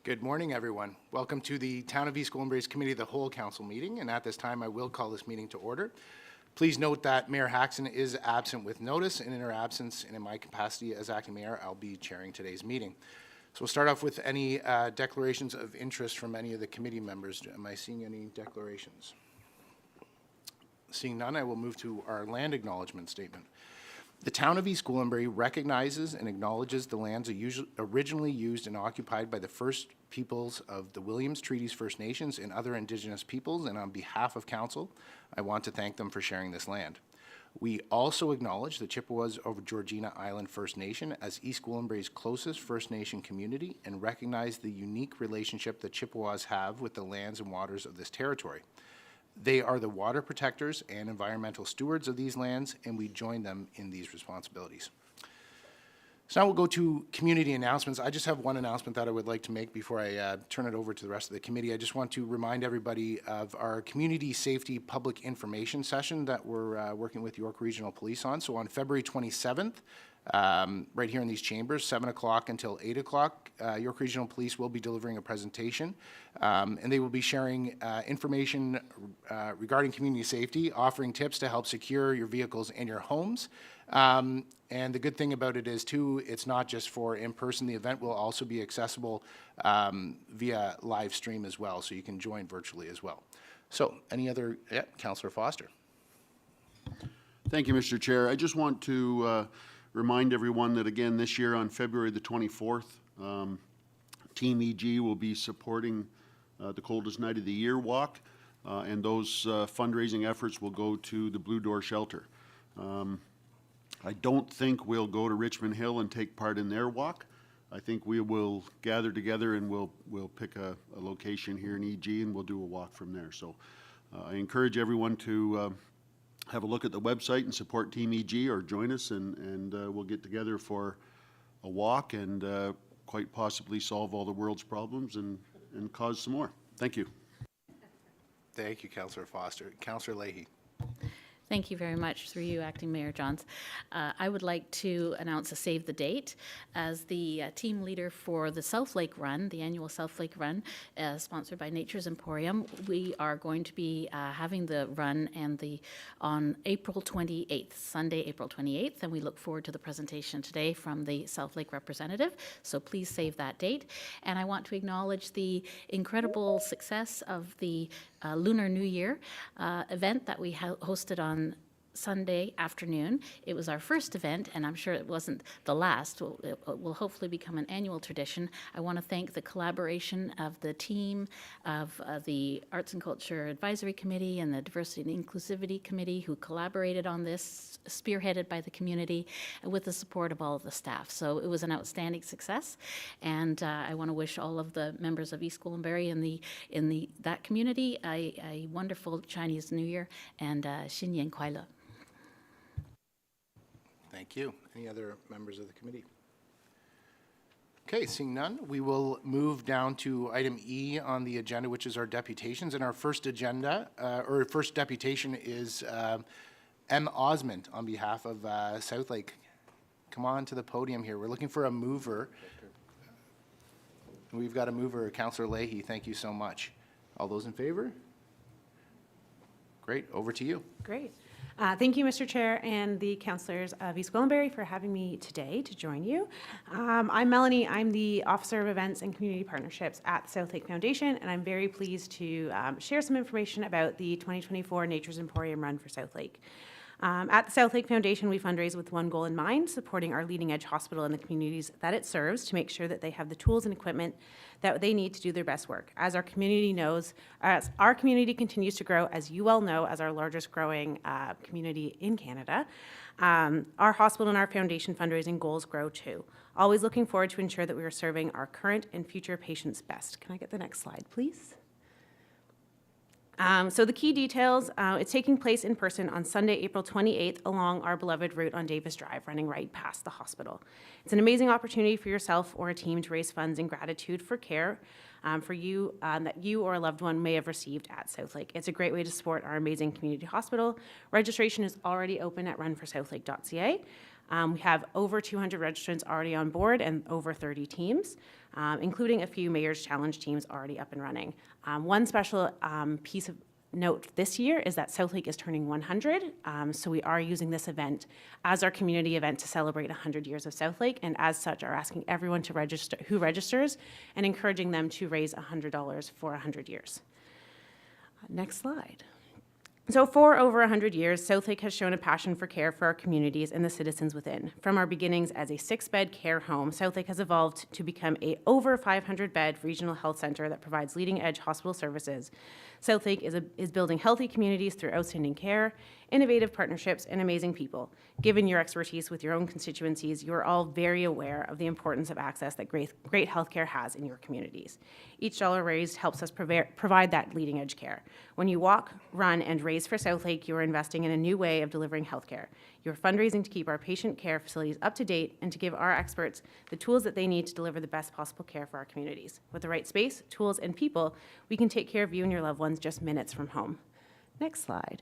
Good morning, everyone. Welcome to the Town of East Gwillimbury's Committee of the Whole Council meeting, and at this time I will call this meeting to order. Please note that Mayor Haxon is absent with notice, and in her absence and in my capacity as acting mayor, I'll be chairing today's meeting. So we'll start off with any declarations of interest from any of the committee members. Am I seeing any declarations? Seeing none, I will move to our land acknowledgement statement. The Town of East Gwillimbury recognizes and acknowledges the lands originally used and occupied by the first peoples of the Williams Treaties First Nations and other Indigenous peoples, and on behalf of Council, I want to thank them for sharing this land. We also acknowledge the Chippewas of Georgina Island First Nation as East Gwillimbury's closest First Nation community and recognize the unique relationship the Chippewas have with the lands and waters of this territory. They are the water protectors and environmental stewards of these lands, and we join them in these responsibilities. So now we'll go to community announcements. I just have one announcement that I would like to make before I turn it over to the rest of the committee. I just want to remind everybody of our community safety public information session that we're working with York Regional Police on. So on February 27th, right here in these chambers, 7 o'clock until 8 o'clock, York Regional Police will be delivering a presentation, and they will be sharing information regarding community safety, offering tips to help secure your vehicles and your homes. And the good thing about it is, too, it's not just for in-person. The event will also be accessible via live stream as well, so you can join virtually as well. So, any other, Councillor Foster. Thank you, Mr. Chair. I just want to remind everyone that, again, this year on February the 24th, Team EG will be supporting the Coldest Night of the Year walk, and those fundraising efforts will go to the Blue Door Shelter. I don't think we'll go to Richmond Hill and take part in their walk. I think we will gather together and we'll pick a location here in EG and we'll do a walk from there. So I encourage everyone to have a look at the website and support Team EG, or join us, and we'll get together for a walk and quite possibly solve all the world's problems and cause some more. Thank you. Thank you, Councillor Foster. Councillor Leahy. Thank you very much, through you, Acting Mayor Johns. I would like to announce a save the date. As the team leader for the Southlake Run, the annual Southlake Run, sponsored by Nature's Emporium, we are going to be having the run on April 28th, Sunday, April 28th, and we look forward to the presentation today from the Southlake representative, so please save that date. And I want to acknowledge the incredible success of the Lunar New Year event that we hosted on Sunday afternoon. It was our first event, and I'm sure it wasn't the last. It will hopefully become an annual tradition. I want to thank the collaboration of the team, of the Arts and Culture Advisory Committee and the Diversity and Inclusivity Committee who collaborated on this, spearheaded by the community, and with the support of all of the staff. So it was an outstanding success, and I want to wish all of the members of East Gwillimbury in that community a wonderful Chinese New Year, and Xin Yan Kuai Le. Thank you. Any other members of the committee? Okay, seeing none, we will move down to item E on the agenda, which is our deputations. And our first first deputation is M. Osmond on behalf of Southlake. Come on to the podium here. We're looking for a mover. We've got a mover, Councillor Leahy. Thank you so much. All those in favor? Great. Over to you. Great. Thank you, Mr. Chair, and the councillors of East Gwillimbury for having me today to join you. I'm Melanie. I'm the Officer of Events and Community Partnerships at the Southlake Foundation, and I'm very pleased to share some information about the 2024 Nature's Emporium Run for Southlake. At the Southlake Foundation, we fundraise with one goal in mind: supporting our leading edge hospital and the communities that it serves to make sure that they have the tools and equipment that they need to do their best work. As our community knows, as our community continues to grow, as you well know, as our largest growing community in Canada, our hospital and our foundation fundraising goals grow too. Always looking forward to ensure that we are serving our current and future patients best. Can I get the next slide, please? So the key details, it's taking place in person on Sunday, April 28th, along our beloved route on Davis Drive, running right past the hospital. It's an amazing opportunity for yourself or a team to raise funds in gratitude for care for you that you or a loved one may have received at Southlake. It's a great way to support our amazing community hospital. Registration is already open at runforsouthlake.ca. We have over 200 registrants already on board and over 30 teams, including a few Mayor's Challenge teams already up and running. One special piece of note this year is that Southlake is turning 100, so we are using this event as our community event to celebrate 100 years of Southlake, and as such are asking everyone to register who registers and encouraging them to raise $100 for 100 years. Next slide. So for over 100 years, Southlake has shown a passion for care for our communities and the citizens within. From our beginnings as a 6-bed care home, Southlake has evolved to become a over 500-bed regional health center that provides leading-edge hospital services. Southlake is building healthy communities through outstanding care, innovative partnerships, and amazing people. Given your expertise with your own constituencies, you are all very aware of the importance of access that great healthcare has in your communities. Each dollar raised helps us provide that leading-edge care. When you walk, run, and raise for Southlake, you are investing in a new way of delivering healthcare. You are fundraising to keep our patient care facilities up to date and to give our experts the tools that they need to deliver the best possible care for our communities. With the right space, tools, and people, we can take care of you and your loved ones just minutes from home. Next slide.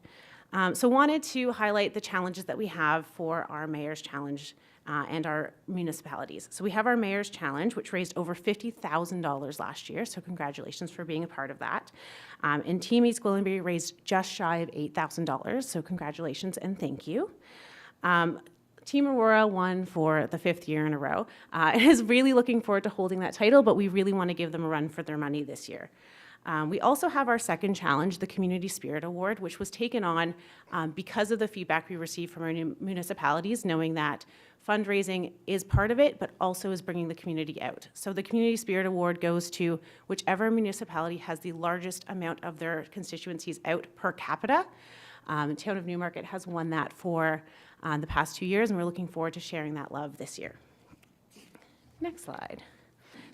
So wanted to highlight the challenges that we have for our Mayor's Challenge and our municipalities. So we have our Mayor's Challenge, which raised over $50,000 last year, so congratulations for being a part of that. And Team East Gwillimbury raised just shy of $8,000, so congratulations and thank you. Team Aurora won for the 5th year in a row. Is really looking forward to holding that title, but we really want to give them a run for their money this year. We also have our second challenge, the Community Spirit Award, which was taken on because of the feedback we received from our municipalities, knowing that fundraising is part of it, but also is bringing the community out. So the Community Spirit Award goes to whichever municipality has the largest amount of their constituencies out per capita. The town of Newmarket has won that for the past 2 years, and we're looking forward to sharing that love this year. Next slide.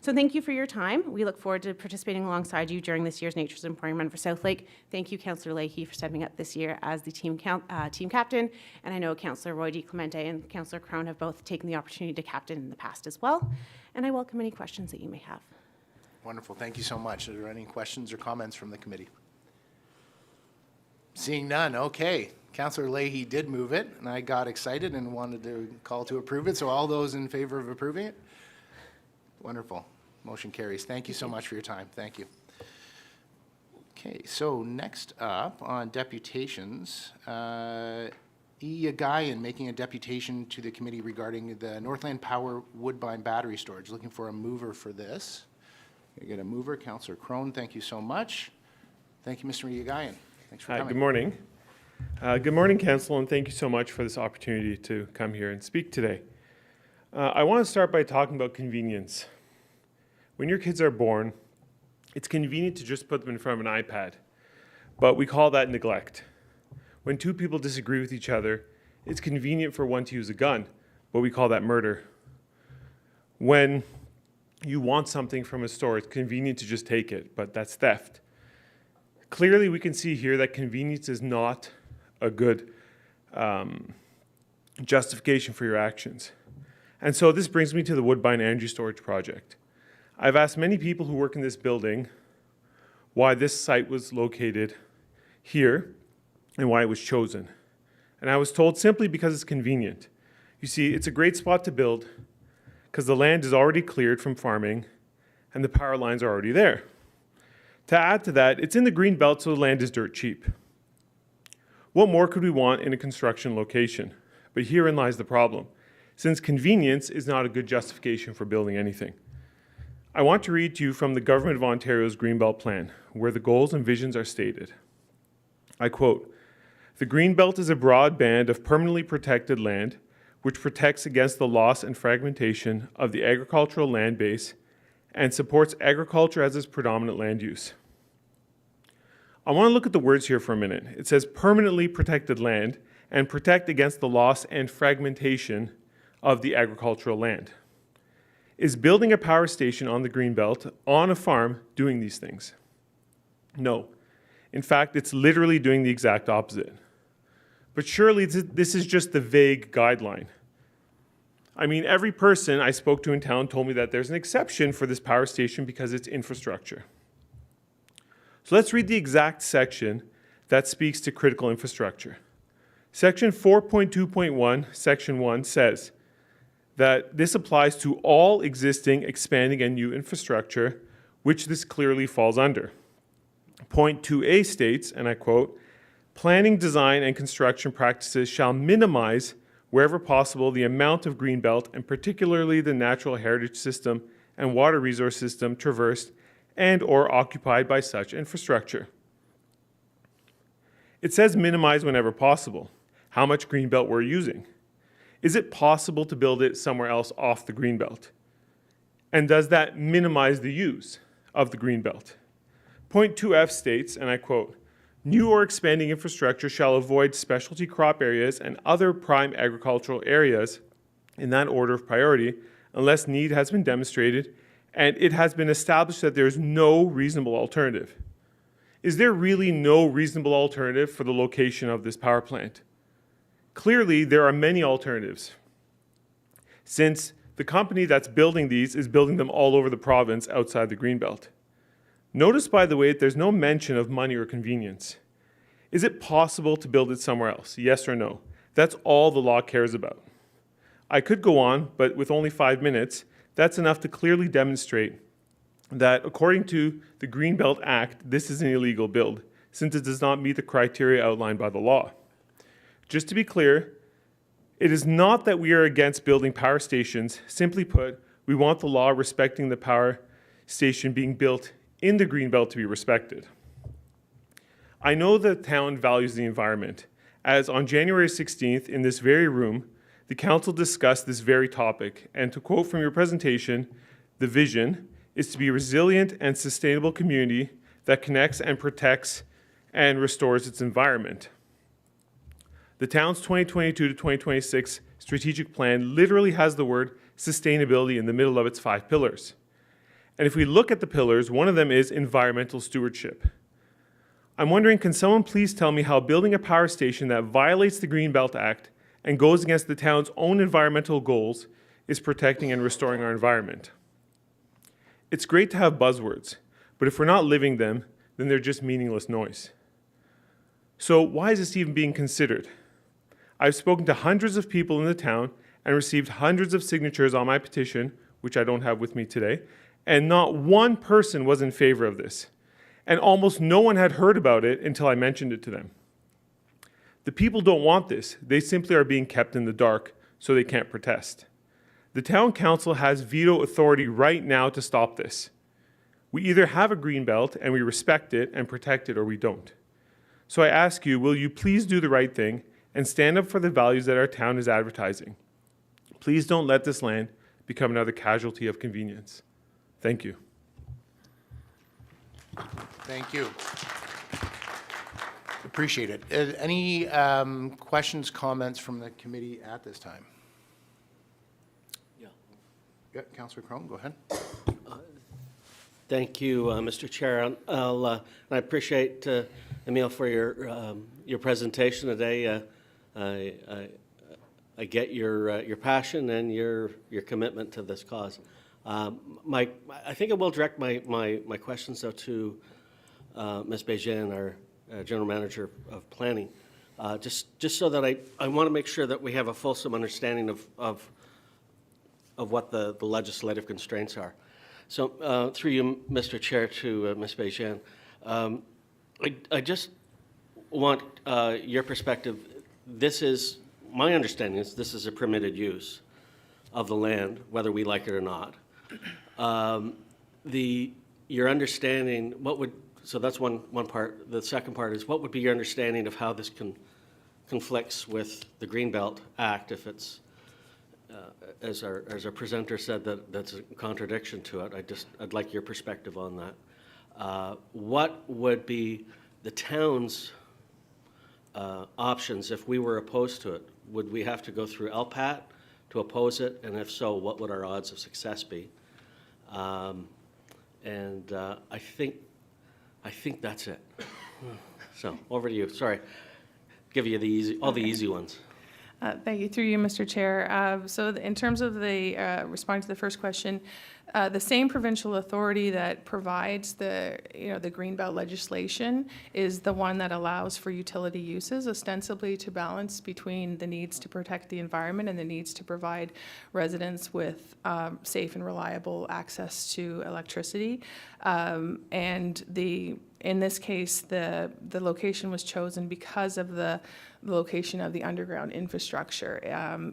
So thank you for your time. We look forward to participating alongside you during this year's Nature's Emporium Run for Southlake. Thank you, Councillor Leahy, for stepping up this year as the team captain. And I know Councillor Roy D. Clemente and Councillor Crone have both taken the opportunity to captain in the past as well. And I welcome any questions that you may have. Wonderful. Thank you so much. Are there any questions or comments from the committee? Seeing none, okay. Councillor Leahy did move it, and I got excited and wanted to call to approve it. So all those in favor of approving it? Wonderful. Motion carries. Thank you so much for your time. Thank you. Okay, so next up on deputations, Yeghiaian making a deputation to the committee regarding the Northland Power Woodbine battery storage. Looking for a mover for this. You get a mover, Councillor Crone. Thank you so much. Thank you, Mr. Yeghiaian. Thanks for coming. Good morning. Good morning, Council, and thank you so much for this opportunity to come here and speak today. I want to start by talking about convenience. When your kids are born, it's convenient to just put them in front of an iPad, but we call that neglect. When two people disagree with each other, it's convenient for one to use a gun, but we call that murder. When you want something from a store, it's convenient to just take it, but that's theft. Clearly, we can see here that convenience is not a good justification for your actions. And so this brings me to the Woodbine Energy Storage Project. I've asked many people who work in this building why this site was located here and why it was chosen. And I was told simply because it's convenient. You see, it's a great spot to build because the land is already cleared from farming and the power lines are already there. To add to that, it's in the green belt, so the land is dirt cheap. What more could we want in a construction location? But herein lies the problem, since convenience is not a good justification for building anything. I want to read to you from the Government of Ontario's Greenbelt Plan, where the goals and visions are stated. I quote, "The Greenbelt is a broad band of permanently protected land which protects against the loss and fragmentation of the agricultural land base and supports agriculture as its predominant land use." I want to look at the words here for a minute. It says permanently protected land and protect against the loss and fragmentation of the agricultural land. Is building a power station on the Greenbelt on a farm doing these things? No. In fact, it's literally doing the exact opposite. But surely this is just the vague guideline. I mean, every person I spoke to in town told me that there's an exception for this power station because it's infrastructure. So let's read the exact section that speaks to critical infrastructure. Section 4.2.1, Section 1 says that this applies to all existing, expanding, and new infrastructure, which this clearly falls under. Point 2A states, and I quote, "Planning, design, and construction practices shall minimize, wherever possible, the amount of greenbelt, and particularly the natural heritage system and water resource system traversed and or occupied by such infrastructure." It says minimize whenever possible. How much greenbelt we're using? Is it possible to build it somewhere else off the greenbelt? And does that minimize the use of the greenbelt? Point 2F states, and I quote, "New or expanding infrastructure shall avoid specialty crop areas and other prime agricultural areas in that order of priority unless need has been demonstrated and it has been established that there is no reasonable alternative." Is there really no reasonable alternative for the location of this power plant? Clearly, there are many alternatives, since the company that's building these is building them all over the province outside the Greenbelt. Notice, by the way, that there's no mention of money or convenience. Is it possible to build it somewhere else? Yes or no? That's all the law cares about. I could go on, but with only 5 minutes, that's enough to clearly demonstrate that according to the Greenbelt Act, this is an illegal build, since it does not meet the criteria outlined by the law. Just to be clear, it is not that we are against building power stations. Simply put, we want the law respecting the power station being built in the Greenbelt to be respected. I know the town values the environment, as on January 16th in this very room, the council discussed this very topic, and to quote from your presentation, the vision is to be a resilient and sustainable community that connects and protects and restores its environment. The town's 2022 to 2026 strategic plan literally has the word sustainability in the middle of its 5 pillars. And if we look at the pillars, one of them is environmental stewardship. I'm wondering, can someone please tell me how building a power station that violates the Greenbelt Act and goes against the town's own environmental goals is protecting and restoring our environment? It's great to have buzzwords, but if we're not living them, then they're just meaningless noise. So why is this even being considered? I've spoken to hundreds of people in the town and received hundreds of signatures on my petition, which I don't have with me today, and not one person was in favor of this. And almost no one had heard about it until I mentioned it to them. The people don't want this. They simply are being kept in the dark, so they can't protest. The town council has veto authority right now to stop this. We either have a greenbelt and we respect it and protect it, or we don't. So I ask you, will you please do the right thing and stand up for the values that our town is advertising? Please don't let this land become another casualty of convenience. Thank you. Thank you. Appreciate it. Any questions, comments from the committee at this time? Yeah, Councillor Crone, go ahead. Thank you, Mr. Chair. I appreciate, Emile, for your presentation today. I get your passion and your commitment to this cause. I think I will direct my questions though to Ms. Bejean, our General Manager of Planning, just so that I want to make sure that we have a fulsome understanding of what the legislative constraints are. So through you, Mr. Chair, to Ms. Bejean, I just want your perspective. My understanding is this is a permitted use of the land, whether we like it or not. Your understanding, so that's one part. The second part is, what would be your understanding of how this conflicts with the Greenbelt Act, if it's, as our presenter said, that's a contradiction to it. I'd like your perspective on that. What would be the town's options if we were opposed to it? Would we have to go through LPAT to oppose it? And if so, what would our odds of success be? I think that's it. So over to you. Sorry, give you all the easy ones. Thank you. Through you, Mr. Chair. In terms of the, responding to the first question, the same provincial authority that provides the Greenbelt legislation is the one that allows for utility uses, ostensibly to balance between the needs to protect the environment and the needs to provide residents with safe and reliable access to electricity. In this case, the location was chosen because of the location of the underground infrastructure.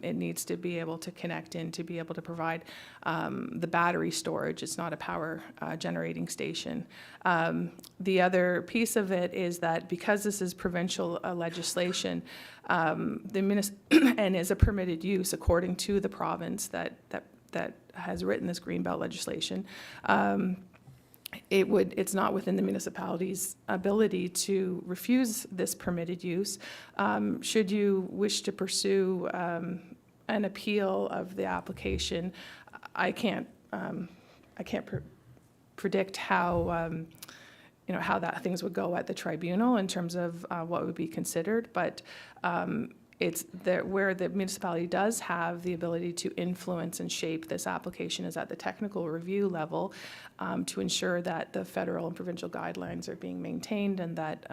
It needs to be able to connect in to be able to provide the battery storage. It's not a power generating station. The other piece of it is that because this is provincial legislation, and is a permitted use according to the province that has written this Greenbelt legislation, it's not within the municipality's ability to refuse this permitted use. Should you wish to pursue an appeal of the application, I can't predict how how that things would go at the tribunal in terms of what would be considered, but it's where the municipality does have the ability to influence and shape this application is at the technical review level, to ensure that the federal and provincial guidelines are being maintained and that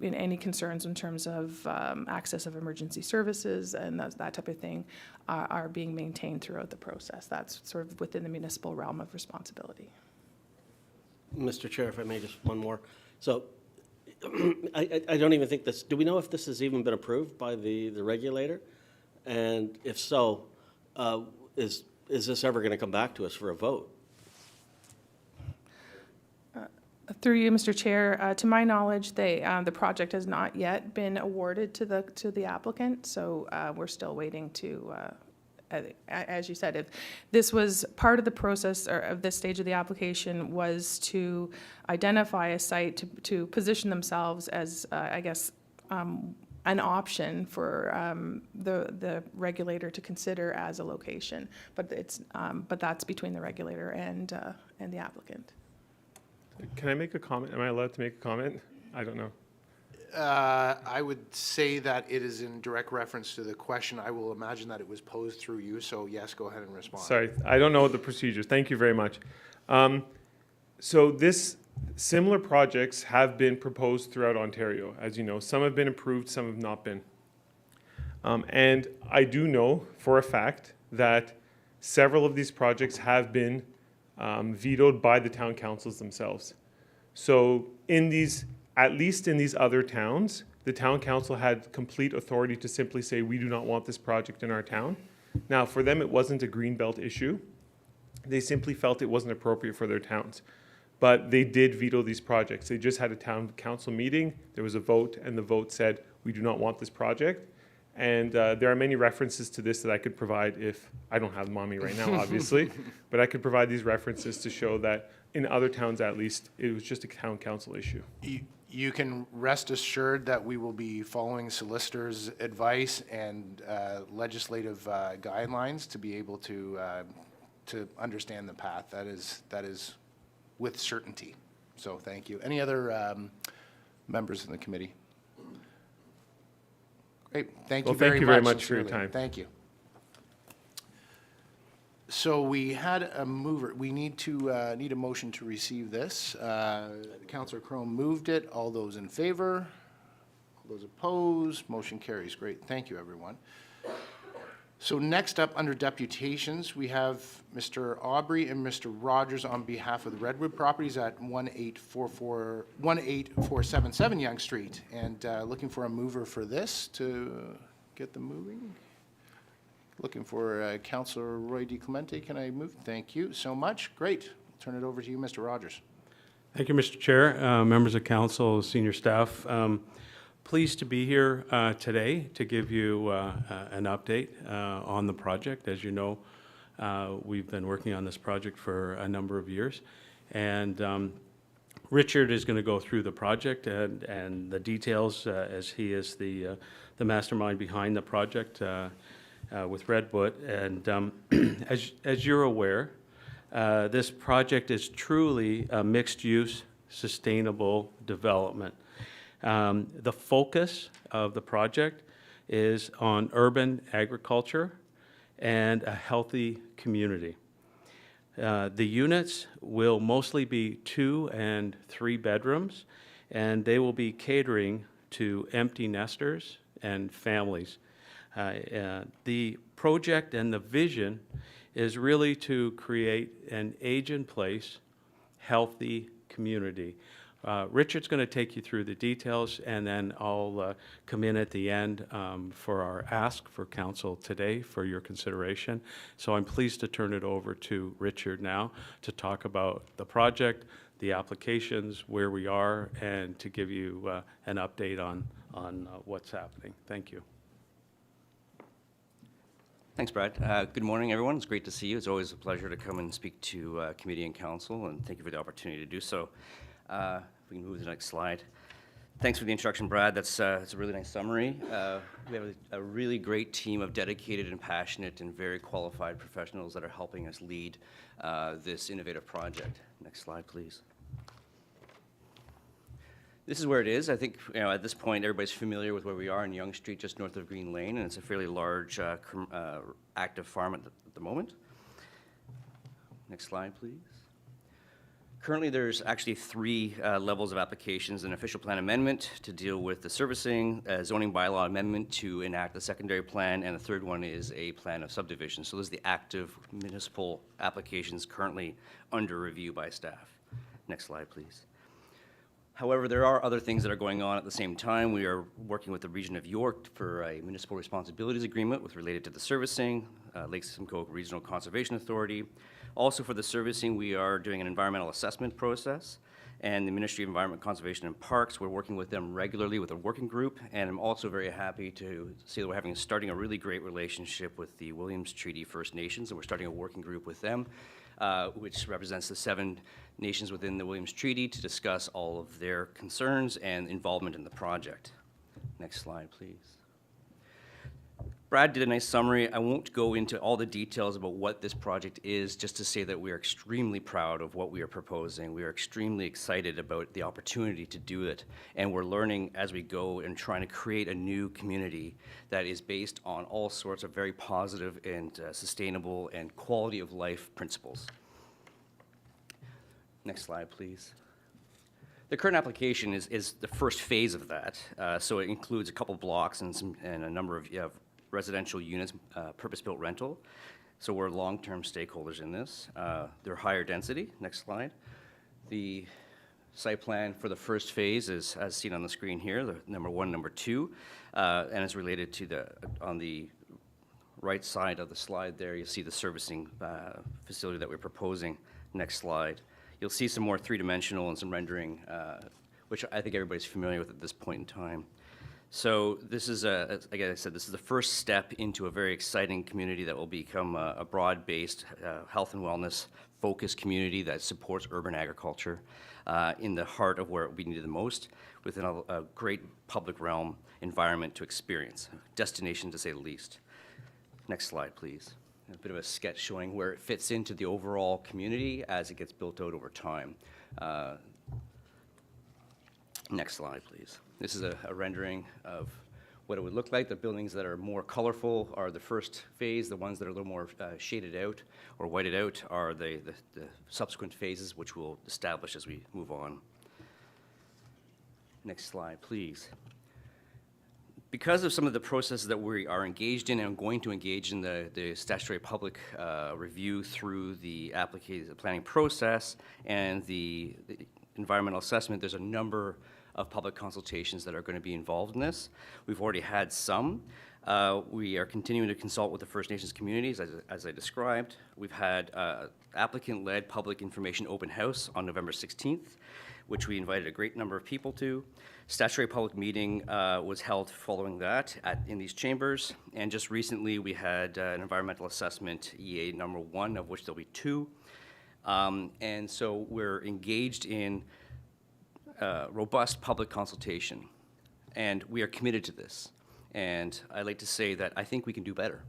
in any concerns in terms of access of emergency services and that type of thing are being maintained throughout the process. That's sort of within the municipal realm of responsibility. Mr. Chair, if I may, just one more. So I don't even think this, do we know if this has even been approved by the regulator? And if so, is this ever going to come back to us for a vote? Through you, Mr. Chair, to my knowledge, the project has not yet been awarded to the applicant, so we're still waiting to, as you said, if this was part of the process or of this stage of the application was to identify a site to position themselves as, I guess, an option for the regulator to consider as a location, but that's between the regulator and the applicant. Can I make a comment? Am I allowed to make a comment? I don't know. I would say that it is in direct reference to the question. I will imagine that it was posed through you, so yes, go ahead and respond. Sorry, I don't know the procedures. Thank you very much. So similar projects have been proposed throughout Ontario, as you know. Some have been approved, some have not been. And I do know for a fact that several of these projects have been vetoed by the town councils themselves. So at least in these other towns, the town council had complete authority to simply say, we do not want this project in our town. Now, for them, it wasn't a greenbelt issue. They simply felt it wasn't appropriate for their towns. But they did veto these projects. They just had a town council meeting, there was a vote, and the vote said, we do not want this project. And there are many references to this that I could provide if, I don't have them on me right now, obviously, but I could provide these references to show that in other towns at least, it was just a town council issue. You can rest assured that we will be following solicitors' advice and legislative guidelines to be able to understand the path. That is with certainty. So thank you. Any other members of the committee? Great. Thank you very much for your time. Thank you. So we had a mover. We need a motion to receive this. Councillor Crone moved it. All those in favor? All those opposed? Motion carries. Great. Thank you, everyone. So next up, under deputations, we have Mr. Aubry and Mr. Rogers on behalf of the Redwood Properties at 18477 Yonge Street, and looking for a mover for this to get them moving. Looking for Councillor Roy DiClemente. Can I move? Thank you so much. Great. I'll turn it over to you, Mr. Rogers. Thank you, Mr. Chair, members of council, senior staff. Pleased to be here today to give you an update on the project. As you know, we've been working on this project for a number of years, and Richard is going to go through the project and the details as he is the mastermind behind the project with Redwood. And as you're aware, this project is truly a mixed-use, sustainable development. The focus of the project is on urban agriculture and a healthy community. The units will mostly be 2 and 3 bedrooms, and they will be catering to empty nesters and families. The project and the vision is really to create an age-in-place, healthy community. Richard's going to take you through the details, and then I'll come in at the end for our ask for council today for your consideration. So I'm pleased to turn it over to Richard now to talk about the project, the applications, where we are, and to give you an update on what's happening. Thank you. Thanks, Brad. Good morning, everyone. It's great to see you. It's always a pleasure to come and speak to committee and council, and thank you for the opportunity to do so. If we can move to the next slide. Thanks for the introduction, Brad. It's a really nice summary. We have a really great team of dedicated and passionate and very qualified professionals that are helping us lead this innovative project. Next slide, please. This is where it is. I think, at this point, everybody's familiar with where we are in Yonge Street, just north of Green Lane, and it's a fairly large active farm at the moment. Next slide, please. Currently, there's actually 3 levels of applications: an official plan amendment to deal with the servicing, a zoning bylaw amendment to enact the secondary plan, and the third one is a plan of subdivision. So those are the active municipal applications currently under review by staff. Next slide, please. However, there are other things that are going on at the same time. We are working with the Region of York for a municipal responsibilities agreement related to the servicing, Lake Simcoe Regional Conservation Authority. Also for the servicing, we are doing an environmental assessment process, and the Ministry of Environment, Conservation and Parks, we're working with them regularly with a working group, and I'm also very happy to see that we're starting a really great relationship with the Williams Treaty First Nations, and we're starting a working group with them, which represents the 7 nations within the Williams Treaty, to discuss all of their concerns and involvement in the project. Next slide, please. Brad did a nice summary. I won't go into all the details about what this project is, just to say that we are extremely proud of what we are proposing. We are extremely excited about the opportunity to do it, and we're learning as we go and trying to create a new community that is based on all sorts of very positive and sustainable and quality of life principles. Next slide, please. The current application is the first phase of that. So it includes a couple blocks and a number of residential units, purpose-built rental. So we're long-term stakeholders in this. They're higher density. Next slide. The site plan for the first phase is, as seen on the screen here, the number 1, number 2, and it's related to on the right side of the slide there, you'll see the servicing facility that we're proposing. Next slide. You'll see some more 3-dimensional and some rendering, which I think everybody's familiar with at this point in time. So this is, like I said, this is the first step into a very exciting community that will become a broad-based health and wellness focused community that supports urban agriculture in the heart of where we need it the most, within a great public realm environment to experience, destination to say the least. Next slide, please. A bit of a sketch showing where it fits into the overall community as it gets built out over time. Next slide, please. This is a rendering of what it would look like. The buildings that are more colorful are the first phase. The ones that are a little more shaded out or whited out are the subsequent phases, which we'll establish as we move on. Next slide, please. Because of some of the processes that we are engaged in and going to engage in the statutory public review through the planning process and the environmental assessment, there's a number of public consultations that are going to be involved in this. We've already had some. We are continuing to consult with the First Nations communities, as I described. We've had applicant-led public information open house on November 16th, which we invited a great number of people to. Statutory public meeting was held following that in these chambers. And just recently, we had an environmental assessment, EA number 1, of which there'll be 2. And so we're engaged in robust public consultation, and we are committed to this. And I like to say that I think we can do better.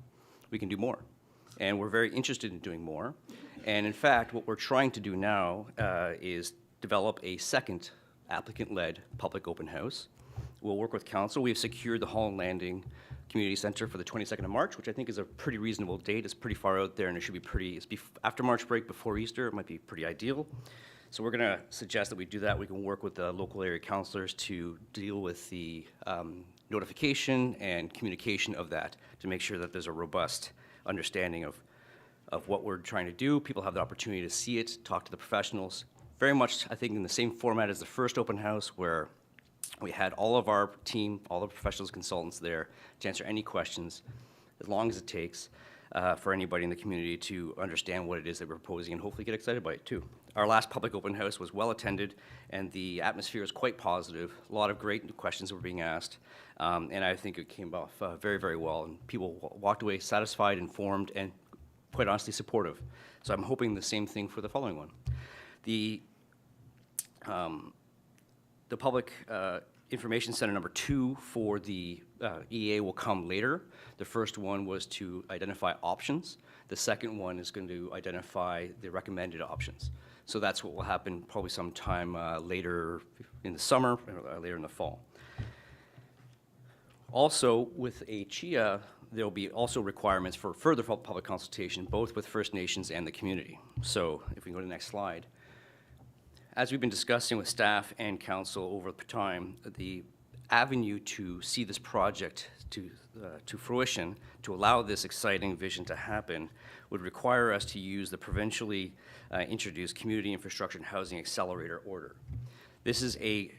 We can do more. And we're very interested in doing more. And in fact, what we're trying to do now is develop a second applicant-led public open house. We'll work with council. We've secured the Holland Landing Community Center for the 22nd of March, which I think is a pretty reasonable date. It's pretty far out there, and it should be pretty, after March break, before Easter, it might be pretty ideal. So we're going to suggest that we do that. We can work with the local area councillors to deal with the notification and communication of that to make sure that there's a robust understanding of what we're trying to do. People have the opportunity to see it, talk to the professionals. Very much, I think, in the same format as the first open house, where we had all of our team, all the professionals, consultants there to answer any questions, as long as it takes for anybody in the community to understand what it is that we're proposing and hopefully get excited by it too. Our last public open house was well attended, and the atmosphere is quite positive. A lot of great questions were being asked, and I think it came off very, very well, and people walked away satisfied, informed, and quite honestly supportive. So I'm hoping the same thing for the following one. The public information center number 2 for the EA will come later. The first one was to identify options. The second one is going to identify the recommended options. So that's what will happen probably sometime later in the summer, or later in the fall. Also, with a CHIA, there will be also requirements for further public consultation, both with First Nations and the community. So if we can go to the next slide. As we've been discussing with staff and council over time, the avenue to see this project to fruition, to allow this exciting vision to happen, would require us to use the provincially introduced Community Infrastructure and Housing Accelerator Order. This is a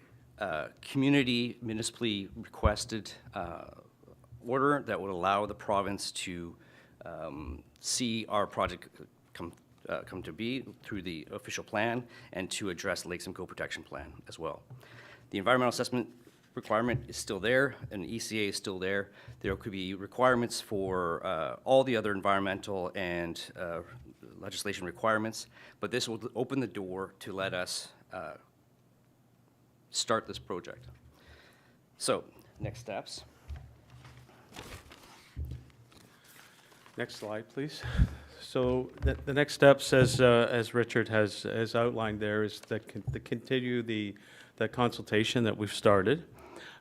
community municipally requested order that would allow the province to see our project come to be through the official plan and to address Lake Simcoe Protection Plan as well. The environmental assessment requirement is still there, and the ECA is still there. There could be requirements for all the other environmental and legislation requirements, but this will open the door to let us start this project. So, next steps. Next slide, please. So the next steps, as Richard has outlined there, is to continue the consultation that we've started.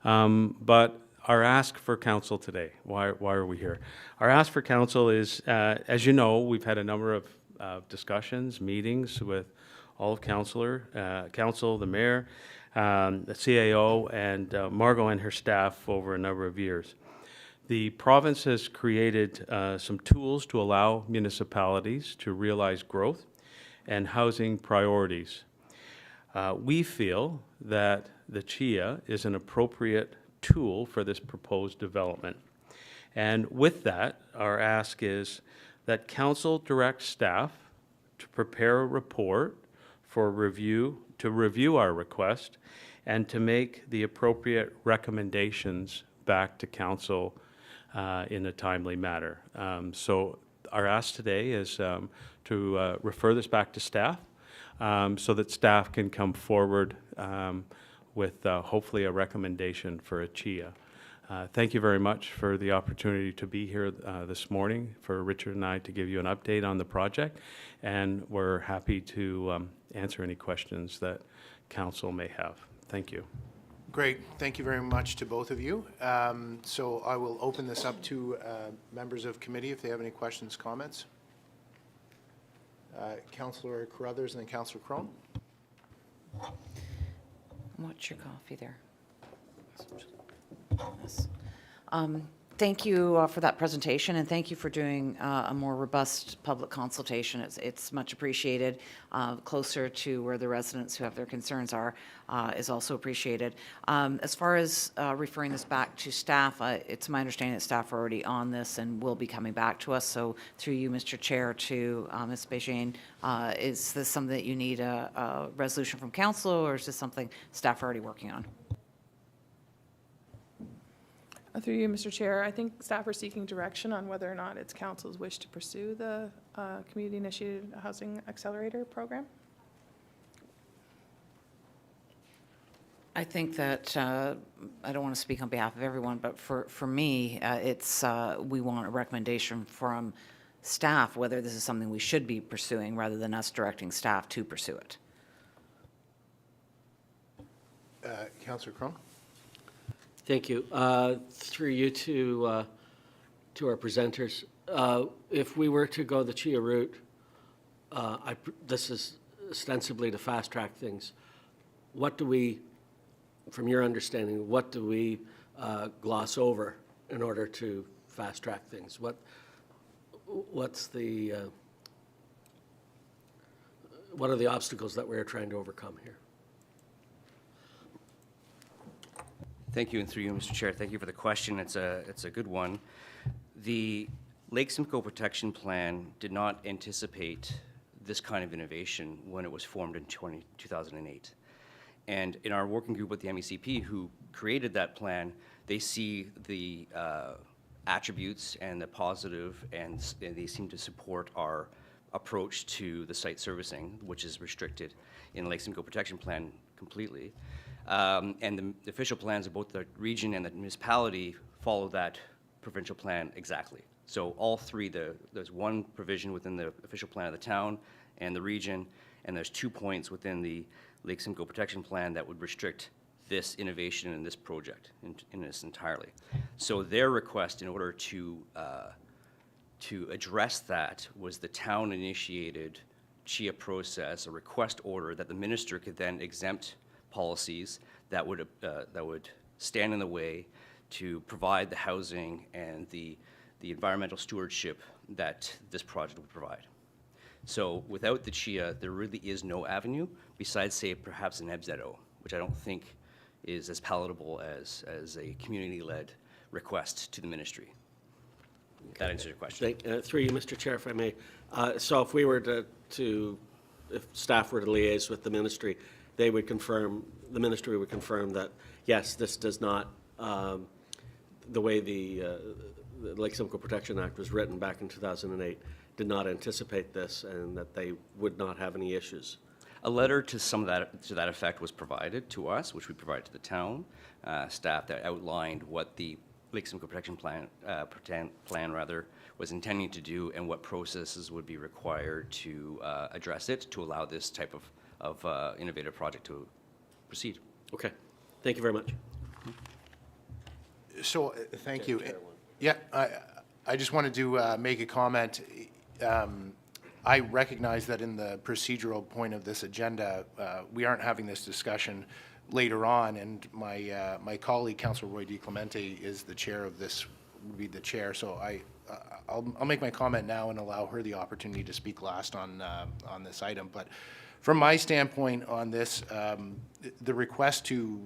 But our ask for council today, why are we here? Our ask for council is, as you know, we've had a number of discussions, meetings with all of council, the mayor, the CAO, and Margot and her staff over a number of years. The province has created some tools to allow municipalities to realize growth and housing priorities. We feel that the CHIA is an appropriate tool for this proposed development. And with that, our ask is that council direct staff to prepare a report for review, to review our request, and to make the appropriate recommendations back to council in a timely manner. So our ask today is to refer this back to staff so that staff can come forward with hopefully a recommendation for a CHIA. Thank you very much for the opportunity to be here this morning, for Richard and I to give you an update on the project, and we're happy to answer any questions that council may have. Thank you. Great. Thank you very much to both of you. So I will open this up to members of committee if they have any questions, comments. Councillor Carruthers and then Councillor Crone. What's your coffee there? Yes. Thank you for that presentation, and thank you for doing a more robust public consultation. It's much appreciated. Closer to where the residents who have their concerns are is also appreciated. As far as referring this back to staff, it's my understanding that staff are already on this and will be coming back to us. So through you, Mr. Chair, to Ms. Yeghiaian, is this something that you need a resolution from council, or is this something staff are already working on? Through you, Mr. Chair, I think staff are seeking direction on whether or not it's council's wish to pursue the community-initiated housing accelerator program. I think that, I don't want to speak on behalf of everyone, but for me, it's, we want a recommendation from staff whether this is something we should be pursuing rather than us directing staff to pursue it. Councillor Crone. Thank you. Through you to our presenters, if we were to go the Chia route, this is ostensibly to fast-track things. What do we, from your understanding, what do we gloss over in order to fast-track things? What's the, what are the obstacles that we're trying to overcome here? Thank you, and through you, Mr. Chair, thank you for the question. It's a good one. The Lake Simcoe Protection Plan did not anticipate this kind of innovation when it was formed in 2008. And in our working group with the MECP, who created that plan, they see the attributes and the positive, and they seem to support our approach to the site servicing, which is restricted in the Lake Simcoe Protection Plan completely. And the official plans of both the region and the municipality follow that provincial plan exactly. So all three, there's one provision within the official plan of the town and the region, and there's 2 points within the Lake Simcoe Protection Plan that would restrict this innovation in this project in this entirely. So their request in order to address that was the town-initiated CHIA process, a request order that the minister could then exempt policies that would stand in the way to provide the housing and the environmental stewardship that this project would provide. So without the CHIA, there really is no avenue besides, say, perhaps an EBZETO, which I don't think is as palatable as a community-led request to the ministry. That answers your question. Through you, Mr. Chair, if I may. So if we were if staff were to liaise with the ministry, they would confirm, the ministry would confirm that, yes, this does not, the way the Lake Simcoe Protection Act was written back in 2008, did not anticipate this, and that they would not have any issues. A letter to that effect was provided to us, which we provided to the town staff, that outlined what the Lake Simcoe Protection Plan, was intending to do and what processes would be required to address it to allow this type of innovative project to proceed. Okay. Thank you very much. So, thank you. Yeah, I just wanted to make a comment. I recognize that in the procedural point of this agenda, we aren't having this discussion later on, and my colleague, Councillor Roy DiClemente, is the chair of this, would be the chair, so I'll make my comment now and allow her the opportunity to speak last on this item. But from my standpoint on this, the request to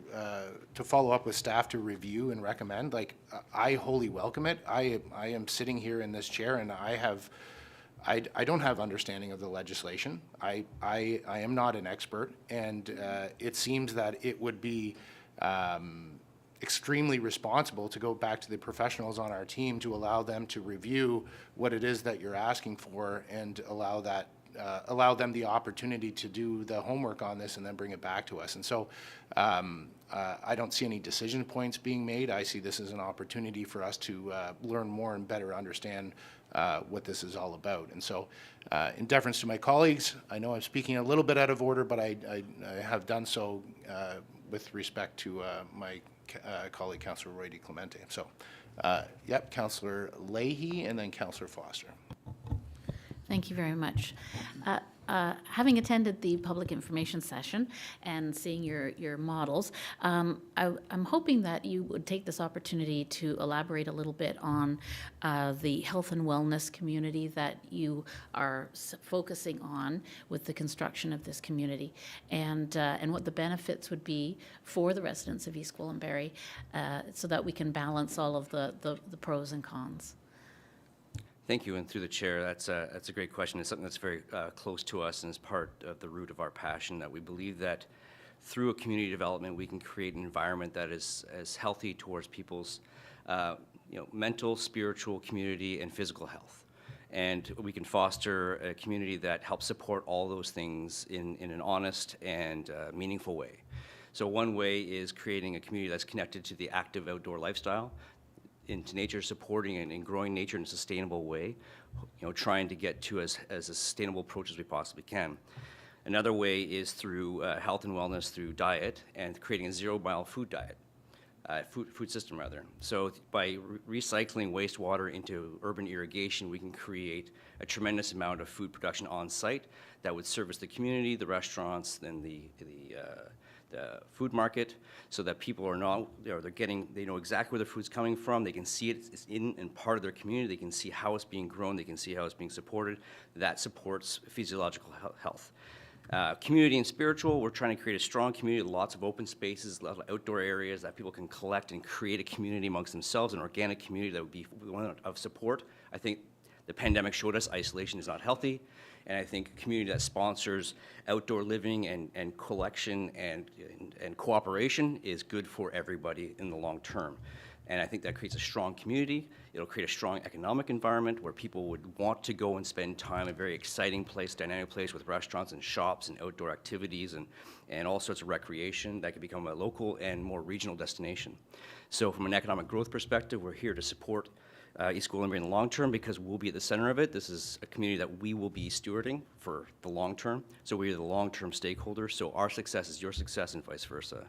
follow up with staff to review and recommend, like, I wholly welcome it. I am sitting here in this chair, and I don't have understanding of the legislation. I am not an expert, and it seems that it would be extremely responsible to go back to the professionals on our team to allow them to review what it is that you're asking for and allow them the opportunity to do the homework on this and then bring it back to us. And so I don't see any decision points being made. I see this as an opportunity for us to learn more and better understand what this is all about. And so in deference to my colleagues, I know I'm speaking a little bit out of order, but I have done so with respect to my colleague, Councillor Roy DiClemente. So, yep, Councillor Leahy and then Councillor Foster. Thank you very much. Having attended the public information session and seeing your models, I'm hoping that you would take this opportunity to elaborate a little bit on the health and wellness community that you are focusing on with the construction of this community, and what the benefits would be for the residents of East Gwillimbury, so that we can balance all of the pros and cons. Thank you, and through the chair, that's a great question. It's something that's very close to us and is part of the root of our passion, that we believe that through a community development, we can create an environment that is healthy towards people's mental, spiritual, community, and physical health. And we can foster a community that helps support all those things in an honest and meaningful way. So one way is creating a community that's connected to the active outdoor lifestyle, into nature, supporting and growing nature in a sustainable way, trying to get to as a sustainable approach as we possibly can. Another way is through health and wellness through diet and creating a zero-mile food diet. food system rather. So by recycling wastewater into urban irrigation, we can create a tremendous amount of food production on site that would service the community, the restaurants, and the food market, so that people are not, they know exactly where their food's coming from. They can see it, it's in and part of their community. They can see how it's being grown. They can see how it's being supported. That supports physiological health. Community and spiritual, we're trying to create a strong community, lots of open spaces, lots of outdoor areas that people can collect and create a community amongst themselves, an organic community that would be one of support. I think the pandemic showed us isolation is not healthy, and I think a community that sponsors outdoor living and collection and cooperation is good for everybody in the long term. And I think that creates a strong community. It'll create a strong economic environment where people would want to go and spend time, a very exciting place, dynamic place with restaurants and shops and outdoor activities and all sorts of recreation that could become a local and more regional destination. So from an economic growth perspective, we're here to support East Gwillimbury in the long term because we'll be at the center of it. This is a community that we will be stewarding for the long term. So we're the long-term stakeholders. So our success is your success and vice versa.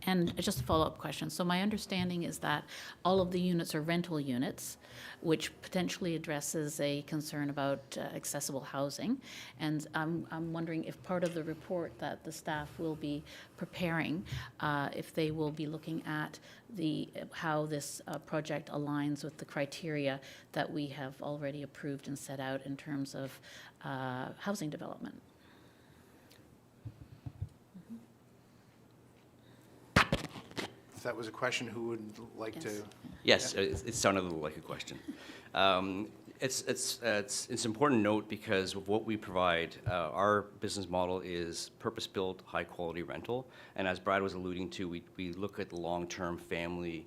And just a follow-up question. So my understanding is that all of the units are rental units, which potentially addresses a concern about accessible housing. And I'm wondering if part of the report that the staff will be preparing, if they will be looking at how this project aligns with the criteria that we have already approved and set out in terms of housing development. If that was a question, who would like Yes. to? Yes, it sounded a little like a question. It's important to note because of what we provide, our business model is purpose-built, high-quality rental. And as Brad was alluding to, we look at the long-term family,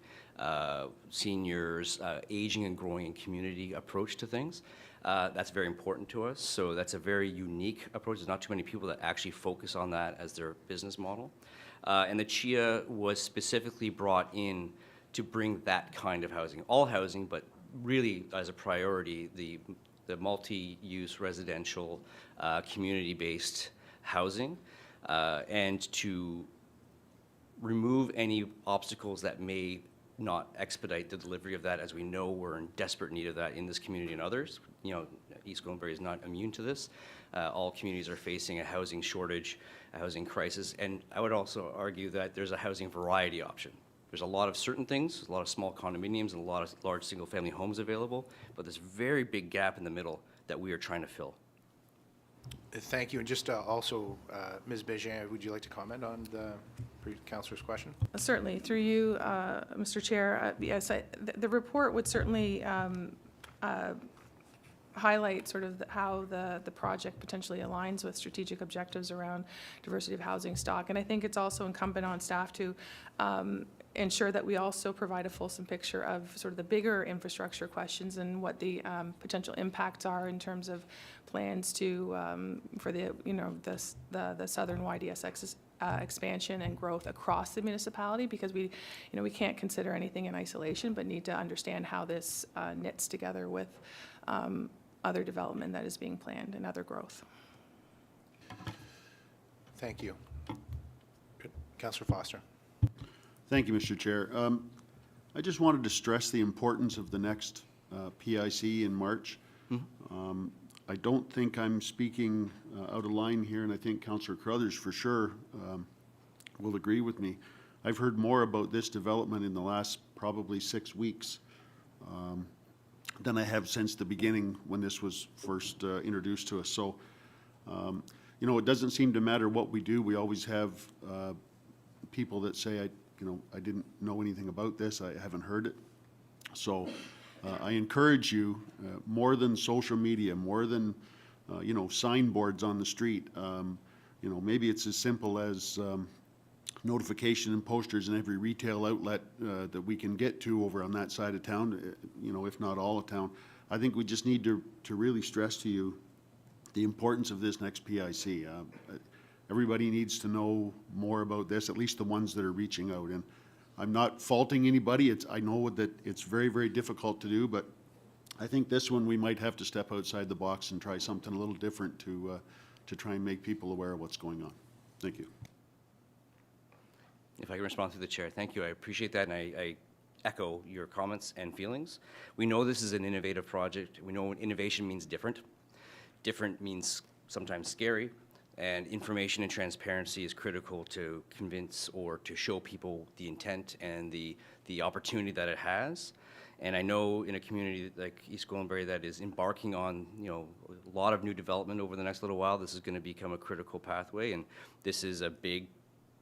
seniors, aging and growing in community approach to things. That's very important to us. So that's a very unique approach. There's not too many people that actually focus on that as their business model. And the CHIA was specifically brought in to bring that kind of housing, all housing, but really as a priority, the multi-use residential, community-based housing, and to remove any obstacles that may not expedite the delivery of that, as we know we're in desperate need of that in this community and others. You know, East Gwillimbury is not immune to this. All communities are facing a housing shortage, a housing crisis, and I would also argue that there's a housing variety option. There's a lot of certain things, a lot of small condominiums and a lot of large single-family homes available, but there's a very big gap in the middle that we are trying to fill. Thank you. And just also, Ms. Bégin, would you like to comment on the councillor's question? Certainly, through you, Mr. Chair. Yes, the report would certainly highlight sort of how the project potentially aligns with strategic objectives around diversity of housing stock. And I think it's also incumbent on staff to ensure that we also provide a fulsome picture of sort of the bigger infrastructure questions and what the potential impacts are in terms of plans to for the southern YDSX expansion and growth across the municipality, because we can't consider anything in isolation, but need to understand how this knits together with other development that is being planned and other growth. Thank you. Councillor Foster. Thank you, Mr. Chair. I just wanted to stress the importance of the next PIC in March. I don't think I'm speaking out of line here, and I think Councillor Carruthers for sure will agree with me. I've heard more about this development in the last probably 6 weeks than I have since the beginning when this was first introduced to us. So, it doesn't seem to matter what we do. We always have people that say, I didn't know anything about this. I haven't heard it. So I encourage you, more than social media, more than, signboards on the street, maybe it's as simple as notification and posters in every retail outlet that we can get to over on that side of town, if not all of town. I think we just need to really stress to you the importance of this next PIC. Everybody needs to know more about this, at least the ones that are reaching out. And I'm not faulting anybody. I know that it's very, very difficult to do, but I think this one we might have to step outside the box and try something a little different to try and make people aware of what's going on. Thank you. If I can respond through the chair, thank you. I appreciate that, and I echo your comments and feelings. We know this is an innovative project. We know innovation means different. Different means sometimes scary, and information and transparency is critical to convince or to show people the intent and the opportunity that it has. And I know in a community like East Gwillimbury that is embarking on, a lot of new development over the next little while, this is going to become a critical pathway, and this is a big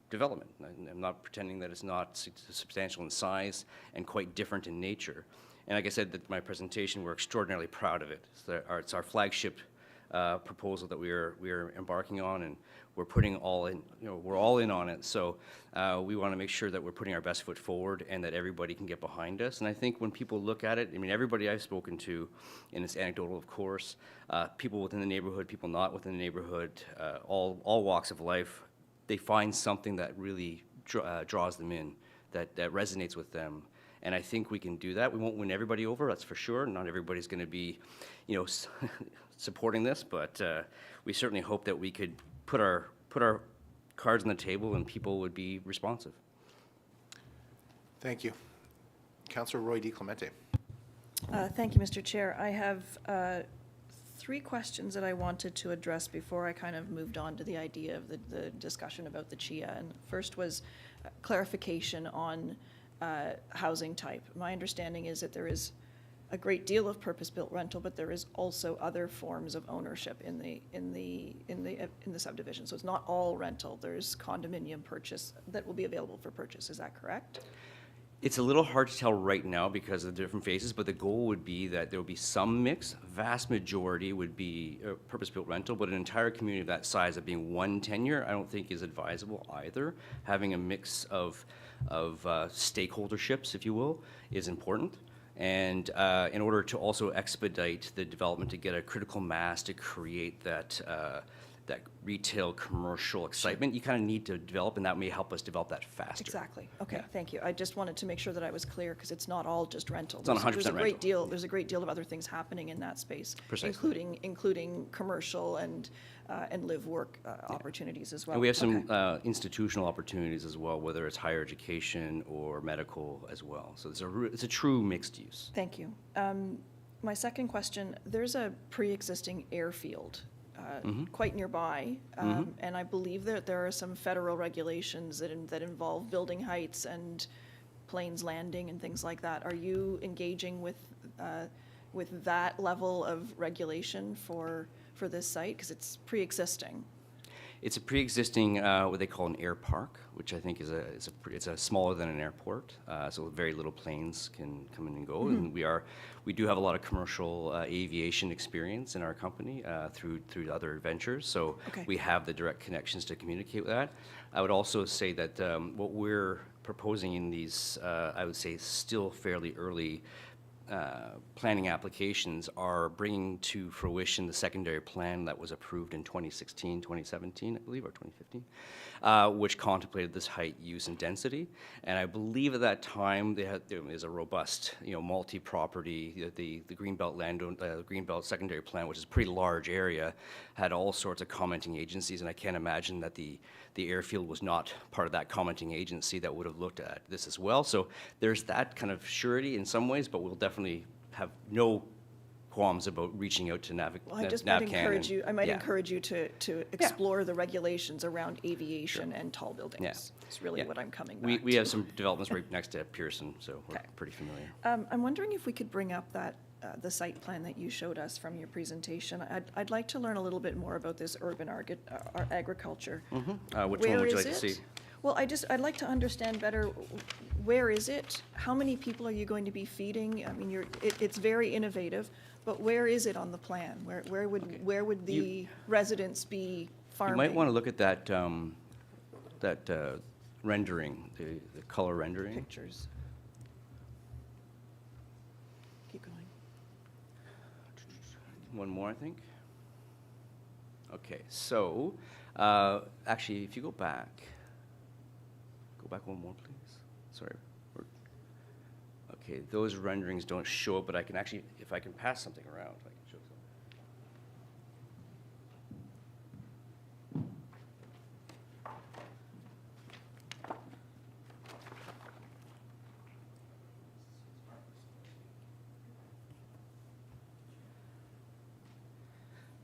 development. I'm not pretending that it's not substantial in size and quite different in nature. And like I said in my presentation, we're extraordinarily proud of it. It's our flagship proposal that we are embarking on, and we're putting all in. We're all in on it. So we want to make sure that we're putting our best foot forward and that everybody can get behind us. And I think when people look at it, I mean, everybody I've spoken to, and it's anecdotal, of course, people within the neighborhood, people not within the neighborhood, all walks of life, they find something that really draws them in, that resonates with them. And I think we can do that. We won't win everybody over, that's for sure. Not everybody's going to be, supporting this, but we certainly hope that we could put our cards on the table and people would be responsive. Thank you. Councillor Roy DiClemente. Thank you, Mr. Chair. I have 3 questions that I wanted to address before I kind of moved on to the idea of the discussion about the CHIA. And first was clarification on housing type. My understanding is that there is a great deal of purpose-built rental, but there is also other forms of ownership in the subdivision. So it's not all rental. There's condominium purchase that will be available for purchase. Is that correct? It's a little hard to tell right now because of the different phases, but the goal would be that there would be some mix. Vast majority would be purpose-built rental, but an entire community of that size of being one tenure, I don't think is advisable either. Having a mix of stakeholderships, if you will, is important. And in order to also expedite the development to get a critical mass to create that retail commercial excitement, you kind of need to develop, and that may help us develop that faster. Exactly. Okay, Yeah. thank you. I just wanted to make sure that I was clear because it's not all just rental. It's not 100% There's a great rental. deal. There's a great deal of other things happening in that space, Precisely. including commercial and live work opportunities as well. And we have Okay. some institutional opportunities as well, whether it's higher education or medical as well. So it's a true mixed use. Thank you. My second question, there's a pre-existing airfield quite nearby, and I believe that there are some federal regulations that involve building heights and planes landing and things like that. Are you engaging with that level of regulation for this site? Because it's pre-existing. It's a pre-existing, what they call an air park, which I think it's a smaller than an airport, so very little planes can come in and go. And we do have a lot of commercial aviation experience in our company through other ventures, so Okay. we have the direct connections to communicate with that. I would also say that what we're proposing in these, I would say, still fairly early planning applications are bringing to fruition the secondary plan that was approved in 2016, 2017, I believe, or 2015, which contemplated this height, use, and density. And I believe at that time there was a robust, multi-property. The Greenbelt Greenbelt secondary plan, which is a pretty large area, had all sorts of commenting agencies, and I can't imagine that the airfield was not part of that commenting agency that would have looked at this as well. So there's that kind of surety in some ways, but we'll definitely have no qualms about reaching out to NAVCAN. Well, I might Yeah. encourage you to explore the regulations around aviation and tall buildings. Yeah. It's really Yeah. what I'm coming back We to. have some developments right next to Pearson, so we're pretty familiar. I'm wondering if we could bring up the site plan that you showed us from your presentation. I'd like to learn a little bit more about this urban agriculture. Which one Where would you is like to it? see? Well, I'd like to understand better, where is it? How many people are you going to be feeding? I mean, it's very innovative, but where is it on the plan? Where would the residents be farming? You might want to look at that rendering, the color rendering. Pictures. Keep going. One more, I think. Okay, so actually, if you go back one more, please. Sorry. Okay, those renderings don't show it, but I can actually, if I can pass something around, I can show something.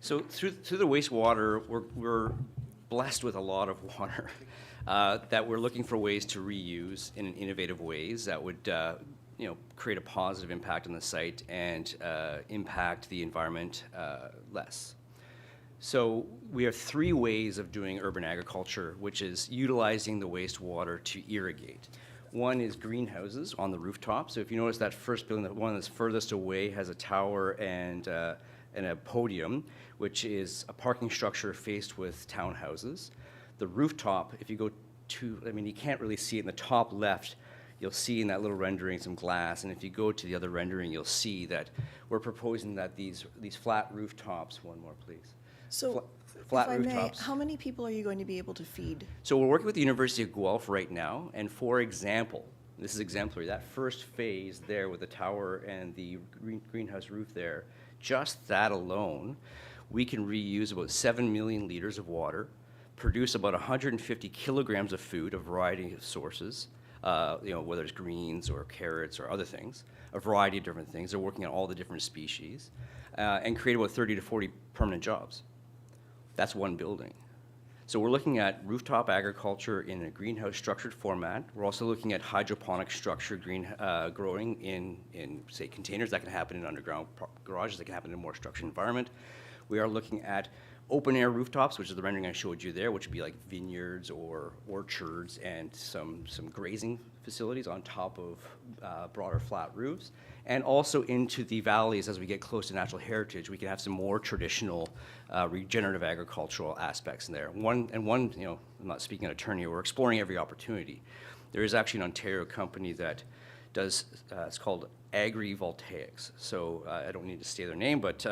So through the wastewater, we're blessed with a lot of water that we're looking for ways to reuse in innovative ways that would create a positive impact on the site and impact the environment less. So we have 3 ways of doing urban agriculture, which is utilizing the wastewater to irrigate. One is greenhouses on the rooftop. So if you notice that first building, the one that's furthest away has a tower and a podium, which is a parking structure faced with townhouses. The rooftop, if you go to, you can't really see it in the top left, you'll see in that little rendering some glass, and if you go to the other rendering, you'll see that we're proposing that these flat rooftops, one more please. So, Flat if I may, rooftops. how many people are you going to be able to feed? So we're working with the University of Guelph right now, and for example, this is exemplary, that first phase there with the tower and the greenhouse roof there, just that alone, we can reuse about 7 million liters of water, produce about 150 kilograms of food, a variety of sources, whether it's greens or carrots or other things, a variety of different things. They're working on all the different species, and create about 30 to 40 permanent jobs. That's one building. So we're looking at rooftop agriculture in a greenhouse structured format. We're also looking at hydroponic structured growing in, say, containers. That can happen in underground garages. That can happen in a more structured environment. We are looking at open air rooftops, which is the rendering I showed you there, which would be like vineyards or orchards and some grazing facilities on top of broader flat roofs. And also into the valleys, as we get close to natural heritage, we can have some more traditional regenerative agricultural aspects in there. I'm not speaking an attorney, we're exploring every opportunity. There is actually an Ontario company that does, it's called agrivoltaics. So I don't need to say their name, but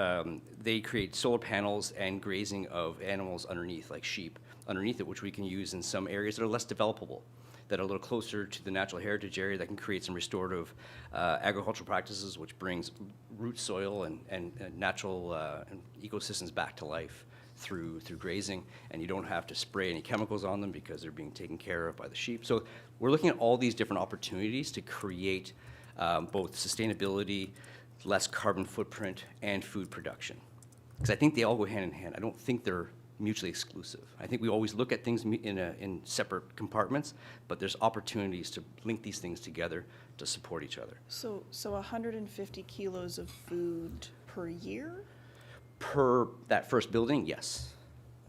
they create solar panels and grazing of animals underneath, like sheep, underneath it, which we can use in some areas that are less developable, that are a little closer to the natural heritage area, that can create some restorative agricultural practices, which brings root soil and natural ecosystems back to life through grazing, and you don't have to spray any chemicals on them because they're being taken care of by the sheep. So we're looking at all these different opportunities to create both sustainability, less carbon footprint, and food production. Because I think they all go hand in hand. I don't think they're mutually exclusive. I think we always look at things in separate compartments, but there's opportunities to link these things together to support each other. So 150 kilos of food per year? Per that first building, yes.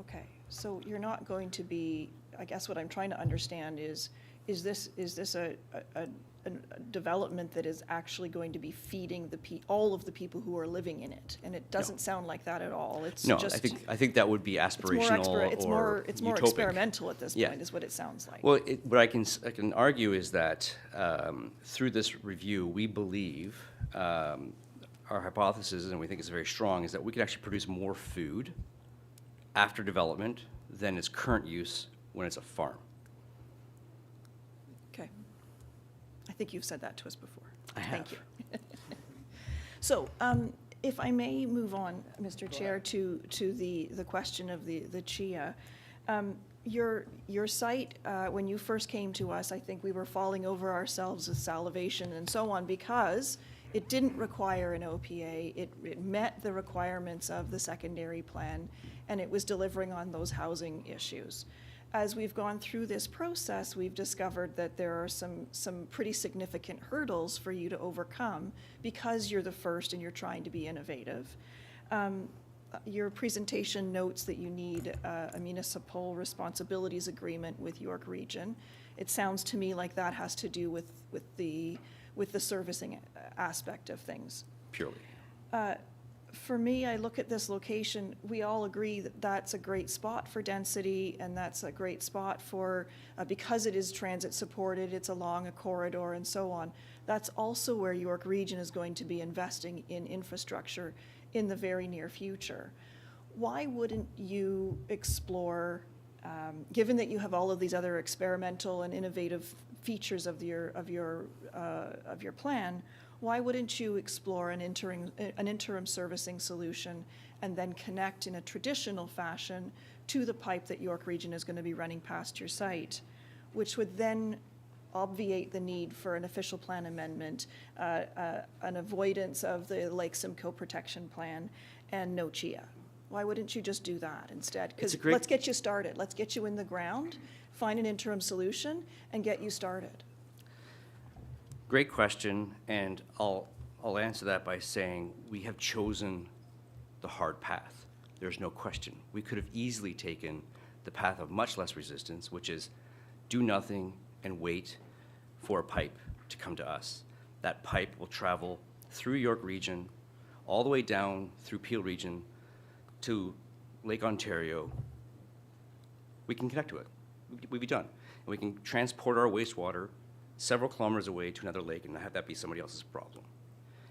Okay, so you're not going to be, I guess what I'm trying to understand is this a development that is actually going to be feeding all of the people who are living in it? And it doesn't sound like that at all. It's No, just, I think that would be aspirational or it's more utopic. experimental at this Yeah. point, is what it sounds like. Well, what I can argue is that through this review, we believe our hypothesis, and we think it's very strong, is that we could actually produce more food after development than its current use when it's a farm. Okay. I think you've said that to us before. I Thank have. you. So, if I may move on, Mr. Chair, to the question of the chia. Your site, when you first came to us, I think we were falling over ourselves with salivation and so on, because it didn't require an OPA. It met the requirements of the secondary plan, and it was delivering on those housing issues. As we've gone through this process, we've discovered that there are some pretty significant hurdles for you to overcome because you're the first and you're trying to be innovative. Your presentation notes that you need a municipal responsibilities agreement with York Region. It sounds to me like that has to do with the servicing aspect of things. Purely. For me, I look at this location, we all agree that that's a great spot for density, and that's a great spot for, because it is transit supported, it's along a corridor and so on. That's also where York Region is going to be investing in infrastructure in the very near future. Why wouldn't you explore, given that you have all of these other experimental and innovative features of your plan, why wouldn't you explore an interim servicing solution and then connect in a traditional fashion to the pipe that York Region is going to be running past your site, which would then obviate the need for an official plan amendment, an avoidance of the Lake Simcoe Protection Plan, and no chia? Why wouldn't you just do that instead? It's Because a great- let's get you started. Let's get you in the ground, find an interim solution, and get you started. Great question, and I'll answer that by saying we have chosen the hard path. There's no question. We could have easily taken the path of much less resistance, which is do nothing and wait for a pipe to come to us. That pipe will travel through York Region, all the way down through Peel Region to Lake Ontario. We can connect to it. We'd be done. And we can transport our wastewater several kilometers away to another lake and not have that be somebody else's problem.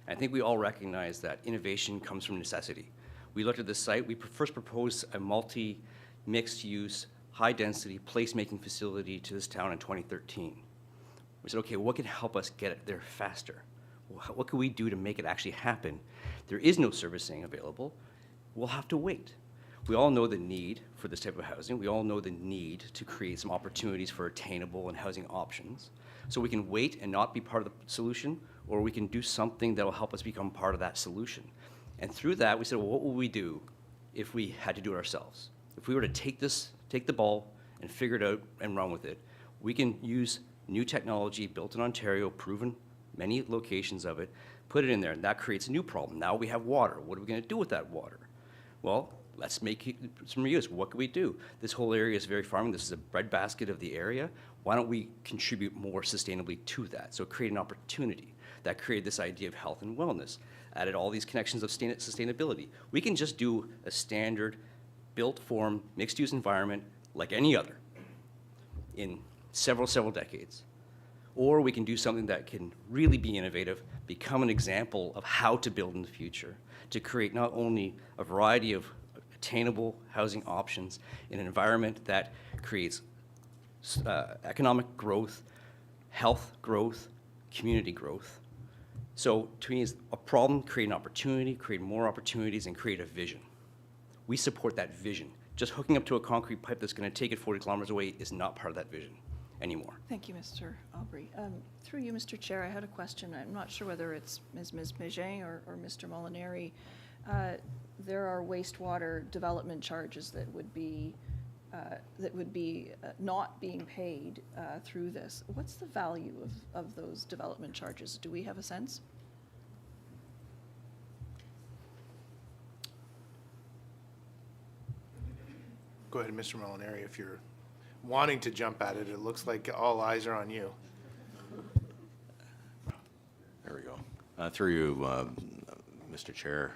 And I think we all recognize that innovation comes from necessity. We looked at this site. We first proposed a multi-mixed-use, high-density placemaking facility to this town in 2013. We said, okay, what can help us get it there faster? What can we do to make it actually happen? There is no servicing available. We'll have to wait. We all know the need for this type of housing. We all know the need to create some opportunities for attainable and housing options. So we can wait and not be part of the solution, or we can do something that will help us become part of that solution. And through that, we said, well, what would we do if we had to do it ourselves? If we were to take the ball and figure it out and run with it, we can use new technology built in Ontario, proven many locations of it, put it in there, and that creates a new problem. Now we have water. What are we going to do with that water? Well, let's make some reuse. What can we do? This whole area is very farming. This is a breadbasket of the area. Why don't we contribute more sustainably to that? So create an opportunity. That created this idea of health and wellness, added all these connections of sustainability. We can just do a standard built form mixed use environment like any other in several decades. Or we can do something that can really be innovative, become an example of how to build in the future, to create not only a variety of attainable housing options in an environment that creates economic growth, health growth, community growth. So to me, it's a problem, create an opportunity, create more opportunities, and create a vision. We support that vision. Just hooking up to a concrete pipe that's going to take it 40 kilometers away is not part of that vision anymore. Thank you, Mr. Aubry. Through you, Mr. Chair, I had a question. I'm not sure whether it's Ms. Bégin or Mr. Molinari. There are wastewater development charges that would be not being paid through this. What's the value of those development charges? Do we have a sense? Go ahead, Mr. Molinari, if you're wanting to jump at it. It looks like all eyes are on you. There we go. Through you, Mr. Chair.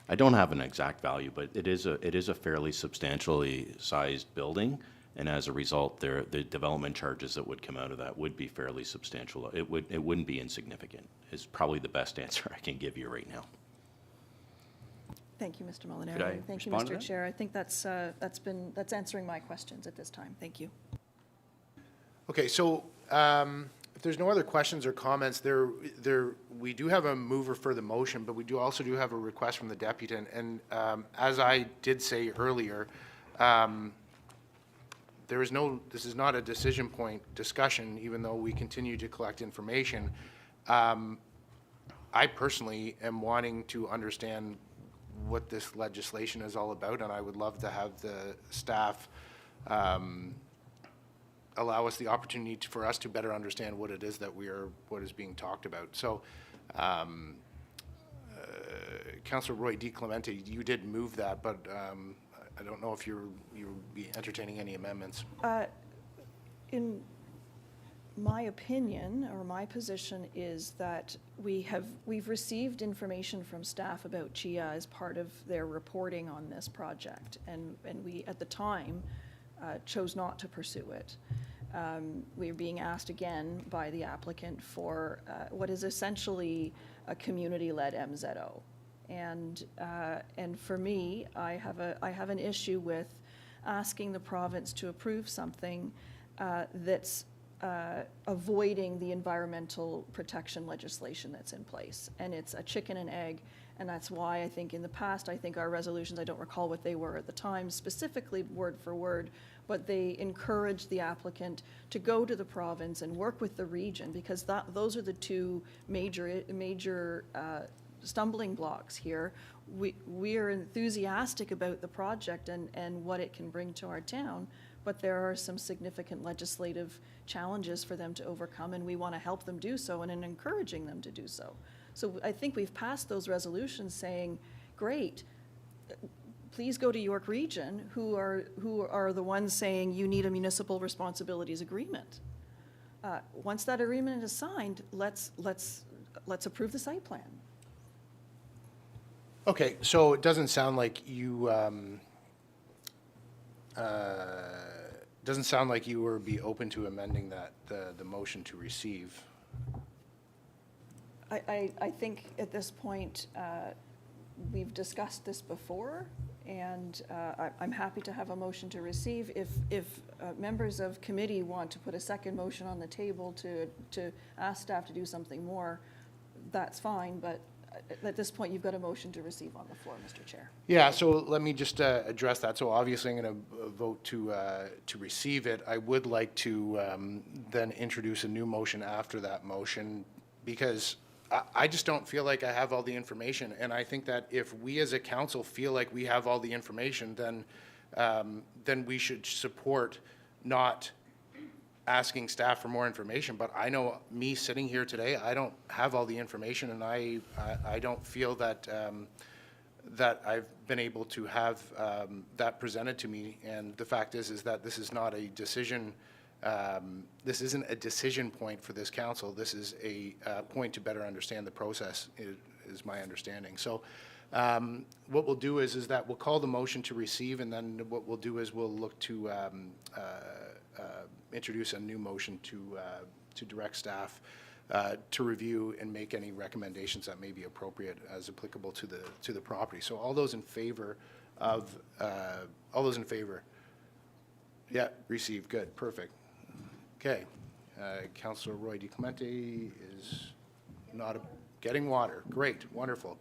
I don't have an exact value, but it is a fairly substantially sized building, and as a result, the development charges that would come out of that would be fairly substantial. It wouldn't be insignificant. Is probably the best answer I can give you right now. Thank you, Mr. Molinari. Could I Thank you, respond to Mr. that? Chair. I think that's answering my questions at this time. Thank you. Okay, so if there's no other questions or comments, we do have a mover for the motion, but we also have a request from the deputant. And as I did say earlier, this is not a decision point discussion, even though we continue to collect information. I personally am wanting to understand what this legislation is all about, and I would love to have the staff allow us the opportunity for us to better understand what it is that what is being talked about. So, Councillor Roy D. Clemente, you did move that, but I don't know if you'll be entertaining any amendments. In my opinion, or my position, is that we've received information from staff about CHIA as part of their reporting on this project, and we, at the time, chose not to pursue it. We're being asked again by the applicant for what is essentially a community-led MZO. And for me, I have an issue with asking the province to approve something that's avoiding the environmental protection legislation that's in place. And it's a chicken and egg, and that's why I think in the past, I think our resolutions, I don't recall what they were at the time, specifically word for word, but they encouraged the applicant to go to the province and work with the region, because those are the two major stumbling blocks here. We are enthusiastic about the project and what it can bring to our town, but there are some significant legislative challenges for them to overcome, and we want to help them do so and in encouraging them to do so. So I think we've passed those resolutions saying, great, please go to York Region, who are the ones saying you need a municipal responsibilities agreement. Once that agreement is signed, let's approve the site plan. Okay, so it doesn't sound like you, doesn't sound like you would be open to amending that, the motion to receive. I think at this point, we've discussed this before, and I'm happy to have a motion to receive. If members of committee want to put a second motion on the table to ask staff to do something more, that's fine, but at this point, you've got a motion to receive on the floor, Mr. Chair. Yeah, so let me just address that. So obviously, I'm going to vote to receive it. I would like to then introduce a new motion after that motion, because I just don't feel like I have all the information. And I think that if we as a council feel like we have all the information, then we should support not asking staff for more information. But I know me sitting here today, I don't have all the information, and I don't feel that that I've been able to have that presented to me. And the fact is that this is not a decision. This isn't a decision point for this council. This is a point to better understand the process, is my understanding. So what we'll do is that we'll call the motion to receive, and then what we'll do is we'll look to introduce a new motion to direct staff to review and make any recommendations that may be appropriate as applicable to the property. So all those in favor of, all those in favor? Yeah, receive, good, perfect. Okay, Councillor Roy DiClemente is not getting water. Great, wonderful.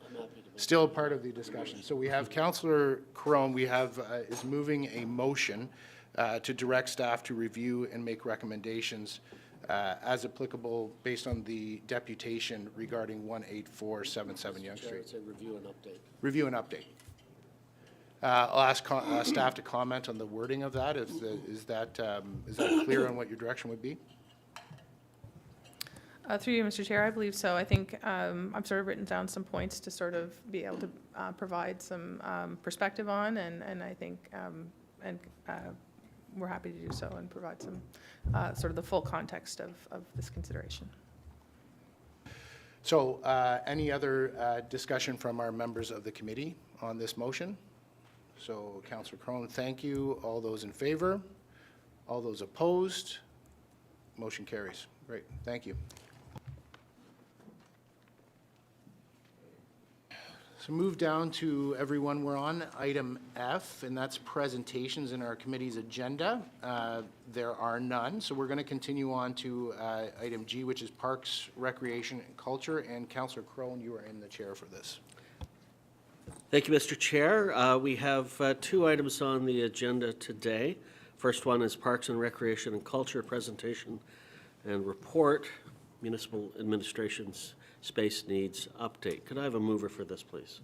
Still part of the discussion. So we have Councillor Crone, is moving a motion to direct staff to review and make recommendations as applicable based on the deputation regarding 18477 Yonge Street. It's a review and update. Review and update. I'll ask staff to comment on the wording of that. Is that clear on what your direction would be? Through you, Mr. Chair, I believe so. I think I've sort of written down some points to sort of be able to provide some perspective on, and I think we're happy to do so and provide some sort of the full context of this consideration. So any other discussion from our members of the committee on this motion? So Councillor Crone, thank you. All those in favor? All those opposed? Motion carries. Great, thank you. So move down to everyone. We're on item F, and that's presentations in our committee's agenda. There are none, so we're going to continue on to item G, which is Parks, Recreation, and Culture. And Councillor Crone, you are in the chair for this. Thank you, Mr. Chair. We have two items on the agenda today. First one is Parks and Recreation and Culture presentation and report, Municipal Administration's Space Needs Update. Could I have a mover for this, please?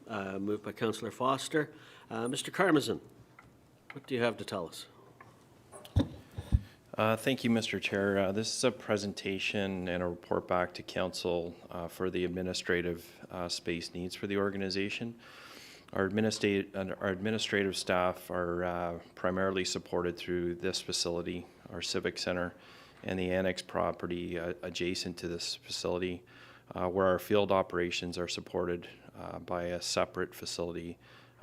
Moved by Councillor Foster. Mr. Karmazin, what do you have to tell us? Thank you, Mr. Chair. This is a presentation and a report back to Council for the administrative space needs for the organization. Our administrative staff are primarily supported through this facility, our Civic Center, and the annex property adjacent to this facility, where our field operations are supported by a separate facility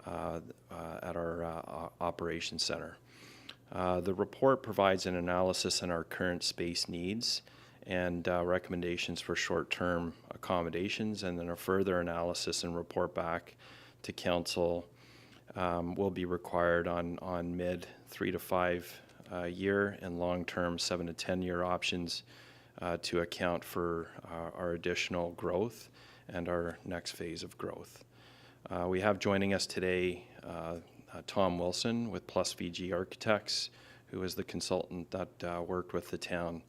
at our operations center. The report provides an analysis on our current space needs and recommendations for short-term accommodations, and then a further analysis and report back to Council will be required on mid 3 to 5 year and long-term 7 to 10 year options to account for our additional growth and our next phase of growth. We have joining us today Tom Wilson with Plus VG Architects, who is the consultant that worked with the town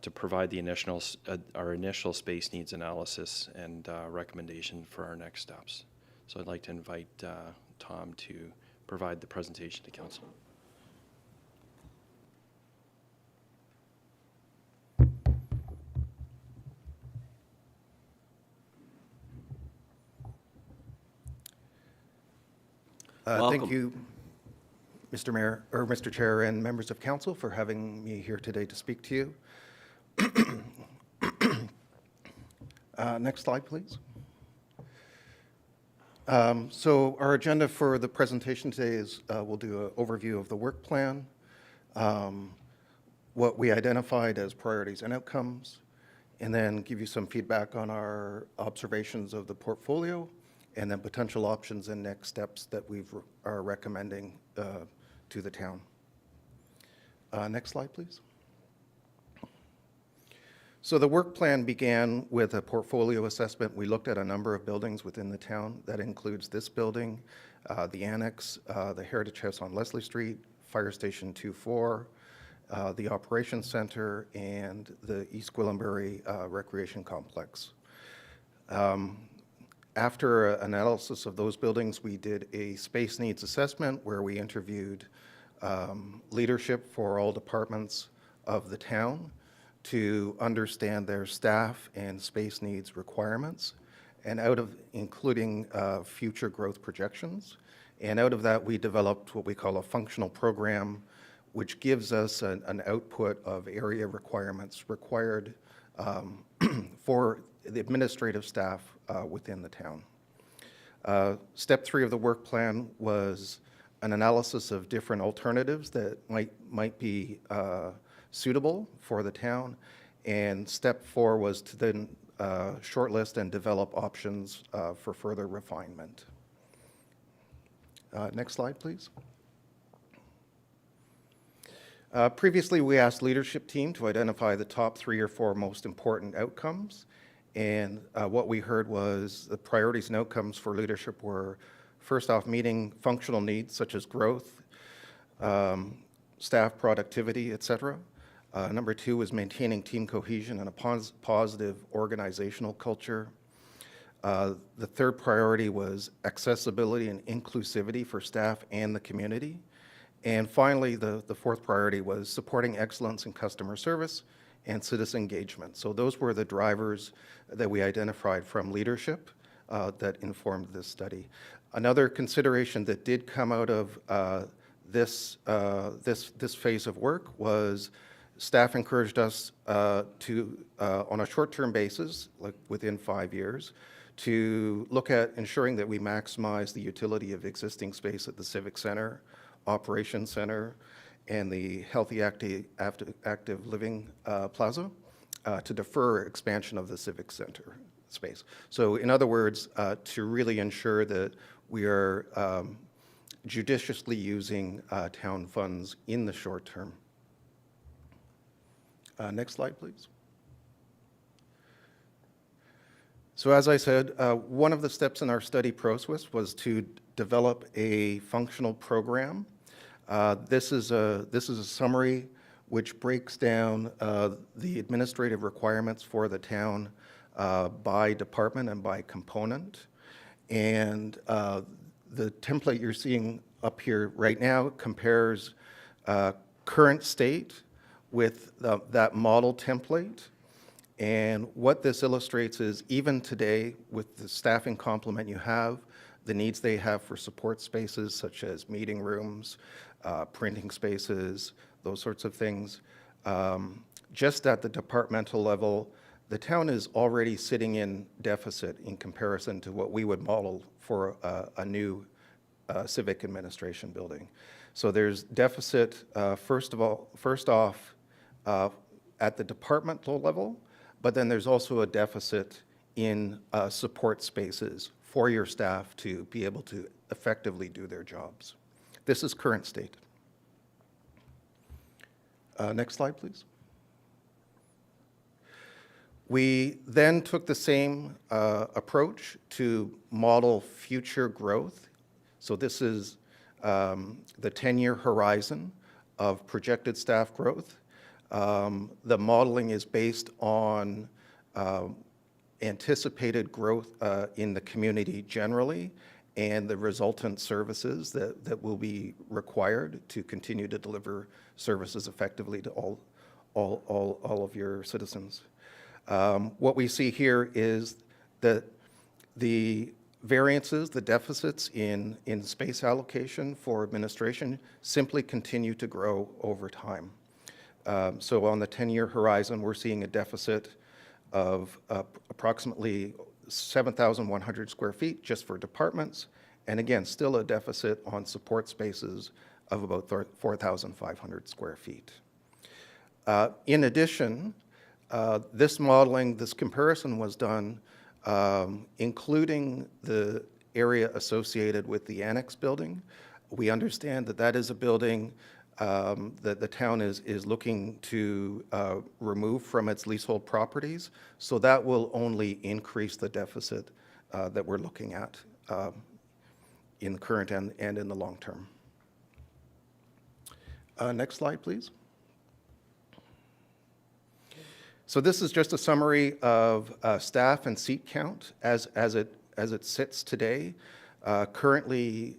to provide the our initial space needs analysis and recommendation for our next steps. So I'd like to invite Tom to provide the presentation to council. Thank you, Mr. Mayor, or Mr. Chair, and members of council for having me here today to speak to you. Next slide, please. So our agenda for the presentation today is we'll do an overview of the work plan, what we identified as priorities and outcomes, and then give you some feedback on our observations of the portfolio, and then potential options and next steps that we are recommending to the town. Next slide, please. So the work plan began with a portfolio assessment. We looked at a number of buildings within the town. That includes this building, the annex, the Heritage House on Leslie Street, Fire Station 2-4, the Operations Center, and the East Gwillimbury Recreation Complex. After analysis of those buildings, we did a space needs assessment where we interviewed leadership for all departments of the town to understand their staff and space needs requirements, and including future growth projections. And out of that, we developed what we call a functional program, which gives us an output of area requirements required for the administrative staff within the town. Step 3 of the work plan was an analysis of different alternatives that might be suitable for the town, and step 4 was to then shortlist and develop options for further refinement. Next slide, please. Previously, we asked leadership team to identify the top 3 or 4 most important outcomes. And what we heard was the priorities and outcomes for leadership were, first off, meeting functional needs such as growth, staff productivity, et cetera. Number 2 was maintaining team cohesion and a positive organizational culture. The third priority was accessibility and inclusivity for staff and the community. And finally, the fourth priority was supporting excellence in customer service and citizen engagement. So those were the drivers that we identified from leadership that informed this study. Another consideration that did come out of this phase of work was staff encouraged us to, on a short-term basis, like within 5 years, to look at ensuring that we maximize the utility of existing space at the Civic Center, Operations Center, and the Healthy Active Living Plaza to defer expansion of the Civic Center space. So in other words, to really ensure that we are judiciously using town funds in the short term. Next slide, please. So as I said, one of the steps in our study process was to develop a functional program. This is a summary which breaks down the administrative requirements for the town by department and by component. And the template you're seeing up here right now compares current state with that model template. And what this illustrates is even today, with the staffing complement you have, the needs they have for support spaces such as meeting rooms, printing spaces, those sorts of things. Just at the departmental level, the town is already sitting in deficit in comparison to what we would model for a new civic administration building. So there's deficit, first off, at the departmental level, but then there's also a deficit in support spaces for your staff to be able to effectively do their jobs. This is current state. Next slide, please. We then took the same approach to model future growth. So this is the 10-year horizon of projected staff growth. The modeling is based on anticipated growth in the community generally and the resultant services that will be required to continue to deliver services effectively to all of your citizens. What we see here is that the variances, the deficits in space allocation for administration simply continue to grow over time. So on the 10-year horizon, we're seeing a deficit of approximately 7,100 square feet just for departments, and again, still a deficit on support spaces of about 4,500 square feet. In addition, this modeling, this comparison was done including the area associated with the annex building. We understand that that is a building that the town is looking to remove from its leasehold properties, so that will only increase the deficit that we're looking at in the current and in the long term. Next slide, please. So this is just a summary of staff and seat count as it sits today. Currently,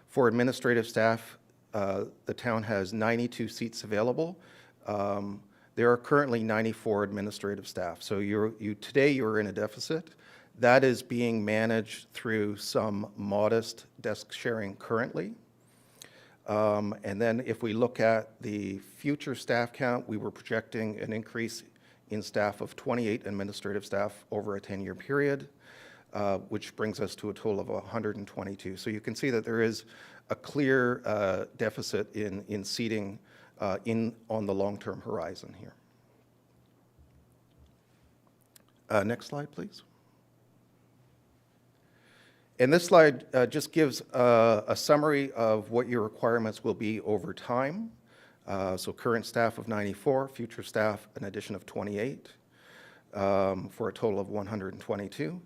for administrative staff, the town has 92 seats available. There are currently 94 administrative staff. So today you're in a deficit. That is being managed through some modest desk sharing currently. And then if we look at the future staff count, we were projecting an increase in staff of 28 administrative staff over a 10-year period, which brings us to a total of 122. So you can see that there is a clear deficit in seating on the long-term horizon here. Next slide, please. And this slide just gives a summary of what your requirements will be over time. So current staff of 94, future staff an addition of 28, for a total of 122.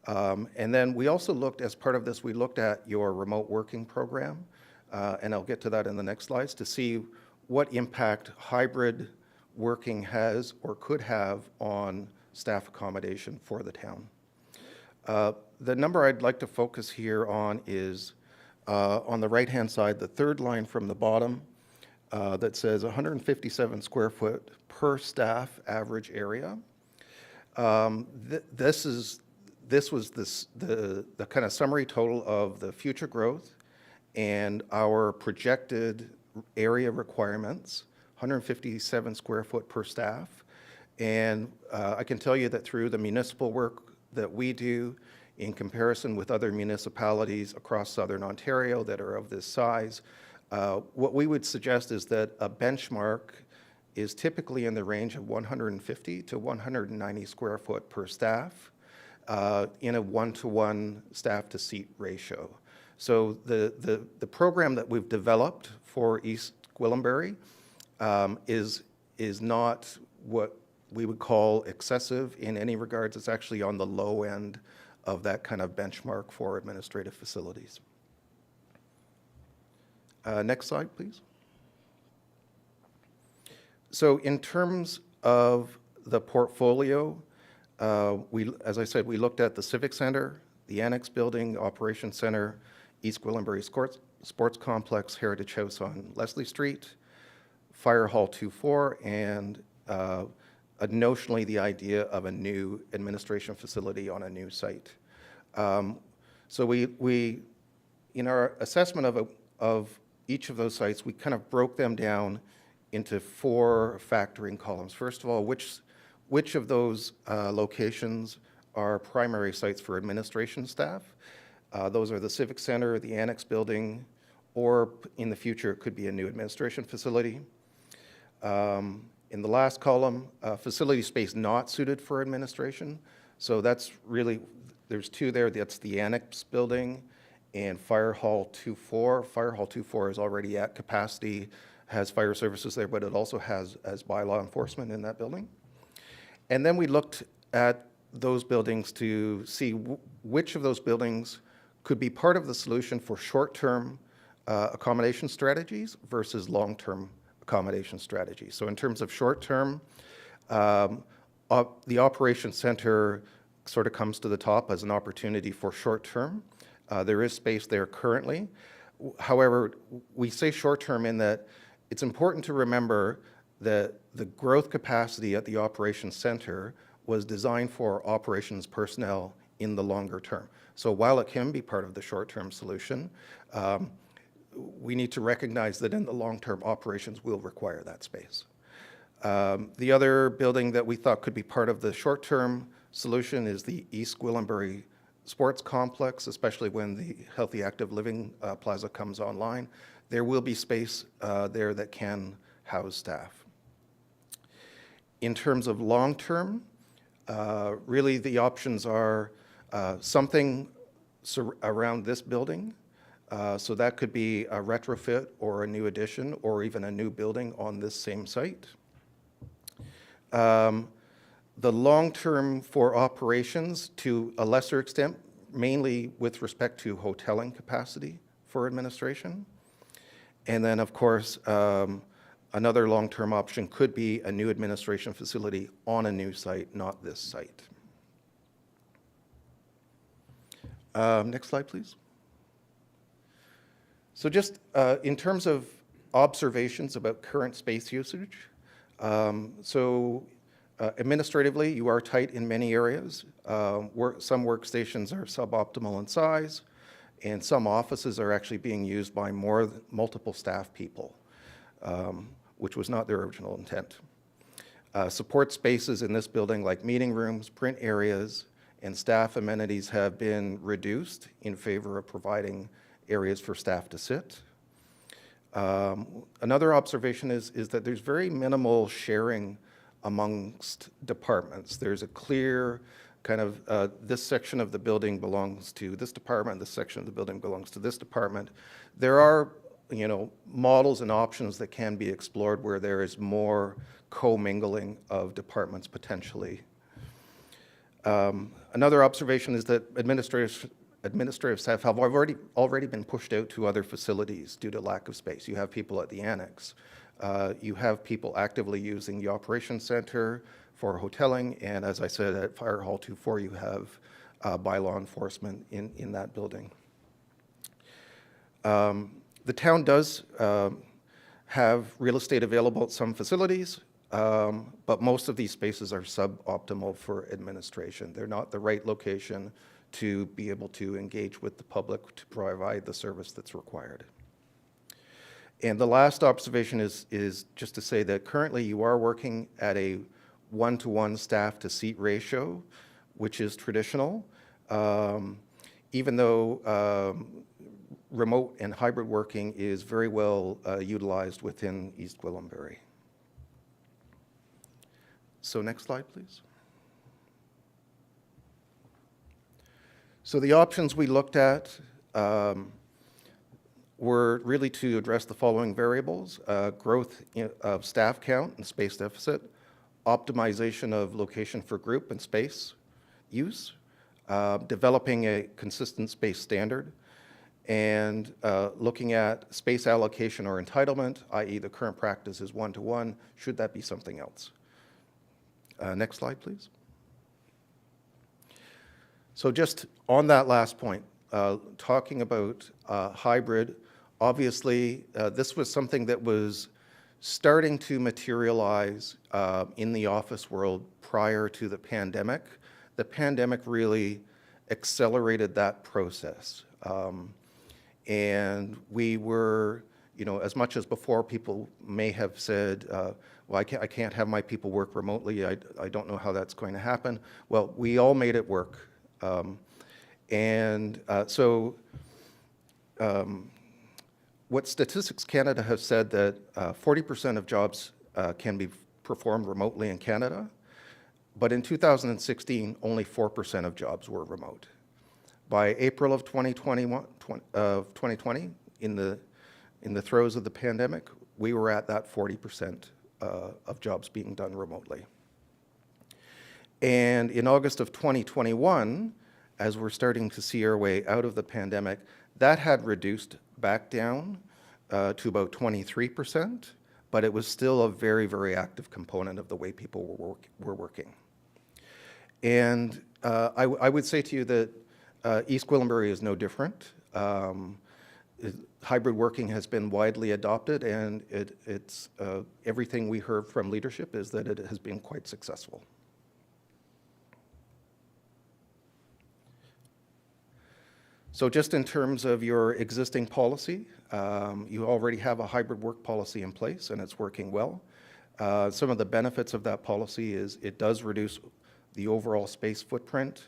And then we also looked, as part of this, we looked at your remote working program, and I'll get to that in the next slides, to see what impact hybrid working has or could have on staff accommodation for the town. The number I'd like to focus here on is on the right-hand side, the third line from the bottom that says 157 square foot per staff average area. This was the kind of summary total of the future growth and our projected area requirements, 157 square foot per staff. And I can tell you that through the municipal work that we do in comparison with other municipalities across southern Ontario that are of this size, what we would suggest is that a benchmark is typically in the range of 150 to 190 square foot per staff in a 1-to-1 staff to seat ratio. So the program that we've developed for East Gwillimbury is not what we would call excessive in any regards. It's actually on the low end of that kind of benchmark for administrative facilities. Next slide, please. So in terms of the portfolio, as I said, we looked at the Civic Center, the Annex Building, Operations Center, East Gwillimbury Sports Complex, Heritage House on Leslie Street, Fire Hall 2-4, and notionally the idea of a new administration facility on a new site. So we in our assessment of each of those sites, we kind of broke them down into 4 factoring columns. First of all, which of those locations are primary sites for administration staff? Those are the Civic Center, the Annex Building, or in the future it could be a new administration facility. In the last column, facility space not suited for administration. So that's really, there's 2 there. That's the Annex Building and Fire Hall 2-4. Fire Hall 2-4 is already at capacity, has fire services there, but it also has bylaw enforcement in that building. And then we looked at those buildings to see which of those buildings could be part of the solution for short-term accommodation strategies versus long-term accommodation strategy. So in terms of short-term, the operations center sort of comes to the top as an opportunity for short-term. There is space there currently. However, we say short-term in that it's important to remember that the growth capacity at the operations center was designed for operations personnel in the longer term. So while it can be part of the short-term solution, we need to recognize that in the long-term, operations will require that space. The other building that we thought could be part of the short-term solution is the East Gwillimbury Sports Complex, especially when the Healthy Active Living Plaza comes online. There will be space there that can house staff. In terms of long-term, really the options are something around this building. So that could be a retrofit or a new addition or even a new building on this same site. The long-term for operations, to a lesser extent, mainly with respect to hoteling capacity for administration. And then, of course, another long-term option could be a new administration facility on a new site, not this site. Next slide, please. So just in terms of observations about current space usage, administratively, you are tight in many areas. Some workstations are suboptimal in size, and some offices are actually being used by multiple staff people, which was not their original intent. Support spaces in this building, like meeting rooms, print areas, and staff amenities, have been reduced in favor of providing areas for staff to sit. Another observation is that there's very minimal sharing amongst departments. There's a clear kind of, this section of the building belongs to this department, this section of the building belongs to this department. There are, models and options that can be explored where there is more commingling of departments potentially. Another observation is that administrative staff have already been pushed out to other facilities due to lack of space. You have people at the annex. You have people actively using the operations center for hoteling, and as I said, at Fire Hall 24, you have by law enforcement in that building. The town does have real estate available at some facilities, but most of these spaces are suboptimal for administration. They're not the right location to be able to engage with the public to provide the service that's required. And the last observation is just to say that currently you are working at a 1-to-1 staff to seat ratio, which is traditional, even though remote and hybrid working is very well utilized within East Gwillimbury. So next slide, please. So the options we looked at were really to address the following variables: growth of staff count and space deficit, optimization of location for group and space use, developing a consistent space standard, and looking at space allocation or entitlement, i.e. the current practice is 1-to-1, should that be something else? Next slide, please. So just on that last point, talking about hybrid, obviously this was something that was starting to materialize in the office world prior to the pandemic. The pandemic really accelerated that process. And we were, as much as before people may have said, well, I can't have my people work remotely, I don't know how that's going to happen. Well, we all made it work. What Statistics Canada have said that 40% of jobs can be performed remotely in Canada, but in 2016, only 4% of jobs were remote. By April of 2020, in the throes of the pandemic, we were at that 40% of jobs being done remotely. And in August of 2021, as we're starting to see our way out of the pandemic, that had reduced back down to about 23%, but it was still a very, very active component of the way people were working. And I would say to you that East Gwillimbury is no different. Hybrid working has been widely adopted, and it's everything we heard from leadership is that it has been quite successful. So just in terms of your existing policy, you already have a hybrid work policy in place, and it's working well. Some of the benefits of that policy is it does reduce the overall space footprint.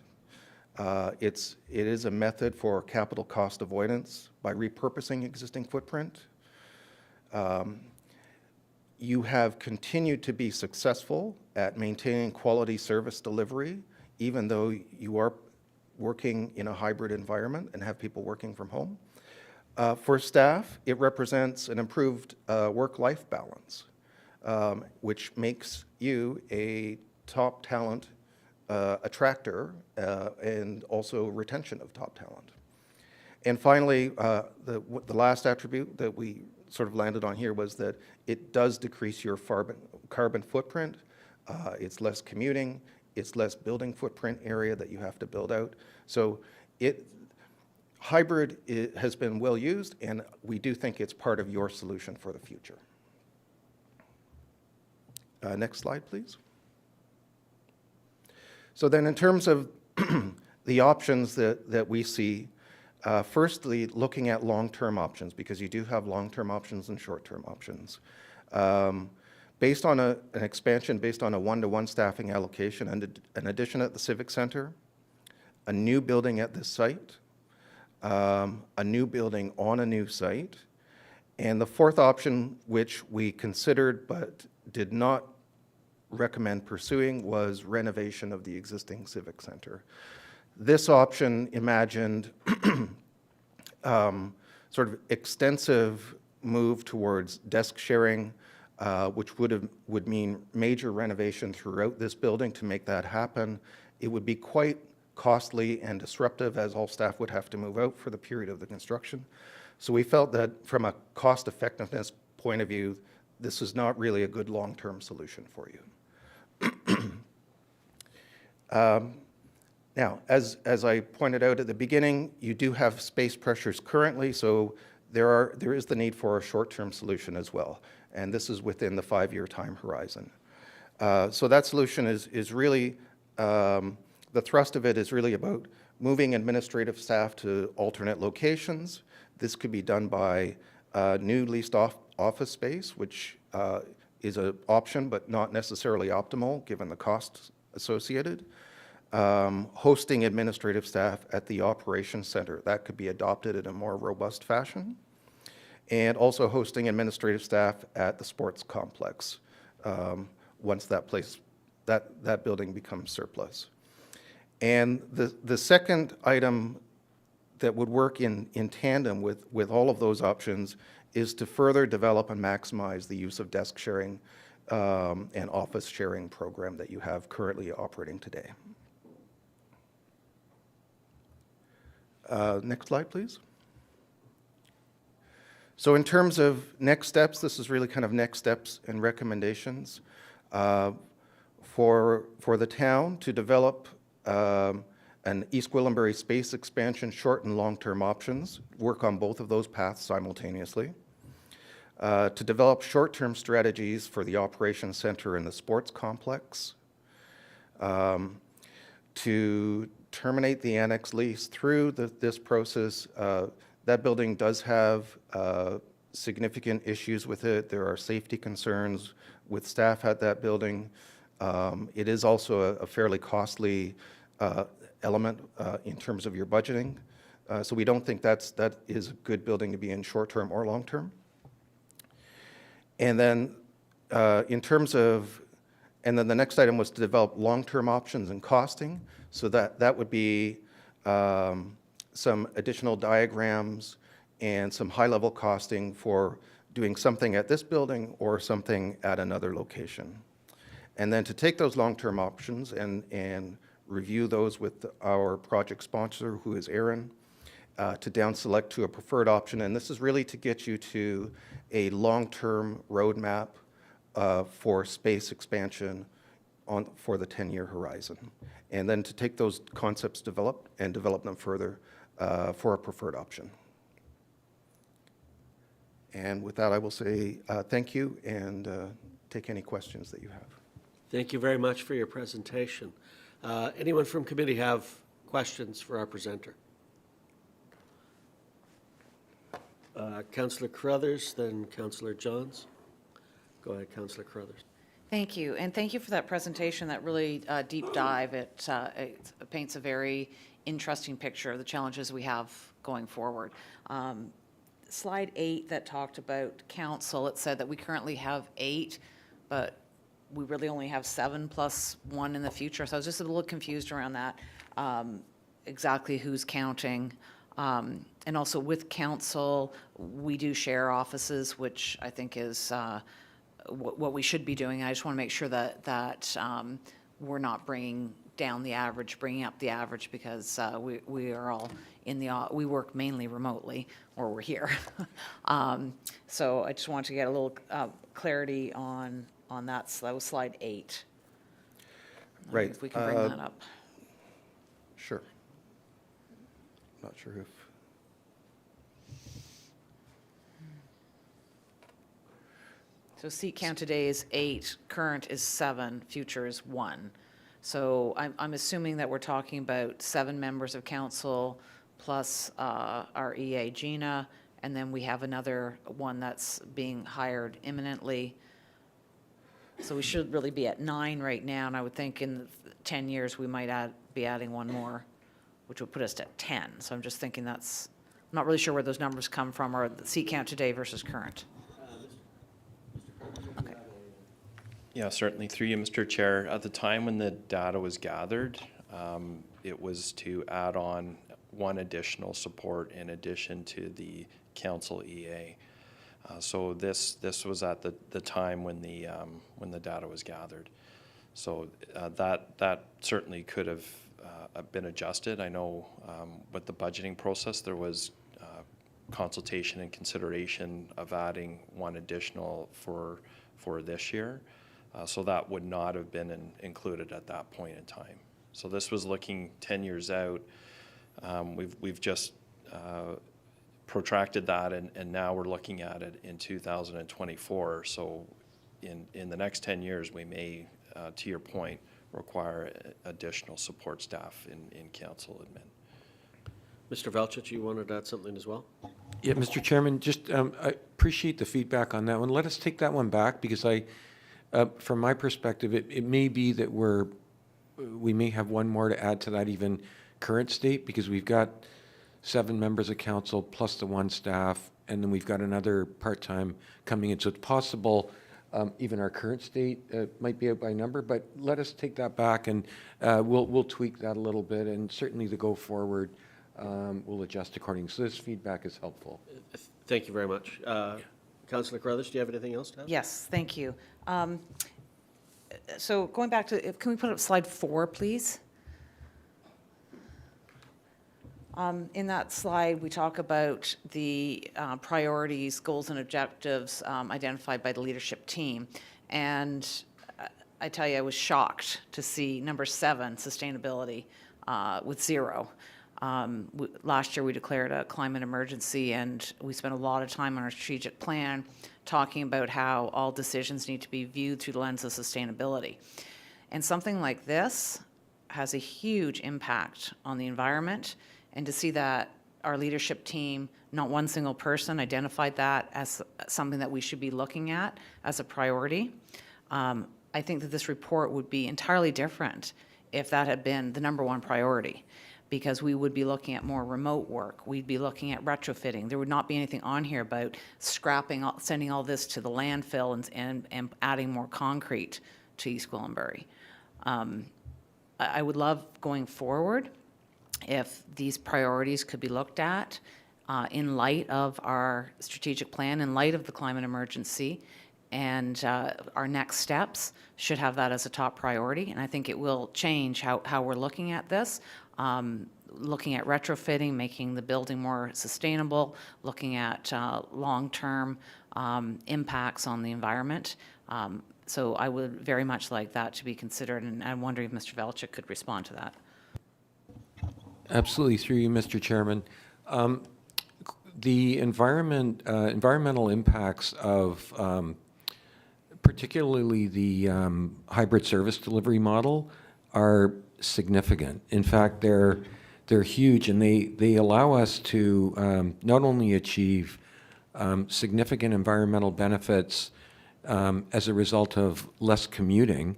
It is a method for capital cost avoidance by repurposing existing footprint. You have continued to be successful at maintaining quality service delivery, even though you are working in a hybrid environment and have people working from home. For staff, it represents an improved work-life balance, which makes you a top talent attractor and also retention of top talent. And finally, the last attribute that we sort of landed on here was that it does decrease your carbon footprint. It's less commuting. It's less building footprint area that you have to build out. So hybrid has been well used, and we do think it's part of your solution for the future. Next slide, please. So then in terms of the options that we see, firstly, looking at long-term options, because you do have long-term options and short-term options. Based on an expansion based on a one-to-one staffing allocation and an addition at the Civic Center, a new building at this site, a new building on a new site, and the fourth option, which we considered but did not recommend pursuing, was renovation of the existing Civic Center. This option imagined sort of extensive move towards desk sharing, which would mean major renovation throughout this building to make that happen. It would be quite costly and disruptive, as all staff would have to move out for the period of the construction. So we felt that from a cost effectiveness point of view, this is not really a good long-term solution for you. Now, as I pointed out at the beginning, you do have space pressures currently, so there is the need for a short-term solution as well, and this is within the 5-year time horizon. So that solution is really, the thrust of it is really about moving administrative staff to alternate locations. This could be done by new leased office space, which is an option but not necessarily optimal given the costs associated. Hosting administrative staff at the operations center, that could be adopted in a more robust fashion. And also hosting administrative staff at the sports complex once that building becomes surplus. And the second item that would work in tandem with all of those options is to further develop and maximize the use of desk sharing and office sharing program that you have currently operating today. Next slide, please. So in terms of next steps, this is really kind of next steps and recommendations for the town to develop an East Gwillimbury space expansion short and long-term options, work on both of those paths simultaneously. To develop short-term strategies for the operations center and the sports complex. To terminate the annex lease through this process. That building does have significant issues with it. There are safety concerns with staff at that building. It is also a fairly costly element in terms of your budgeting. So we don't think that is a good building to be in short-term or long-term. And then in terms of, and then the next item was to develop long-term options and costing. So that would be some additional diagrams and some high-level costing for doing something at this building or something at another location. And then to take those long-term options and review those with our project sponsor, who is Aaron, to down select to a preferred option. And this is really to get you to a long-term roadmap for space expansion for the 10-year horizon. And then to take those concepts developed and develop them further for a preferred option. And with that, I will say thank you and take any questions that you have. Thank you very much for your presentation. Anyone from committee have questions for our presenter? Councillor Carruthers, then Councillor Johns. Go ahead, Councillor Carruthers. Thank you, and thank you for that presentation, that really deep dive. It paints a very interesting picture of the challenges we have going forward. Slide 8 that talked about council, it said that we currently have 8, but we really only have 7 plus 1 in the future. So I was just a little confused around that, exactly who's counting. And also with council, we do share offices, which I think is what we should be doing. I just want to make sure that we're not bringing down the average, bringing up the average, because we are all we work mainly remotely, or we're here. So I just want to get a little clarity on that. So that was slide 8. Right. If we can bring that up. Sure. Not sure if. So seat count today is 8, current is 7, future is 1. So I'm assuming that we're talking about 7 members of council plus our EA, Gina, and then we have another one that's being hired imminently. So we should really be at 9 right now, and I would think in 10 years we might be adding one more, which would put us at 10. So I'm just thinking I'm not really sure where those numbers come from, or the seat count today versus current. Okay. Yeah, certainly. Through you, Mr. Chair. At the time when the data was gathered, it was to add on one additional support in addition to the council EA. So this was at the time when the data was gathered. So that certainly could have been adjusted. I know with the budgeting process there was consultation and consideration of adding one additional for this year. So that would not have been included at that point in time. So this was looking 10 years out. We've just protracted that, and now we're looking at it in 2024. So in the next 10 years, we may, to your point, require additional support staff in council admin. Mr. Velchich, you wanted to add something as well? Yeah, Mr. Chairman, just I appreciate the feedback on that one. Let us take that one back, because from my perspective, it may be that we may have one more to add to that even current state, because we've got 7 members of council plus the 1 staff, and then we've got another part-time coming in. So it's possible even our current state might be out by number, but let us take that back, and we'll tweak that a little bit, and certainly the go forward, we'll adjust accordingly. So this feedback is helpful. Thank you very much. Councillor Carruthers, do you have anything else to add? Yes, thank you. So going back to, can we put up slide 4, please? In that slide, we talk about the priorities, goals, and objectives identified by the leadership team. And I tell you, I was shocked to see number 7, sustainability, with 0. Last year, we declared a climate emergency, and we spent a lot of time on our strategic plan talking about how all decisions need to be viewed through the lens of sustainability. And something like this has a huge impact on the environment. And to see that our leadership team, not one single person, identified that as something that we should be looking at as a priority, I think that this report would be entirely different if that had been the number 1 priority, because we would be looking at more remote work. We'd be looking at retrofitting. There would not be anything on here about scrapping, sending all this to the landfill and adding more concrete to East Gwillimbury. I would love going forward if these priorities could be looked at in light of our strategic plan, in light of the climate emergency, and our next steps should have that as a top priority. And I think it will change how we're looking at this. looking at retrofitting, making the building more sustainable, looking at long-term impacts on the environment. So I would very much like that to be considered, and I'm wondering if Mr. Velchik could respond to that. Absolutely, through you, Mr. Chairman. The environmental impacts of particularly the hybrid service delivery model are significant. In fact, they're huge, and they allow us to not only achieve significant environmental benefits as a result of less commuting,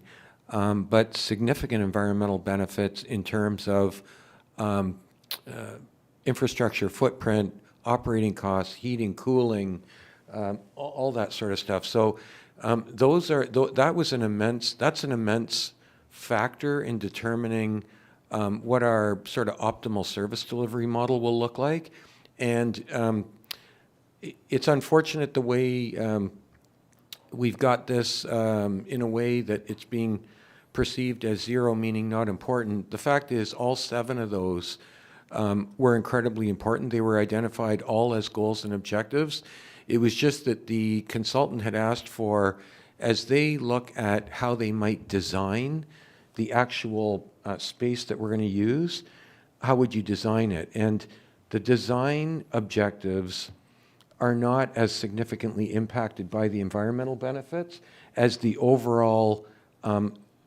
but significant environmental benefits in terms of infrastructure footprint, operating costs, heating, cooling, all that sort of stuff. So that's an immense factor in determining what our sort of optimal service delivery model will look like. And it's unfortunate the way we've got this in a way that it's being perceived as zero, meaning not important. The fact is all 7 of those were incredibly important. They were identified all as goals and objectives. It was just that the consultant had asked for, as they look at how they might design the actual space that we're going to use, how would you design it? And the design objectives are not as significantly impacted by the environmental benefits as the overall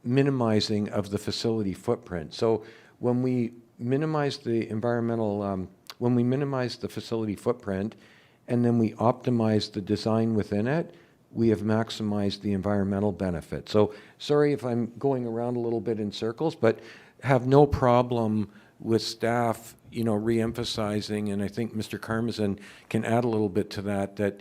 minimizing of the facility footprint. So when we minimize the when we minimize the facility footprint and then we optimize the design within it, we have maximized the environmental benefit. So sorry if I'm going around a little bit in circles, but have no problem with staff, re-emphasizing, and I think Mr. Karmazin can add a little bit to that, that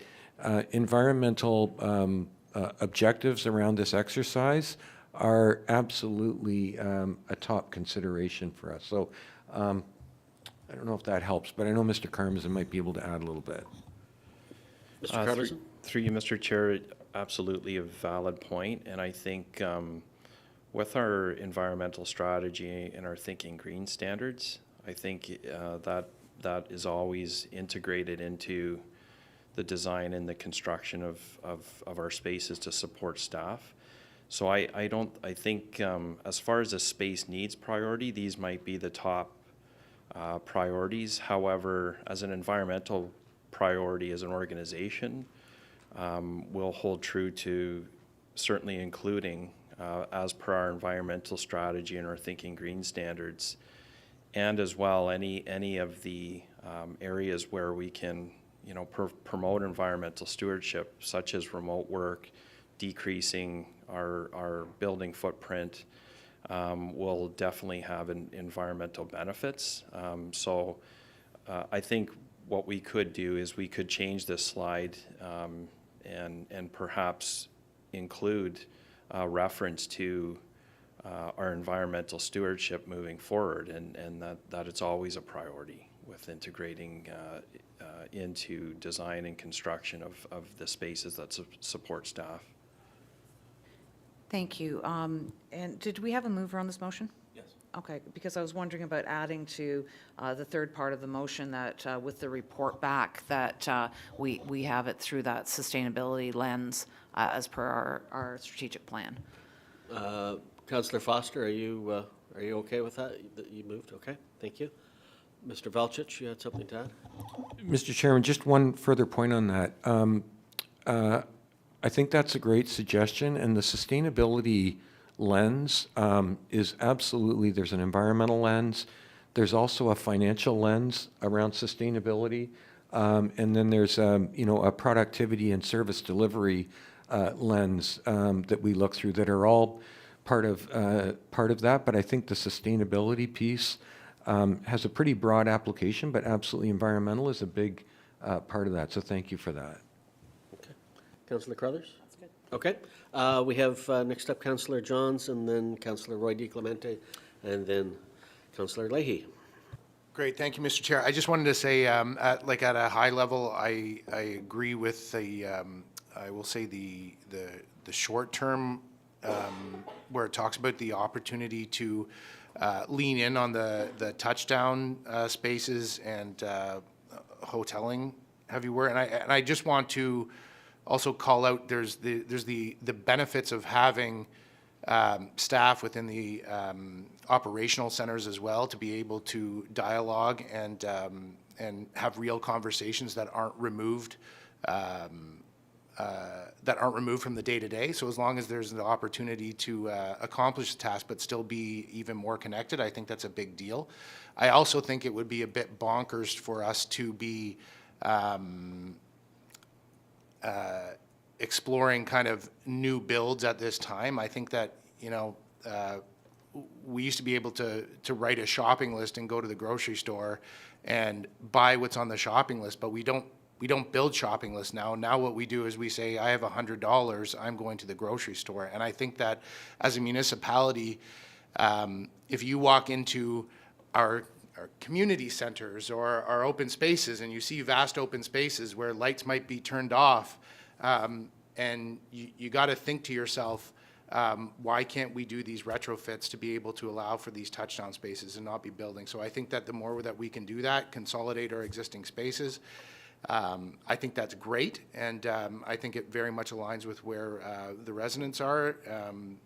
environmental objectives around this exercise are absolutely a top consideration for us. So I don't know if that helps, but I know Mr. Karmazin might be able to add a little bit. Mr. Carlson? Through you, Mr. Chair, absolutely a valid point, and I think with our environmental strategy and our Thinking Green standards, I think that is always integrated into the design and the construction of our spaces to support staff. So I think as far as a space needs priority, these might be the top priorities. However, as an environmental priority as an organization, we'll hold true to certainly including as per our environmental strategy and our Thinking Green standards, and as well any of the areas where we can promote environmental stewardship, such as remote work, decreasing our building footprint, will definitely have environmental benefits. So I think what we could do is we could change this slide and perhaps include reference to our environmental stewardship moving forward, and that it's always a priority with integrating into design and construction of the spaces that support staff. Thank you. And did we have a mover on this motion? Yes. Okay, because I was wondering about adding to the third part of the motion that with the report back that we have it through that sustainability lens as per our strategic plan. Councillor Foster, are you okay with that? That you moved? Okay, thank you. Mr. Velchich, you had something to add? Mr. Chairman, just one further point on that. I think that's a great suggestion, and the sustainability lens is absolutely, there's an environmental lens, there's also a financial lens around sustainability, and then there's a productivity and service delivery lens that we look through that are all part of that. But I think the sustainability piece has a pretty broad application, but absolutely environmental is a big part of that. So thank you for that. Okay. Councillor Crothers? That's good. Okay. We have next up Councillor Johns, and then Councillor Roy DiClemente, and then Councillor Leahy. Great, thank you, Mr. Chair. I just wanted to say, at a high level, I agree with I will say the short term where it talks about the opportunity to lean in on the touchdown spaces and hoteling heavyware. And I just want to also call out, there's the benefits of having staff within the operational centers as well, to be able to dialogue and have real conversations that aren't removed from the day-to-day. So as long as there's the opportunity to accomplish the task but still be even more connected, I think that's a big deal. I also think it would be a bit bonkers for us to be exploring kind of new builds at this time. I think that, we used to be able to write a shopping list and go to the grocery store and buy what's on the shopping list, but we don't build shopping lists now. Now what we do is we say, I have $100, I'm going to the grocery store. And I think that as a municipality, if you walk into our community centers or our open spaces and you see vast open spaces where lights might be turned off, and you got to think to yourself, why can't we do these retrofits to be able to allow for these touchdown spaces and not be building? So I think that the more that we can do that, consolidate our existing spaces, I think that's great, and I think it very much aligns with where the residents are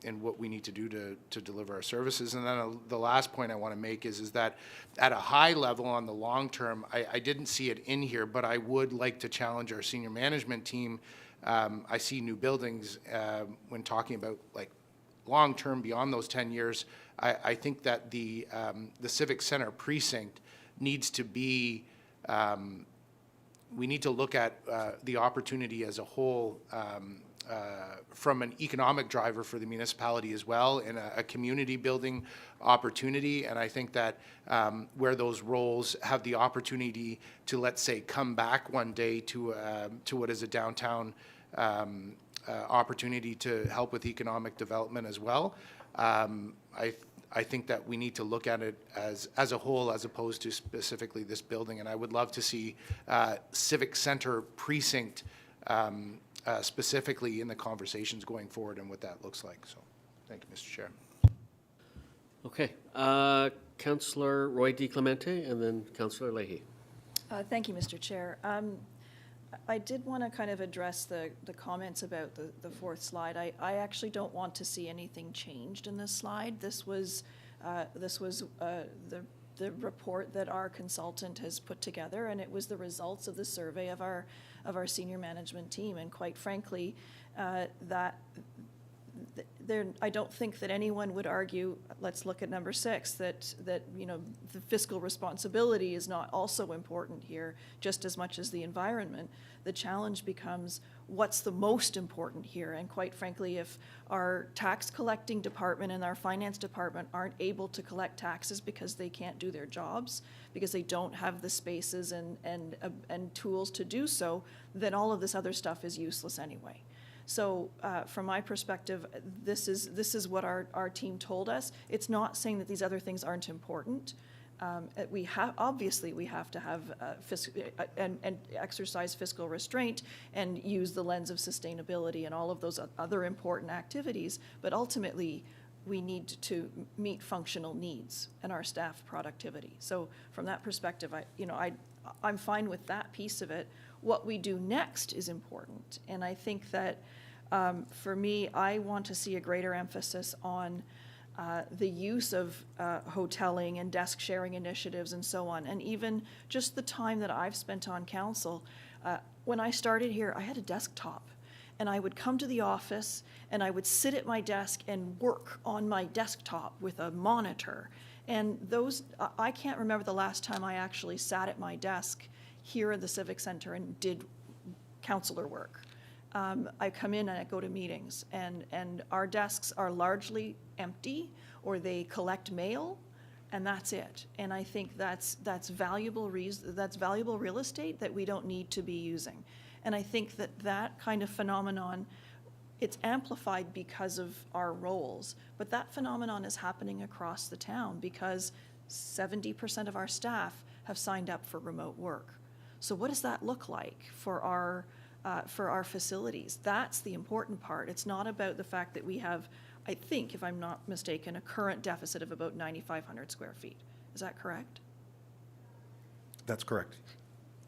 and what we need to do to deliver our services. And then the last point I want to make is that at a high level on the long term, I didn't see it in here, but I would like to challenge our senior management team. I see new buildings when talking about like long term beyond those 10 years. I think that the Civic Center precinct needs to be we need to look at the opportunity as a whole from an economic driver for the municipality as well, and a community building opportunity. And I think that where those roles have the opportunity to, let's say, come back one day to what is a downtown opportunity to help with economic development as well. I think that we need to look at it as a whole, as opposed to specifically this building. And I would love to see Civic Center precinct specifically in the conversations going forward and what that looks like. So, thank you, Mr. Chair. Okay. Councillor Roy DiClemente and then Councillor Leahy. Thank you, Mr. Chair. I did want to kind of address the comments about the fourth slide. I actually don't want to see anything changed in this slide. This was the report that our consultant has put together, and it was the results of the survey of our senior management team. And quite frankly, I don't think that anyone would argue, let's look at number 6, that the fiscal responsibility is not also important here, just as much as the environment. The challenge becomes, what's the most important here? And quite frankly, if our tax collecting department and our finance department aren't able to collect taxes because they can't do their jobs, because they don't have the spaces and tools to do so, then all of this other stuff is useless anyway. So from my perspective, this is what our team told us. It's not saying that these other things aren't important. Obviously we have to have and exercise fiscal restraint and use the lens of sustainability and all of those other important activities. But ultimately, we need to meet functional needs and our staff productivity. So from that perspective, I'm fine with that piece of it. What we do next is important, and I think that for me, I want to see a greater emphasis on the use of hoteling and desk sharing initiatives and so on, and even just the time that I've spent on council. When I started here, I had a desktop, and I would come to the office and I would sit at my desk and work on my desktop with a monitor. And I can't remember the last time I actually sat at my desk here in the Civic Center and did councillor work. I come in and I go to meetings, and our desks are largely empty, or they collect mail, and that's it. And I think that's valuable real estate that we don't need to be using. And I think that kind of phenomenon, it's amplified because of our roles, but that phenomenon is happening across the town because 70% of our staff have signed up for remote work. So what does that look like for our facilities? That's the important part. It's not about the fact that we have I think, if I'm not mistaken, a current deficit of about 9,500 square feet. Is that correct? That's correct.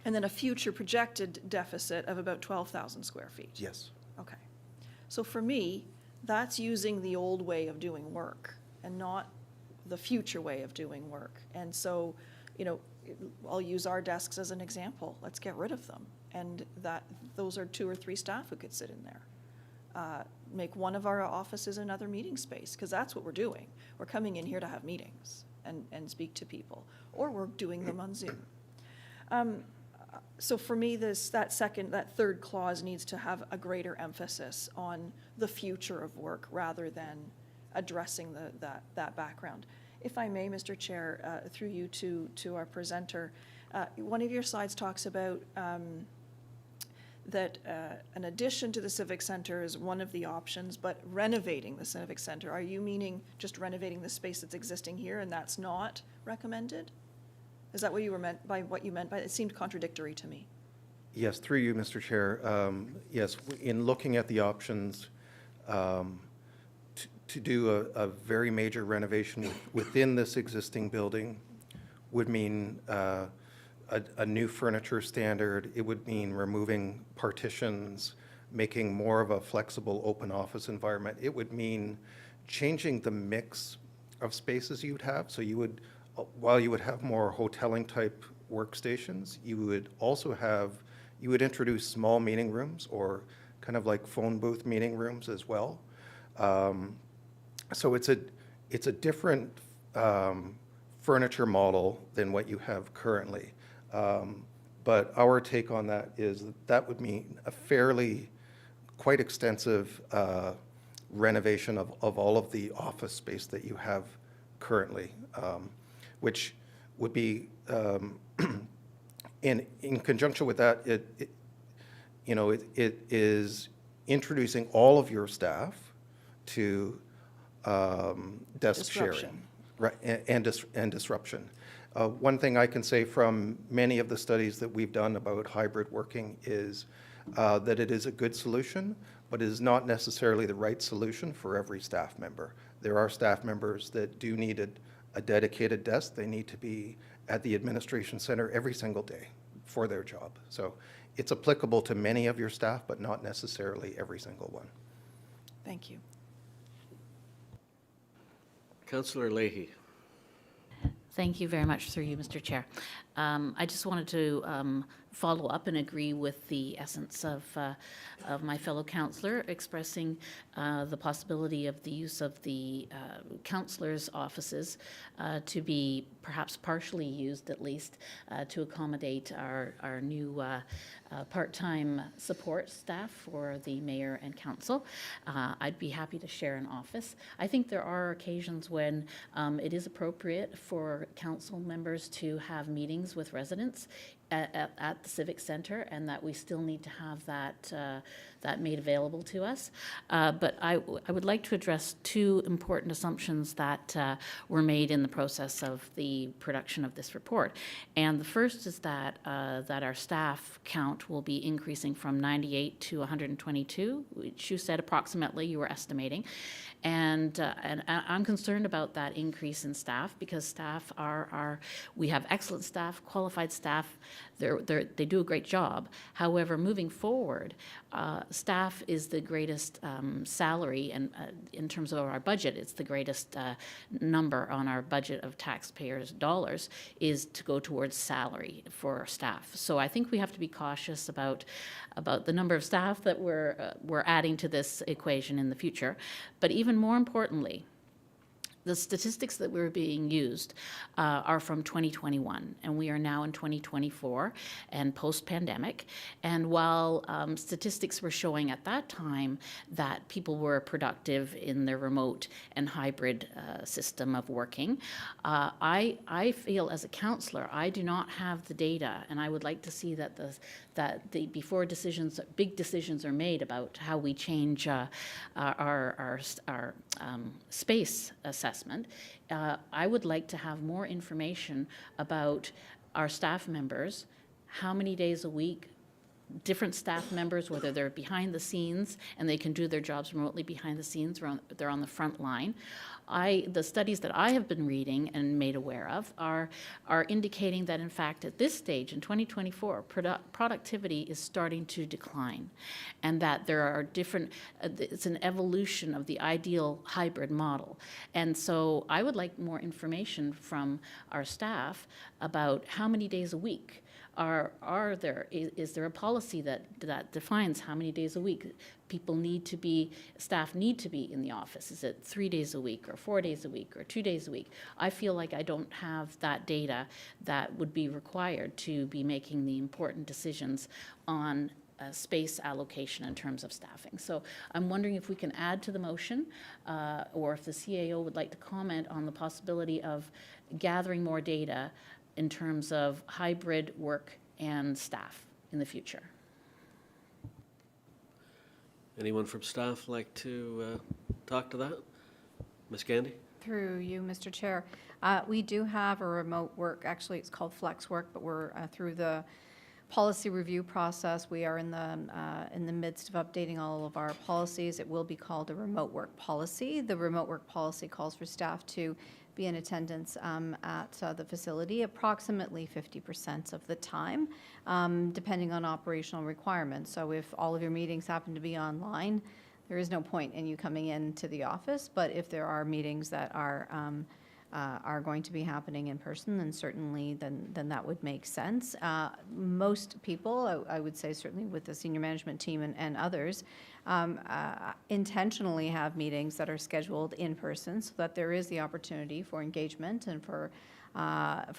And then a future projected deficit of about 12,000 square feet? Yes. Okay. So for me, that's using the old way of doing work and not the future way of doing work. And so, you know, I'll use our desks as an example. Let's get rid of them. And those are 2 or 3 staff who could sit in there. Make one of our offices another meeting space, because that's what we're doing. We're coming in here to have meetings and speak to people, or we're doing them on Zoom. So for me, that third clause needs to have a greater emphasis on the future of work rather than addressing that background. If I may, Mr. Chair, through you to our presenter, one of your slides talks about that an addition to the Civic Center is one of the options, but renovating the Civic Center, are you meaning just renovating the space that's existing here and that's not recommended? Is that what you meant by it? Seemed contradictory to me. Yes, through you, Mr. Chair. Yes, in looking at the options, to do a very major renovation within this existing building would mean a new furniture standard. It would mean removing partitions, making more of a flexible open office environment. It would mean changing the mix of spaces you would have. So you would, while you would have more hoteling type workstations, you would introduce small meeting rooms or kind of like phone booth meeting rooms as well. So it's a different furniture model than what you have currently. But our take on that is that would mean a quite extensive renovation of all of the office space that you have currently, which would be, in conjunction with that, it is introducing all of your staff to desk sharing, right, and disruption. One thing I can say from many of the studies that we've done about hybrid working is that it is a good solution, but it is not necessarily the right solution for every staff member. There are staff members that do need a dedicated desk. They need to be at the administration center every single day for their job. So it's applicable to many of your staff, but not necessarily every single one. Thank you. Councillor Leahy. Thank you very much, through you, Mr. Chair. I just wanted to follow up and agree with the essence of my fellow councillor, expressing the possibility of the use of the councillors' offices to be perhaps partially used, at least, to accommodate our new part-time support staff for the mayor and council. I'd be happy to share an office. I think there are occasions when it is appropriate for council members to have meetings with residents at the Civic Center, and that we still need to have that made available to us. But I would like to address 2 important assumptions that were made in the process of the production of this report. And the first is that our staff count will be increasing from 98 to 122, which you said approximately you were estimating. And I'm concerned about that increase in staff, because staff we have excellent staff, qualified staff. They do a great job. However, moving forward, staff is the greatest salary, and in terms of our budget, it's the greatest number on our budget of taxpayers' dollars is to go towards salary for staff. So I think we have to be cautious about the number of staff that we're adding to this equation in the future. But even more importantly, the statistics that were being used are from 2021, and we are now in 2024 and post-pandemic. And while statistics were showing at that time that people were productive in their remote and hybrid system of working, I feel as a councillor, I do not have the data, and I would like to see that before big decisions are made about how we change our space assessment, I would like to have more information about our staff members, how many days a week different staff members, whether they're behind the scenes and they can do their jobs remotely behind the scenes, or they're on the front line. The studies that I have been reading and made aware of are indicating that, in fact, at this stage in 2024, productivity is starting to decline, and that there are different, it's an evolution of the ideal hybrid model. And so I would like more information from our staff about how many days a week is there a policy that defines how many days a week staff need to be in the office? Is it 3 days a week, or 4 days a week, or 2 days a week? I feel like I don't have that data that would be required to be making the important decisions on space allocation in terms of staffing. So I'm wondering if we can add to the motion, or if the CAO would like to comment on the possibility of gathering more data in terms of hybrid work and staff in the future. Anyone from staff like to talk to that? Ms. Gandy? Through you, Mr. Chair. We do have a remote work, actually it's called flex work, but we're through the policy review process. We are in the midst of updating all of our policies. It will be called a remote work policy. The remote work policy calls for staff to be in attendance at the facility approximately 50% of the time, depending on operational requirements. So if all of your meetings happen to be online, there is no point in you coming into the office. But if there are meetings that are going to be happening in person, then certainly then that would make sense. Most people, I would say certainly with the senior management team and others, intentionally have meetings that are scheduled in person so that there is the opportunity for engagement and for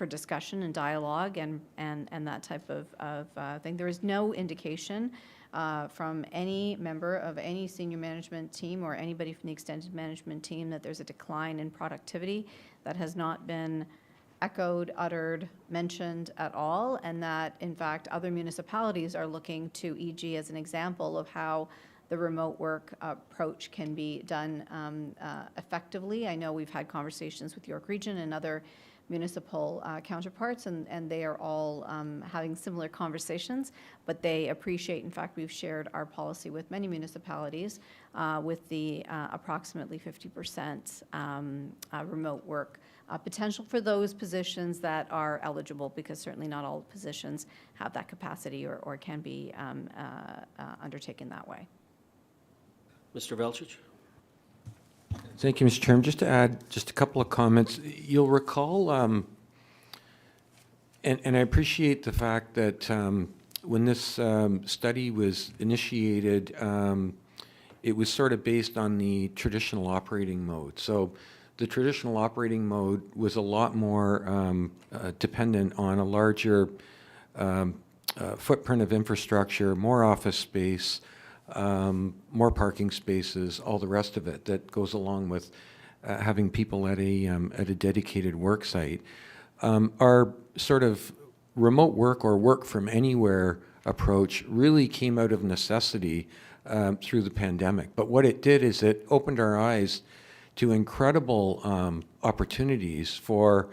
discussion and dialogue and that type of thing. There is no indication from any member of any senior management team or anybody from the extended management team that there's a decline in productivity. That has not been echoed, uttered, mentioned at all, and that in fact other municipalities are looking to EG as an example of how the remote work approach can be done effectively. I know we've had conversations with York Region and other municipal counterparts, and they are all having similar conversations, but they appreciate, in fact, we've shared our policy with many municipalities with the approximately 50% remote work potential for those positions that are eligible, because certainly not all positions have that capacity or can be undertaken that way. Mr. Velchich? Thank you, Mr. Chairman. Just to add just a couple of comments. You'll recall, and I appreciate the fact that when this study was initiated, it was sort of based on the traditional operating mode. So the traditional operating mode was a lot more dependent on a larger footprint of infrastructure, more office space, more parking spaces, all the rest of it that goes along with having people at a dedicated work site. Our sort of remote work or work from anywhere approach really came out of necessity through the pandemic. But what it did is it opened our eyes to incredible opportunities for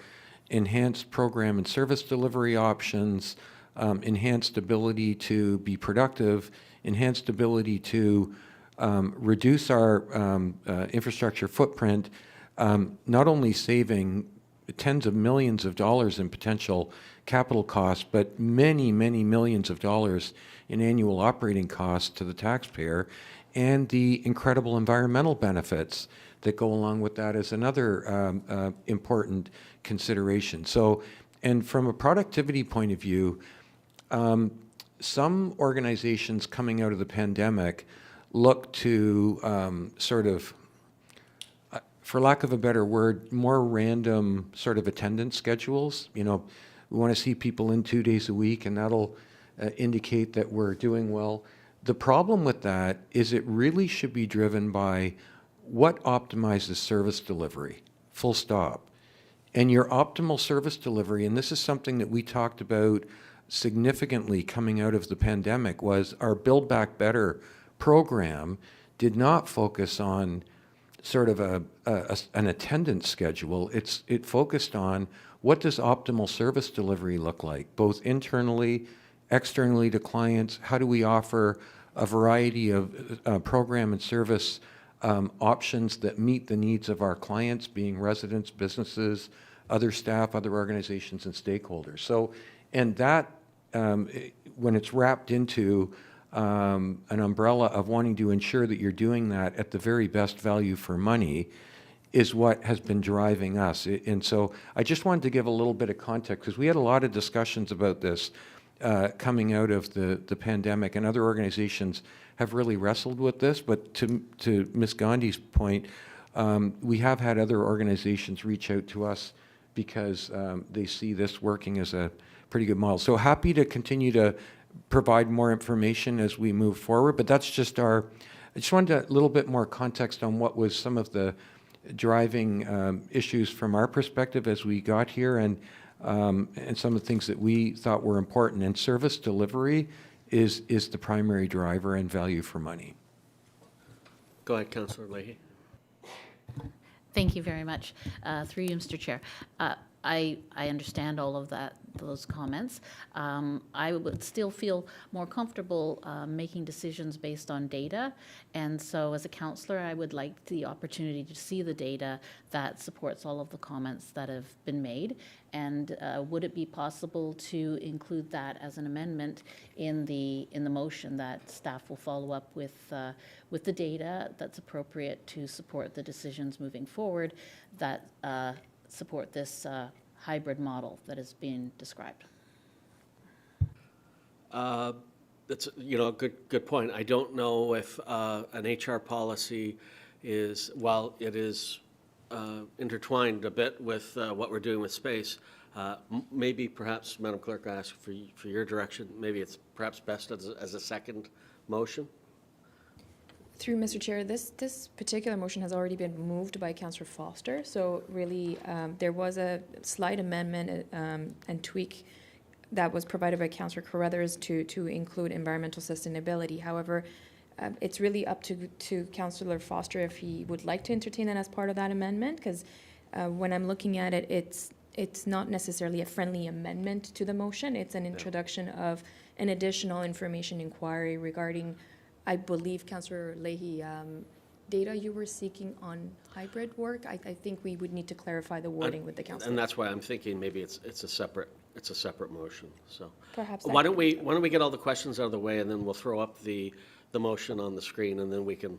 enhanced program and service delivery options, enhanced ability to be productive, enhanced ability to reduce our infrastructure footprint, not only saving tens of millions of dollars in potential capital costs, but many, many millions of dollars in annual operating costs to the taxpayer, and the incredible environmental benefits that go along with that is another important consideration. So, and from a productivity point of view, some organizations coming out of the pandemic look to sort of, for lack of a better word, more random sort of attendance schedules. You know, we want to see people in 2 days a week, and that'll indicate that we're doing well. The problem with that is it really should be driven by what optimizes service delivery, full stop. And your optimal service delivery, and this is something that we talked about significantly coming out of the pandemic, was our Build Back Better program did not focus on sort of an attendance schedule. It focused on what does optimal service delivery look like, both internally externally to clients? How do we offer a variety of program and service options that meet the needs of our clients, being residents, businesses, other staff, other organizations, and stakeholders? So, and that, when it's wrapped into an umbrella of wanting to ensure that you're doing that at the very best value for money, is what has been driving us. And so I just wanted to give a little bit of context, because we had a lot of discussions about this coming out of the pandemic, and other organizations have really wrestled with this. But to Ms. Gandhi's point, we have had other organizations reach out to us because they see this working as a pretty good model. So happy to continue to provide more information as we move forward, but that's just I just wanted a little bit more context on what was some of the driving issues from our perspective as we got here, and some of the things that we thought were important. And service delivery is the primary driver and value for money. Go ahead, Councillor Leahy. Thank you very much. Through you, Mr. Chair. I understand all of those comments. I would still feel more comfortable making decisions based on data. And so as a councillor, I would like the opportunity to see the data that supports all of the comments that have been made. And would it be possible to include that as an amendment in the motion, that staff will follow up with the data that's appropriate to support the decisions moving forward that support this hybrid model that is being described? That's a good point. I don't know if an HR policy is, while it is intertwined a bit with what we're doing with space, maybe perhaps, Madam Clerk, I ask for your direction. Maybe it's perhaps best as a second motion. Through Mr. Chair, this particular motion has already been moved by Councillor Foster. So really, there was a slight amendment and tweak that was provided by Councillor Carruthers to include environmental sustainability. However, it's really up to Councillor Foster if he would like to entertain it as part of that amendment, because when I'm looking at it, it's not necessarily a friendly amendment to the motion. It's an introduction of an additional information inquiry regarding, I believe, Councillor Leahy, data you were seeking on hybrid work. I think we would need to clarify the wording with the council. And that's why I'm thinking maybe it's a separate motion. So Perhaps why don't we get all the questions out of the way, and then we'll throw up the motion on the screen, and then we can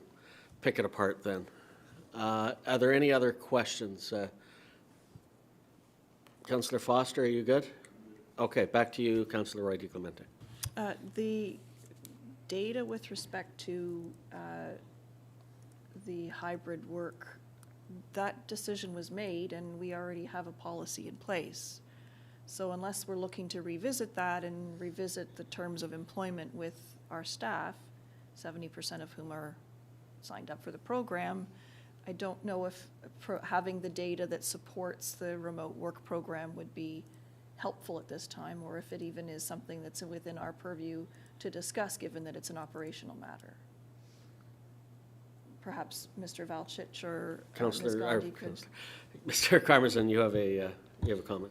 pick it apart then. Are there any other questions? Councillor Foster, are you good? Okay, back to you, Councillor Roy DiClemente. The data with respect to the hybrid work, that decision was made and we already have a policy in place. So unless we're looking to revisit that and revisit the terms of employment with our staff, 70% of whom are signed up for the program, I don't know if having the data that supports the remote work program would be helpful at this time, or if it even is something that's within our purview to discuss, given that it's an operational matter. Perhaps Mr. Valchich or Ms. Gandhi could. Mr. Carmazin, you have a comment.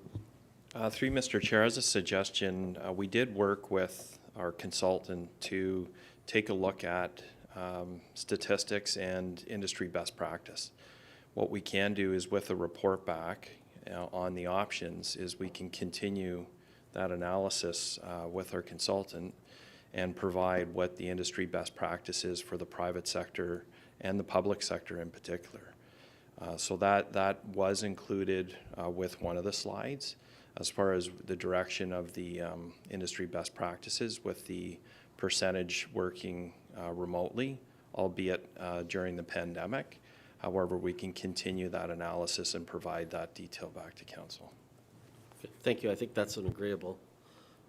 Through Mr. Chair, as a suggestion, we did work with our consultant to take a look at statistics and industry best practice. What we can do is, with a report back on the options, is we can continue that analysis with our consultant and provide what the industry best practice is for the private sector and the public sector in particular. So that was included with one of the slides as far as the direction of the industry best practices, with the percentage working remotely, albeit during the pandemic. However, we can continue that analysis and provide that detail back to council. Okay, thank you. I think that's an agreeable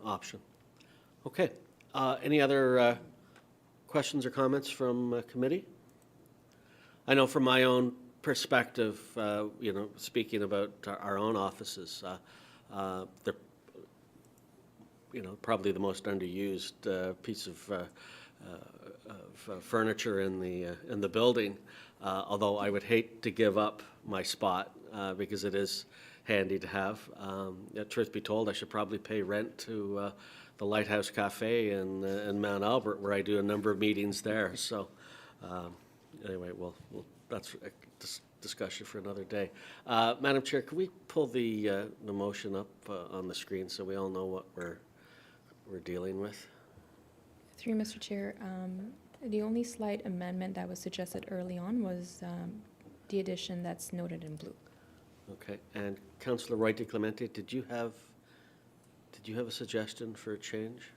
option. Okay. Any other questions or comments from committee? I know from my own perspective, speaking about our own offices, they're probably the most underused piece of furniture in the building. Although I would hate to give up my spot because it is handy to have. Truth be told, I should probably pay rent to the Lighthouse Cafe in Mount Albert, where I do a number of meetings there. So anyway, that's a discussion for another day. Madam Chair, can we pull the motion up on the screen so we all know what we're dealing with? Through Mr. Chair, the only slight amendment that was suggested early on was the addition that's noted in blue. Okay, and Councillor Roy DeClemente, did you have a suggestion for a change?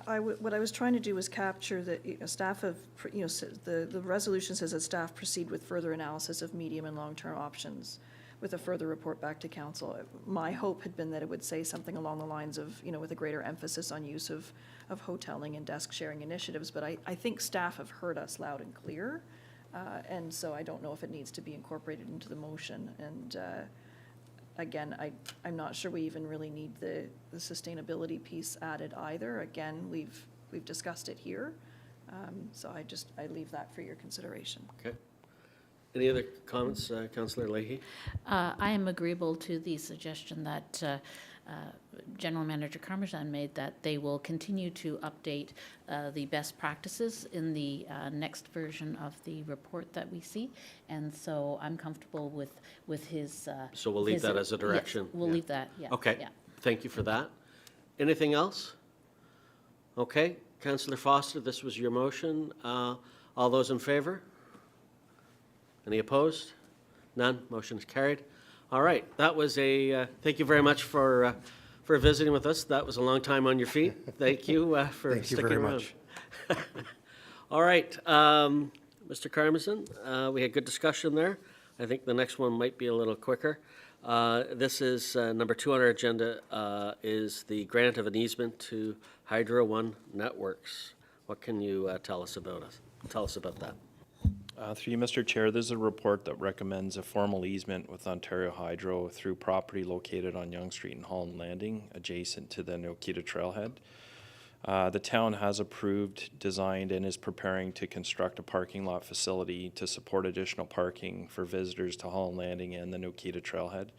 What I was trying to do was capture that, staff have, the resolution says that staff proceed with further analysis of medium and long-term options with a further report back to council. My hope had been that it would say something along the lines of, with a greater emphasis on use of hoteling and desk sharing initiatives, but I think staff have heard us loud and clear, and so I don't know if it needs to be incorporated into the motion. And again, I'm not sure we even really need the sustainability piece added either. Again, we've discussed it here, so I leave that for your consideration. Okay. Any other comments, Councillor Leahy? I am agreeable to the suggestion that General Manager Carmazan made, that they will continue to update the best practices in the next version of the report that we see. And so I'm comfortable with his... So we'll leave that as a direction? Yes, we'll leave that, yes. Okay, yeah. Thank you for that. Anything else? Okay, Councillor Foster, this was your motion. All those in favour? Any opposed? None. Motion is carried. All right, that was thank you very much for visiting with us. That was a long time on your feet. Thank you for Thank you sticking very around. much. All right, Mr. Carmazan, we had good discussion there. I think the next one might be a little quicker. This is number 2 on our agenda, is the grant of an easement to Hydro One Networks. What can you tell us about that? Through you, Mr. Chair, this is a report that recommends a formal easement with Ontario Hydro through property located on Yonge Street and Holland Landing, adjacent to the Nokita Trailhead. The town has approved, designed, and is preparing to construct a parking lot facility to support additional parking for visitors to Holland Landing and the Nokita Trailhead.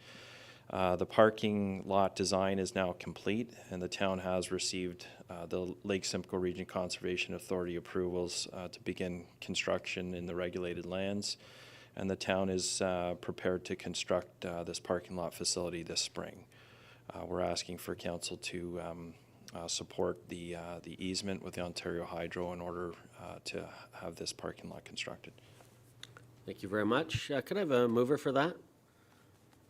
The parking lot design is now complete, and the town has received the Lake Simcoe Region Conservation Authority approvals to begin construction in the regulated lands, and the town is prepared to construct this parking lot facility this spring. We're asking for council to support the easement with the Ontario Hydro in order to have this parking lot constructed. Thank you very much. Can I have a mover for that?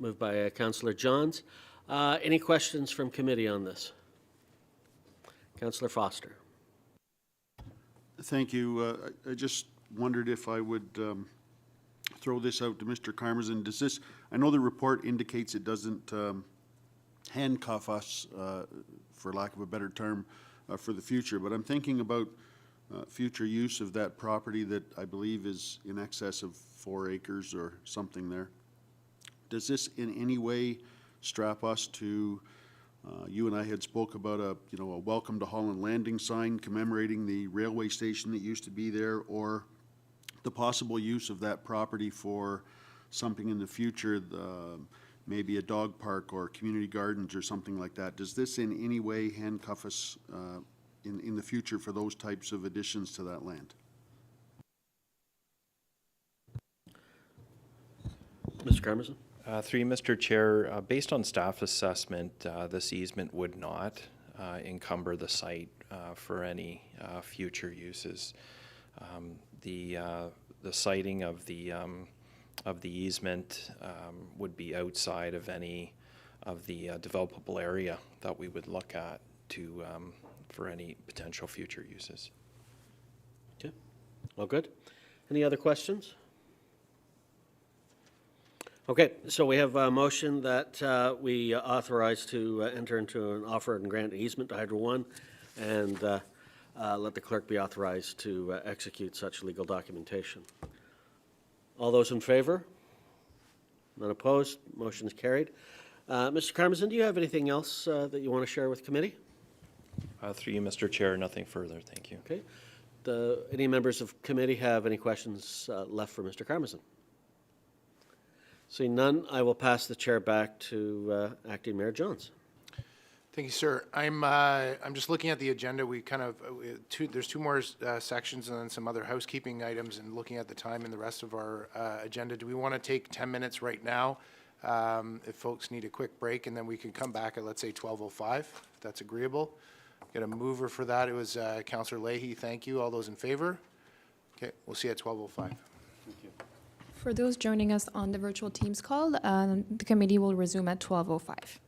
Moved by Councillor Johns. Any questions from committee on this? Councillor Foster. Thank you. I just wondered if I would throw this out to Mr. Carmazan. Does this, I know the report indicates it doesn't handcuff us, for lack of a better term, for the future, but I'm thinking about future use of that property that I believe is in excess of 4 acres or something there. Does this in any way strap us to, you and I had spoke about a welcome to Holland Landing sign commemorating the railway station that used to be there, or the possible use of that property for something in the future, maybe a dog park or community gardens or something like that. Does this in any way handcuff us in the future for those types of additions to that land? Mr. Carmazan. Through you, Mr. Chair, based on staff assessment, this easement would not encumber the site for any future uses. The siting of the easement would be outside of any of the developable area that we would look at to for any potential future uses. Okay, all good. Any other questions? Okay, so we have a motion that we authorize to enter into an offer and grant easement to Hydro One, and let the clerk be authorized to execute such legal documentation. All those in favor? None opposed? Motion is carried. Mr. Carmazan, do you have anything else that you want to share with committee? Through you, Mr. Chair, nothing further. Thank you. Okay. Any members of committee have any questions left for Mr. Carmazan? Seeing none, I will pass the chair back to Acting Mayor Johns. Thank you, sir. I'm just looking at the agenda. We kind of, there's two more sections and then some other housekeeping items, and looking at the time in the rest of our agenda. Do we want to take 10 minutes right now? If folks need a quick break, and then we can come back at, let's say, 12:05, if that's agreeable. Get a mover for that. It was Councillor Leahy. Thank you. All those in favor? Okay, we'll see you at 12:05. For those joining us on the virtual Teams call, the committee will resume at 12:05.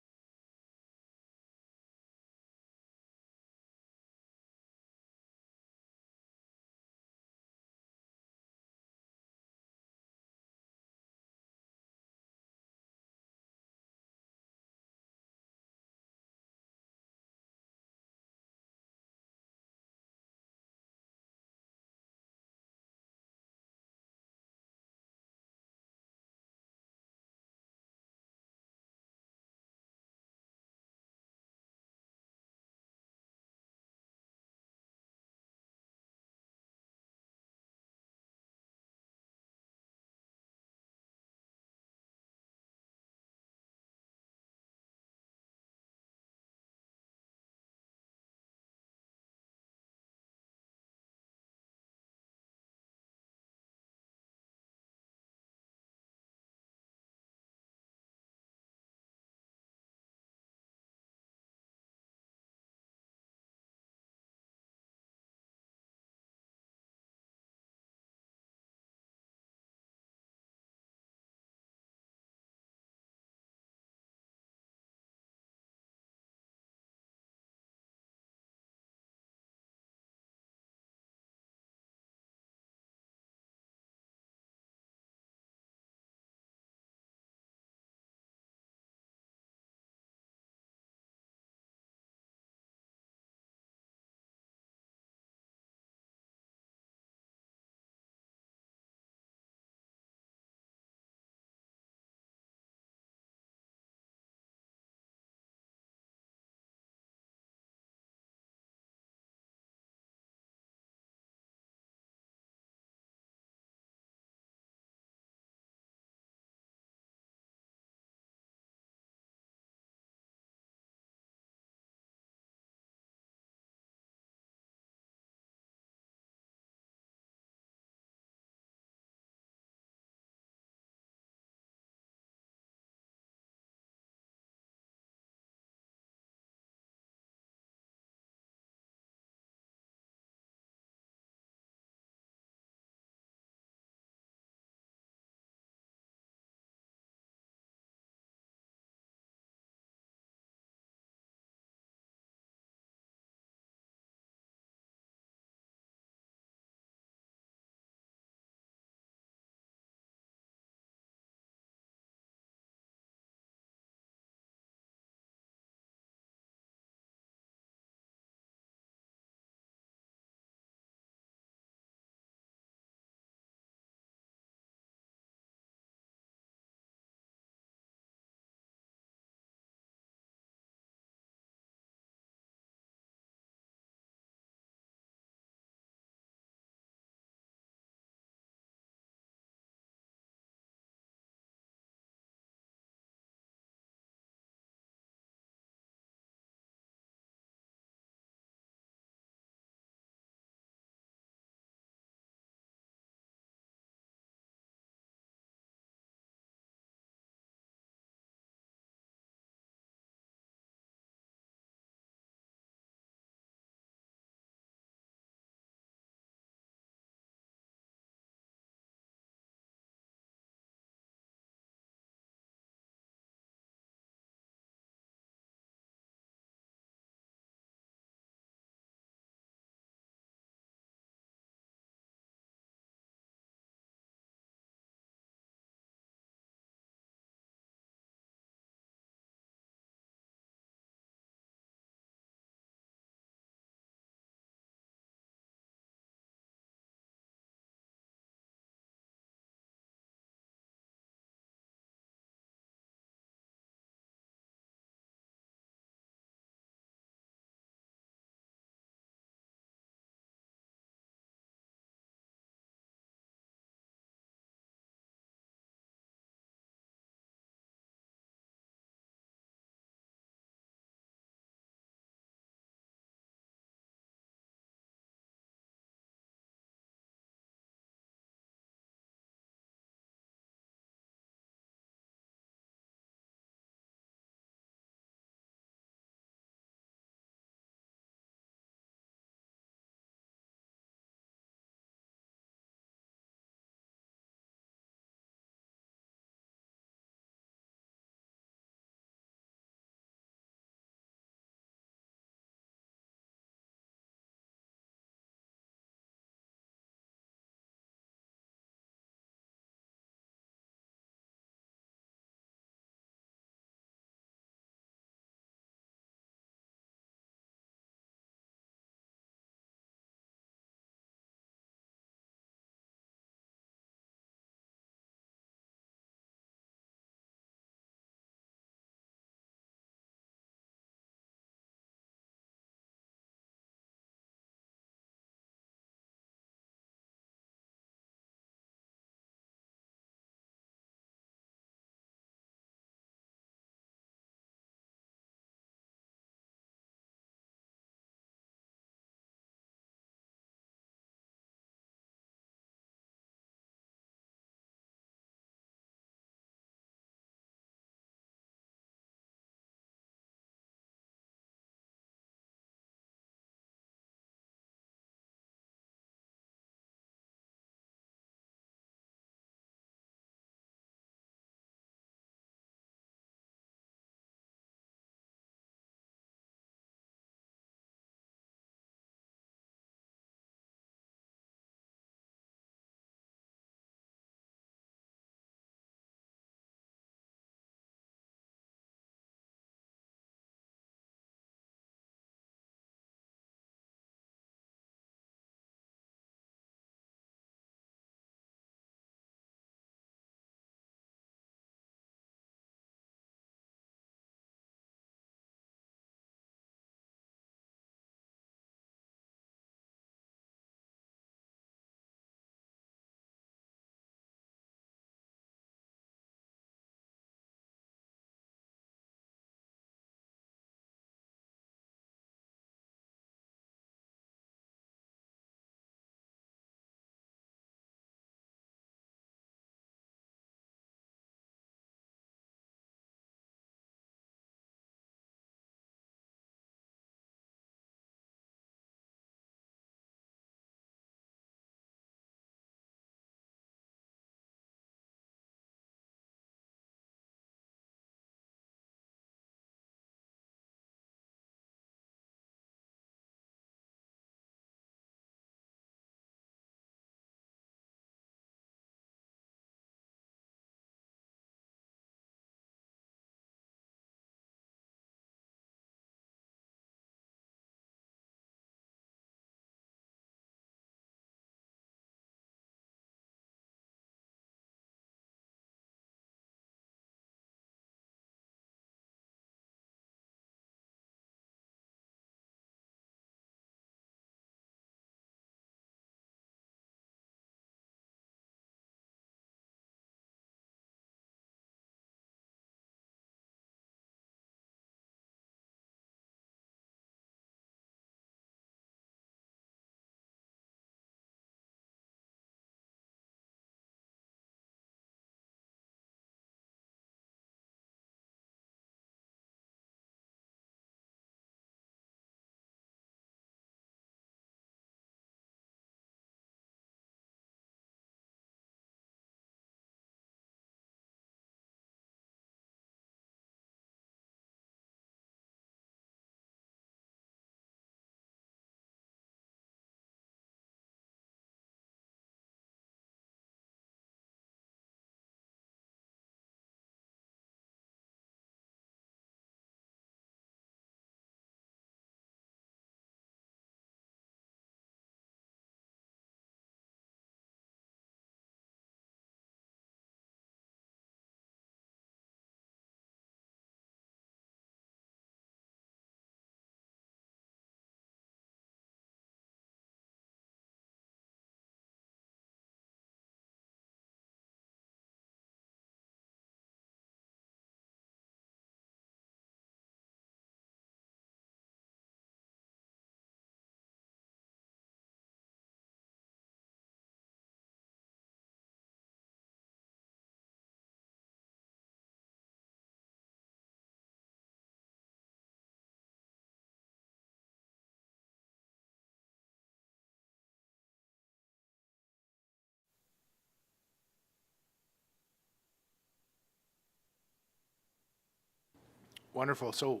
Wonderful. So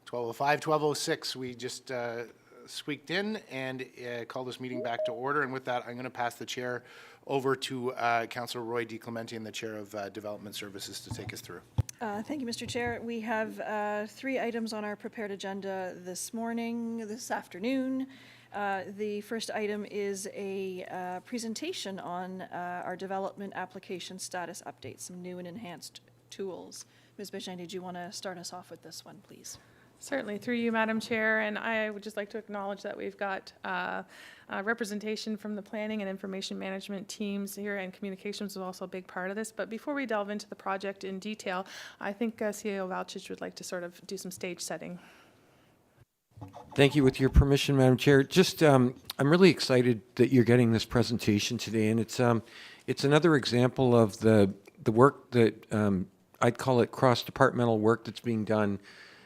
12:05, 12:06, we just squeaked in and call this meeting back to order. And with that, I'm going to pass the chair over to Councillor Roy DiClemente, the Chair of Development Services, to take us through. Thank you, Mr. Chair. We have 3 items on our prepared agenda this afternoon. The first item is a presentation on our development application status update, some new and enhanced tools. Ms. Bégin, did you want to start us off with this one, please? Certainly, through you, Madam Chair, and I would just like to acknowledge that we've got representation from the planning and information management teams here, and communications is also a big part of this. But before we delve into the project in detail, I think CAO Valchich would like to sort of do some stage setting. Thank you. With your permission, Madam Chair, just I'm really excited that you're getting this presentation today, and it's another example of the work that I'd call it cross-departmental work that's being done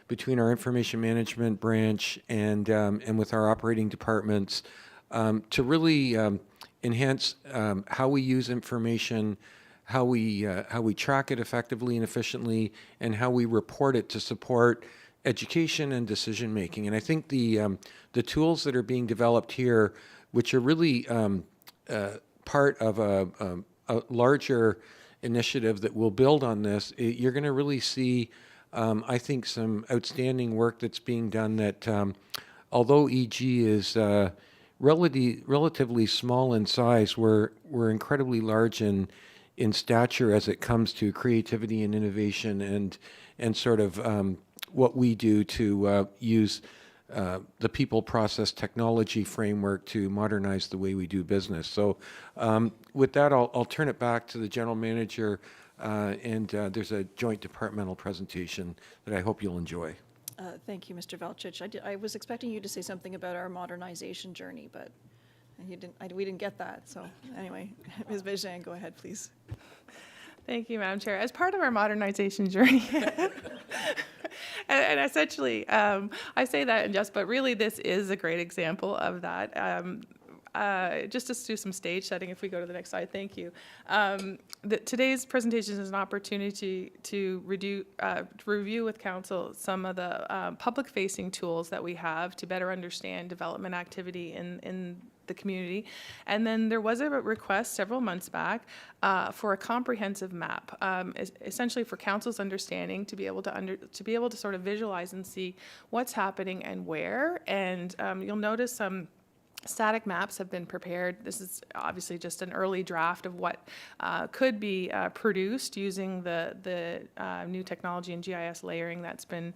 between our information management branch and with our operating departments to really enhance how we use information, how we track it effectively and efficiently, and how we report it to support education and decision making. And I think the tools that are being developed here, which are really part of a larger initiative that will build on this, you're going to really see, I think, some outstanding work that's being done that, although EG is relatively small in size, we're incredibly large in stature as it comes to creativity and innovation and sort of what we do to use the people process technology framework to modernize the way we do business. So with that, I'll turn it back to the general manager, and there's a joint departmental presentation that I hope you'll enjoy. Thank you, Mr. Valchich. I was expecting you to say something about our modernization journey, but we didn't get that. So anyway, Ms. Bégin, go ahead, please. Thank you, Madam Chair. As part of our modernization journey, and essentially, I say that in jest, but really this is a great example of that. Just to do some stage setting, if we go to the next slide, thank you. Today's presentation is an opportunity to review with Council some of the public-facing tools that we have to better understand development activity in the community. And then there was a request several months back for a comprehensive map, essentially for Council's understanding, to be able to sort of visualize and see what's happening and where. And you'll notice some static maps have been prepared. This is obviously just an early draft of what could be produced using the new technology and GIS layering that's been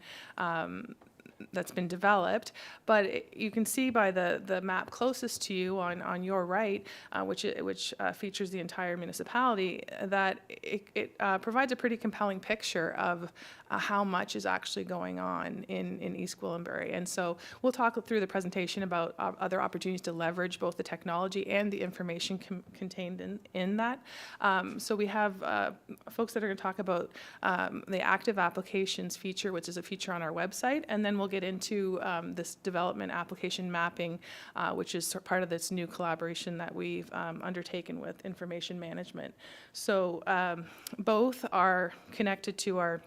developed. But you can see by the map closest to you on your right, which features the entire municipality, that it provides a pretty compelling picture of how much is actually going on in East Gwillimbury. And so we'll talk through the presentation about other opportunities to leverage both the technology and the information contained in that. So we have folks that are going to talk about the active applications feature, which is a feature on our website, and then we'll get into this development application mapping, which is part of this new collaboration that we've undertaken with information management. So both are connected to our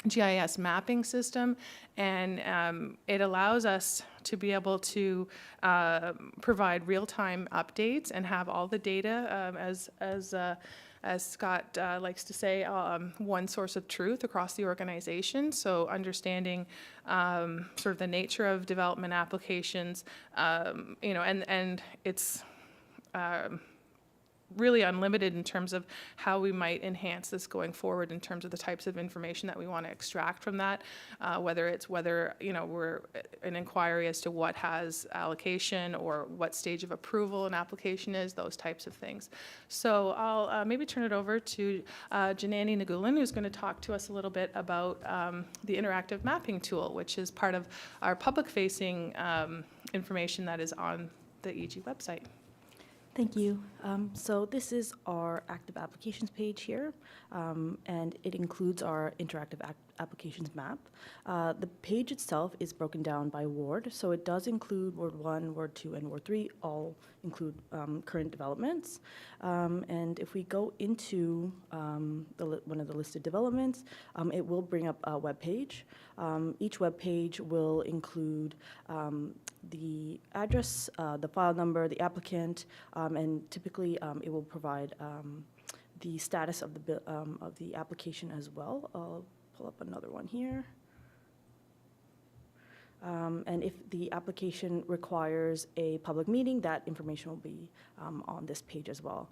GIS mapping system, and it allows us to be able to provide real-time updates and have all the data as Scott likes to say, one source of truth across the organization. So understanding sort of the nature of development applications, and it's really unlimited in terms of how we might enhance this going forward in terms of the types of information that we want to extract from that, whether we're an inquiry as to what has allocation or what stage of approval an application is, those types of things. So I'll maybe turn it over to Janani Nagulan, who's going to talk to us a little bit about the interactive mapping tool, which is part of our public-facing information that is on the EG website. Thank you. So this is our active applications page here, and it includes our interactive applications map. The page itself is broken down by ward, so it does include Ward 1, Ward 2, and Ward 3, all include current developments. And if we go into one of the listed developments, it will bring up a web page. Each web page will include the address, the file number, the applicant, and typically it will provide the status of the application as well. I'll pull up another one here. And if the application requires a public meeting, that information will be on this page as well.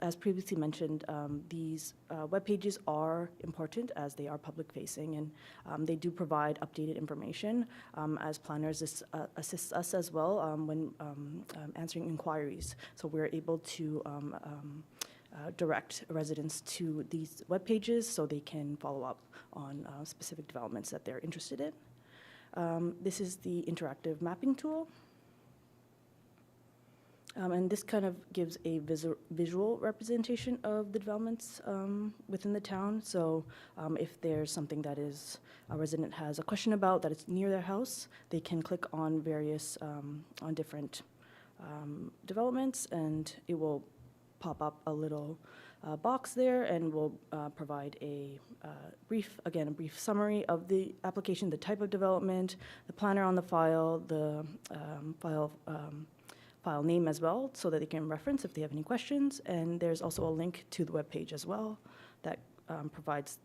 As previously mentioned, these web pages are important as they are public facing, and they do provide updated information. As planners, this assists us as well when answering inquiries. So we're able to direct residents to these web pages so they can follow up on specific developments that they're interested in. This is the interactive mapping tool. And this kind of gives a visual representation of the developments within the town. So if there's something that a resident has a question about that is near their house, they can click on various, on different developments, and it will pop up a little box there and will provide a brief summary of the application, the type of development, the planner on the file, the file name as well, so that they can reference if they have any questions. And there's also a link to the web page as well that provides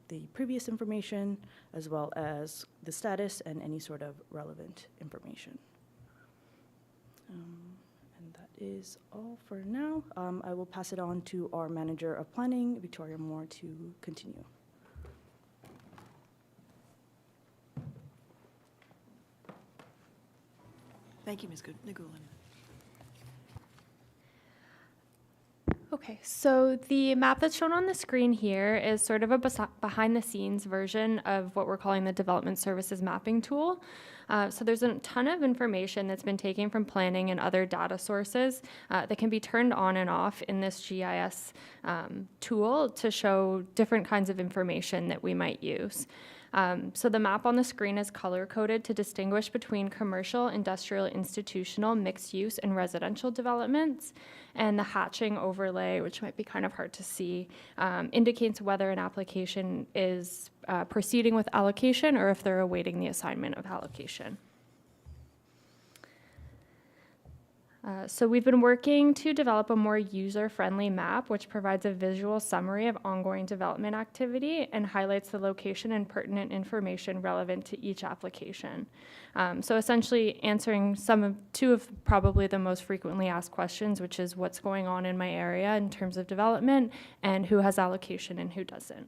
the previous information as well as the status and any sort of relevant information. And that is all for now. I will pass it on to our Manager of Planning, Victoria Moore, to continue. Thank you, Ms. Nagulan. Okay, so the map that's shown on the screen here is sort of a behind-the-scenes version of what we're calling the Development Services Mapping Tool. So there's a ton of information that's been taken from planning and other data sources that can be turned on and off in this GIS tool to show different kinds of information that we might use. So the map on the screen is color-coded to distinguish between commercial, industrial, institutional, mixed-use, and residential developments. And the hatching overlay, which might be kind of hard to see, indicates whether an application is proceeding with allocation or if they're awaiting the assignment of allocation. So we've been working to develop a more user-friendly map, which provides a visual summary of ongoing development activity and highlights the location and pertinent information relevant to each application. So essentially answering two of probably the most frequently asked questions, which is what's going on in my area in terms of development and who has allocation and who doesn't.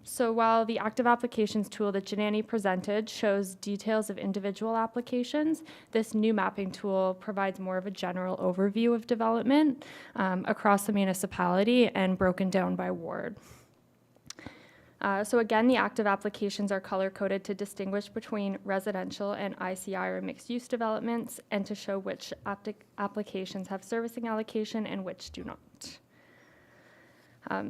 So while the active applications tool that Janani presented shows details of individual applications, this new mapping tool provides more of a general overview of development across the municipality and broken down by ward. So again, the active applications are color-coded to distinguish between residential and ICI or mixed-use developments and to show which applications have servicing allocation and which do not.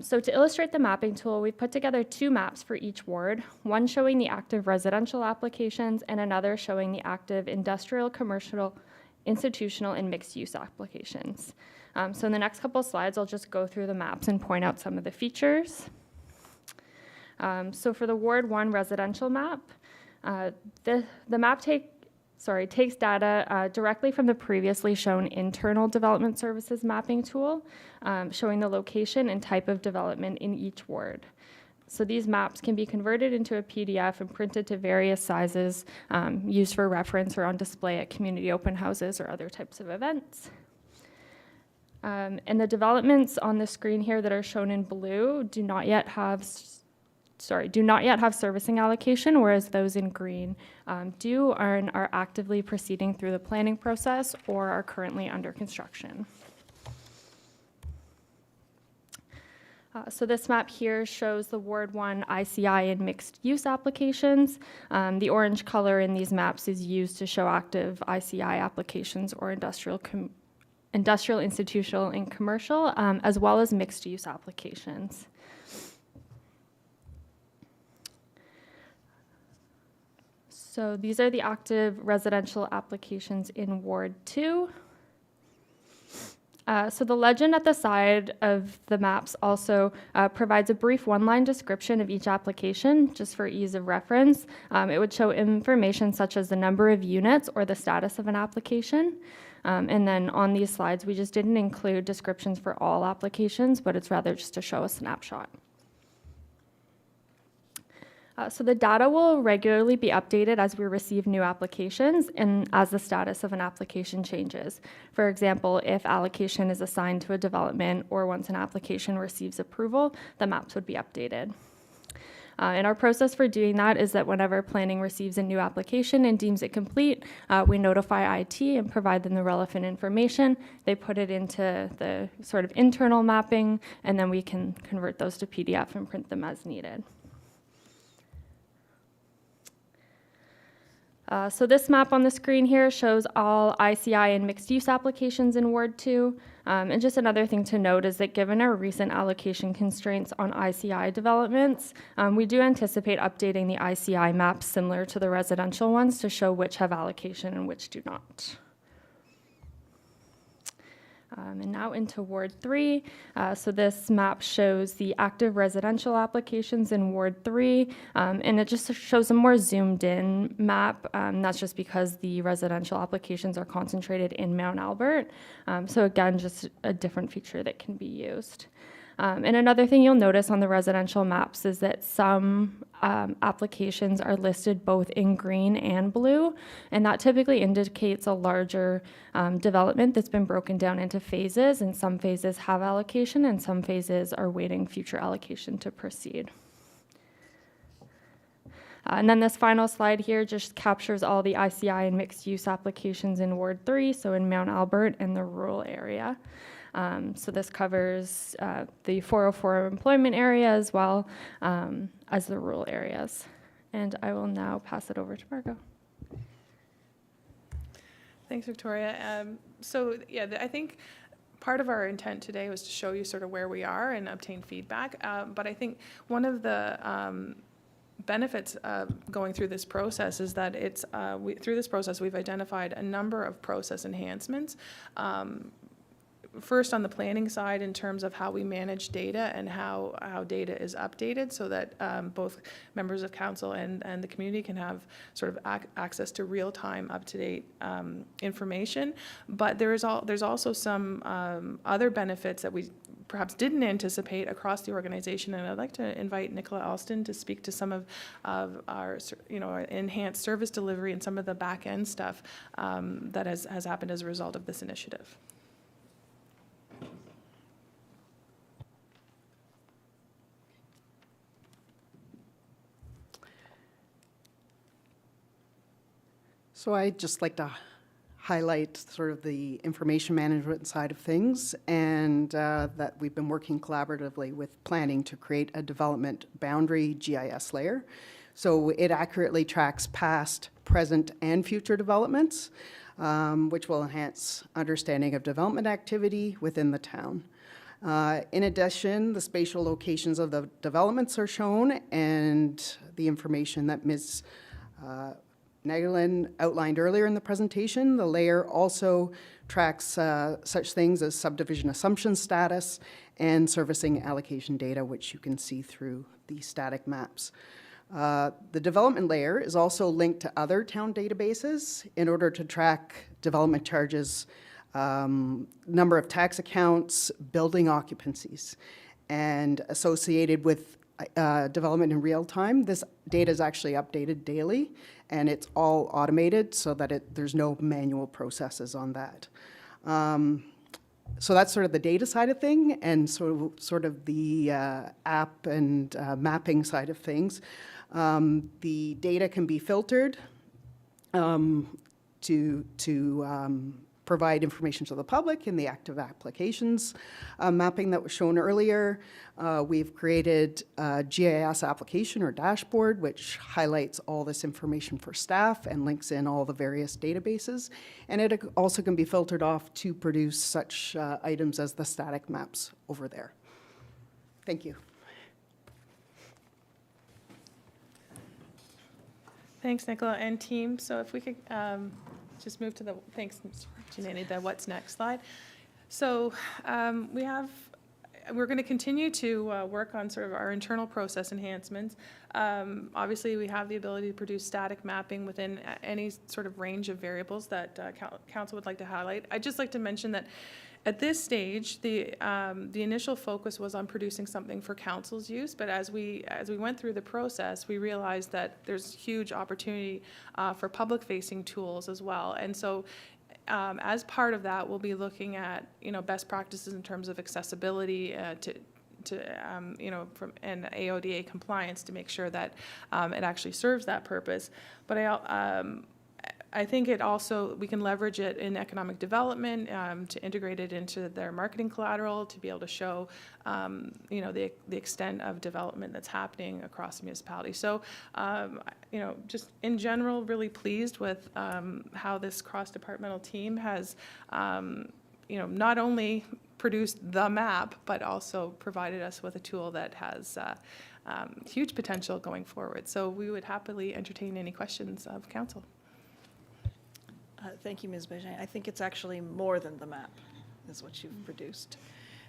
So to illustrate the mapping tool, we've put together two maps for each ward, one showing the active residential applications and another showing the active industrial, commercial, institutional, and mixed-use applications. So in the next couple of slides, I'll just go through the maps and point out some of the features. So for the Ward 1 residential map, the map takes data directly from the previously shown internal development services mapping tool, showing the location and type of development in each ward. So these maps can be converted into a PDF and printed to various sizes, used for reference or on display at community open houses or other types of events. And the developments on the screen here that are shown in blue do not yet have servicing allocation, whereas those in green do and are actively proceeding through the planning process or are currently under construction. So this map here shows the Ward 1 ICI and mixed-use applications. The orange color in these maps is used to show active ICI applications or industrial, institutional, and commercial, as well as mixed-use applications. So these are the active residential applications in Ward 2. So the legend at the side of the maps also provides a brief one-line description of each application, just for ease of reference. It would show information such as the number of units or the status of an application. And then on these slides, we just didn't include descriptions for all applications, but it's rather just to show a snapshot. So the data will regularly be updated as we receive new applications and as the status of an application changes. For example, if allocation is assigned to a development or once an application receives approval, the maps would be updated. And our process for doing that is that whenever planning receives a new application and deems it complete, we notify IT and provide them the relevant information. They put it into the sort of internal mapping, and then we can convert those to PDF and print them as needed. So this map on the screen here shows all ICI and mixed-use applications in Ward 2. And just another thing to note is that given our recent allocation constraints on ICI developments, we do anticipate updating the ICI maps similar to the residential ones to show which have allocation and which do not. And now into Ward 3. So this map shows the active residential applications in Ward 3, and it just shows a more zoomed in map. That's just because the residential applications are concentrated in Mount Albert. So again, just a different feature that can be used. And another thing you'll notice on the residential maps is that some applications are listed both in green and blue, and that typically indicates a larger development that's been broken down into phases, and some phases have allocation and some phases are waiting future allocation to proceed. And then this final slide here just captures all the ICI and mixed-use applications in Ward 3, so in Mount Albert and the rural area. So this covers the 404 employment area as well as the rural areas. And I will now pass it over to Margot. Thanks, Victoria. So yeah, I think part of our intent today was to show you sort of where we are and obtain feedback. But I think one of the benefits of going through this process is that through this process we've identified a number of process enhancements. First, on the planning side, in terms of how we manage data and how data is updated so that both members of council and the community can have sort of access to real-time, up-to-date information. But there's also some other benefits that we perhaps didn't anticipate across the organization, and I'd like to invite Nicola Alston to speak to some of our enhanced service delivery and some of the back-end stuff that has happened as a result of this initiative. So I'd just like to highlight sort of the information management side of things, and that we've been working collaboratively with planning to create a development boundary GIS layer. So it accurately tracks past, present, and future developments, which will enhance understanding of development activity within the town. In addition, the spatial locations of the developments are shown, and the information that Ms. Nagelin outlined earlier in the presentation. The layer also tracks such things as subdivision assumption status and servicing allocation data, which you can see through the static maps. The development layer is also linked to other town databases in order to track development charges, number of tax accounts, building occupancies, and associated with development in real time. This data is actually updated daily, and it's all automated so that there's no manual processes on that. So that's sort of the data side of thing, and sort of the app and mapping side of things. The data can be filtered to provide information to the public in the active applications mapping that was shown earlier. We've created a GIS application or dashboard, which highlights all this information for staff and links in all the various databases. And it also can be filtered off to produce such items as the static maps over there. Thank you. Thanks, Nicola and team. So if we could just move to the, thanks, Janani, the what's next slide. So we're going to continue to work on sort of our internal process enhancements. Obviously, we have the ability to produce static mapping within any sort of range of variables that council would like to highlight. I'd just like to mention that at this stage, the initial focus was on producing something for council's use, but as we went through the process, we realized that there's huge opportunity for public-facing tools as well. And so as part of that, we'll be looking at, best practices in terms of accessibility from and AODA compliance to make sure that it actually serves that purpose. But I think it also, we can leverage it in economic development to integrate it into their marketing collateral, to be able to show, the extent of development that's happening across the municipality. So, just in general, really pleased with how this cross-departmental team has, not only produced the map, but also provided us with a tool that has huge potential going forward. So we would happily entertain any questions of council. Thank you, Ms. Bégin. I think it's actually more than the map, is what you've produced.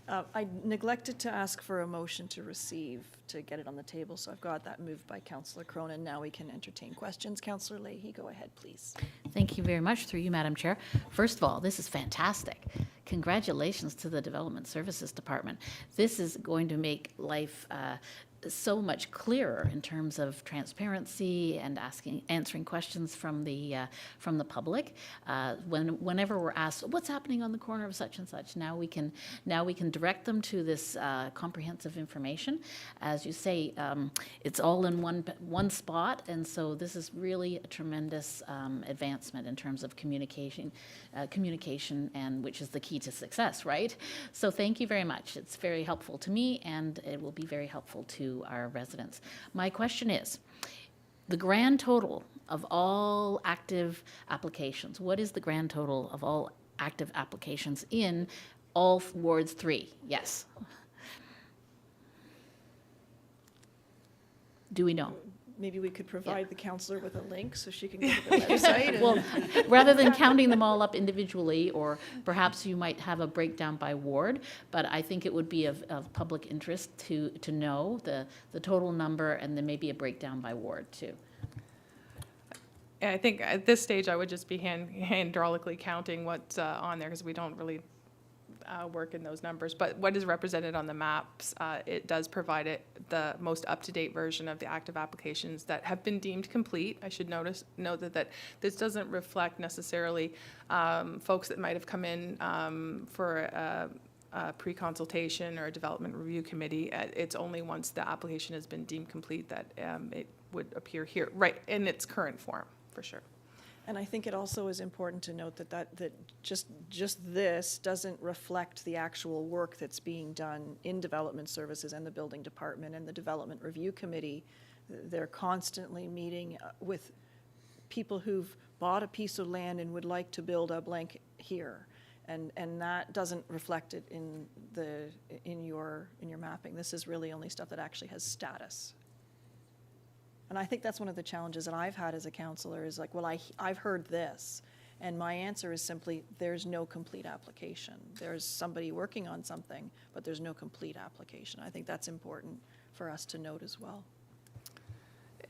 I neglected to ask for a motion to receive, to get it on the table, so I've got that moved by Councillor Crone, and now we can entertain questions. Councillor Leahy, go ahead, please. Thank you very much, through you, Madam Chair. First of all, this is fantastic. Congratulations to the Development Services Department. This is going to make life so much clearer in terms of transparency and answering questions from the public. Whenever we're asked what's happening on the corner of such and such, now we can direct them to this comprehensive information. As you say, it's all in one spot, and so this is really a tremendous advancement in terms of communication, and which is the key to success, right? So thank you very much. It's very helpful to me, and it will be very helpful to our residents. My question is, the grand total of all active applications, what is the grand total of all active applications in all wards 3? Yes. Do we know? Maybe we could provide the councillor with a link so she can go to the website. Well, rather than counting them all up individually, or perhaps you might have a breakdown by ward, but I think it would be of public interest to know the total number, and then maybe a breakdown by ward too. I think at this stage I would just be hydraulically counting what's on there, because we don't really work in those numbers. But what is represented on the maps, it does provide the most up-to-date version of the active applications that have been deemed complete. I should note that this doesn't reflect necessarily folks that might have come in for a pre-consultation or a development review committee. It's only once the application has been deemed complete that it would appear here, right, in its current form, for sure. And I think it also is important to note that just this doesn't reflect the actual work that's being done in development services and the building department and the development review committee. They're constantly meeting with people who've bought a piece of land and would like to build a blank here. And that doesn't reflect it in your mapping. This is really only stuff that actually has status. And I think that's one of the challenges that I've had as a councillor is like, well, I've heard this. And my answer is simply, there's no complete application. There's somebody working on something, but there's no complete application. I think that's important for us to note as well.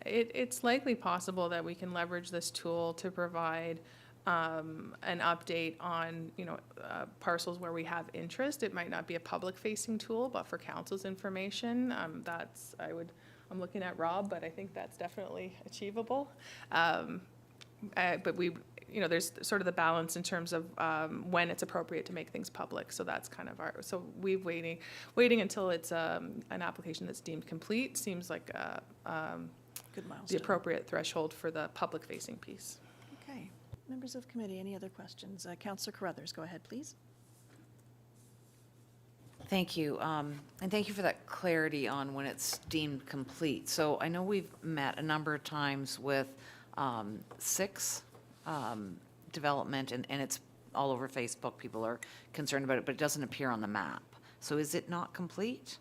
It's likely possible that we can leverage this tool to provide an update on, parcels where we have interest. It might not be a public-facing tool, but for council's information, I'm looking at Rob, but I think that's definitely achievable. But there's sort of the balance in terms of when it's appropriate to make things public. So that's kind of so we're waiting until it's an application that's deemed complete seems like good milestone. The appropriate threshold for the public-facing piece. Okay. Members of committee, any other questions? Councillor Carruthers, go ahead, please. Thank you. And thank you for that clarity on when it's deemed complete. So I know we've met a number of times with 6 development, and it's all over Facebook. People are concerned about it, but it doesn't appear on the map. So is it not complete?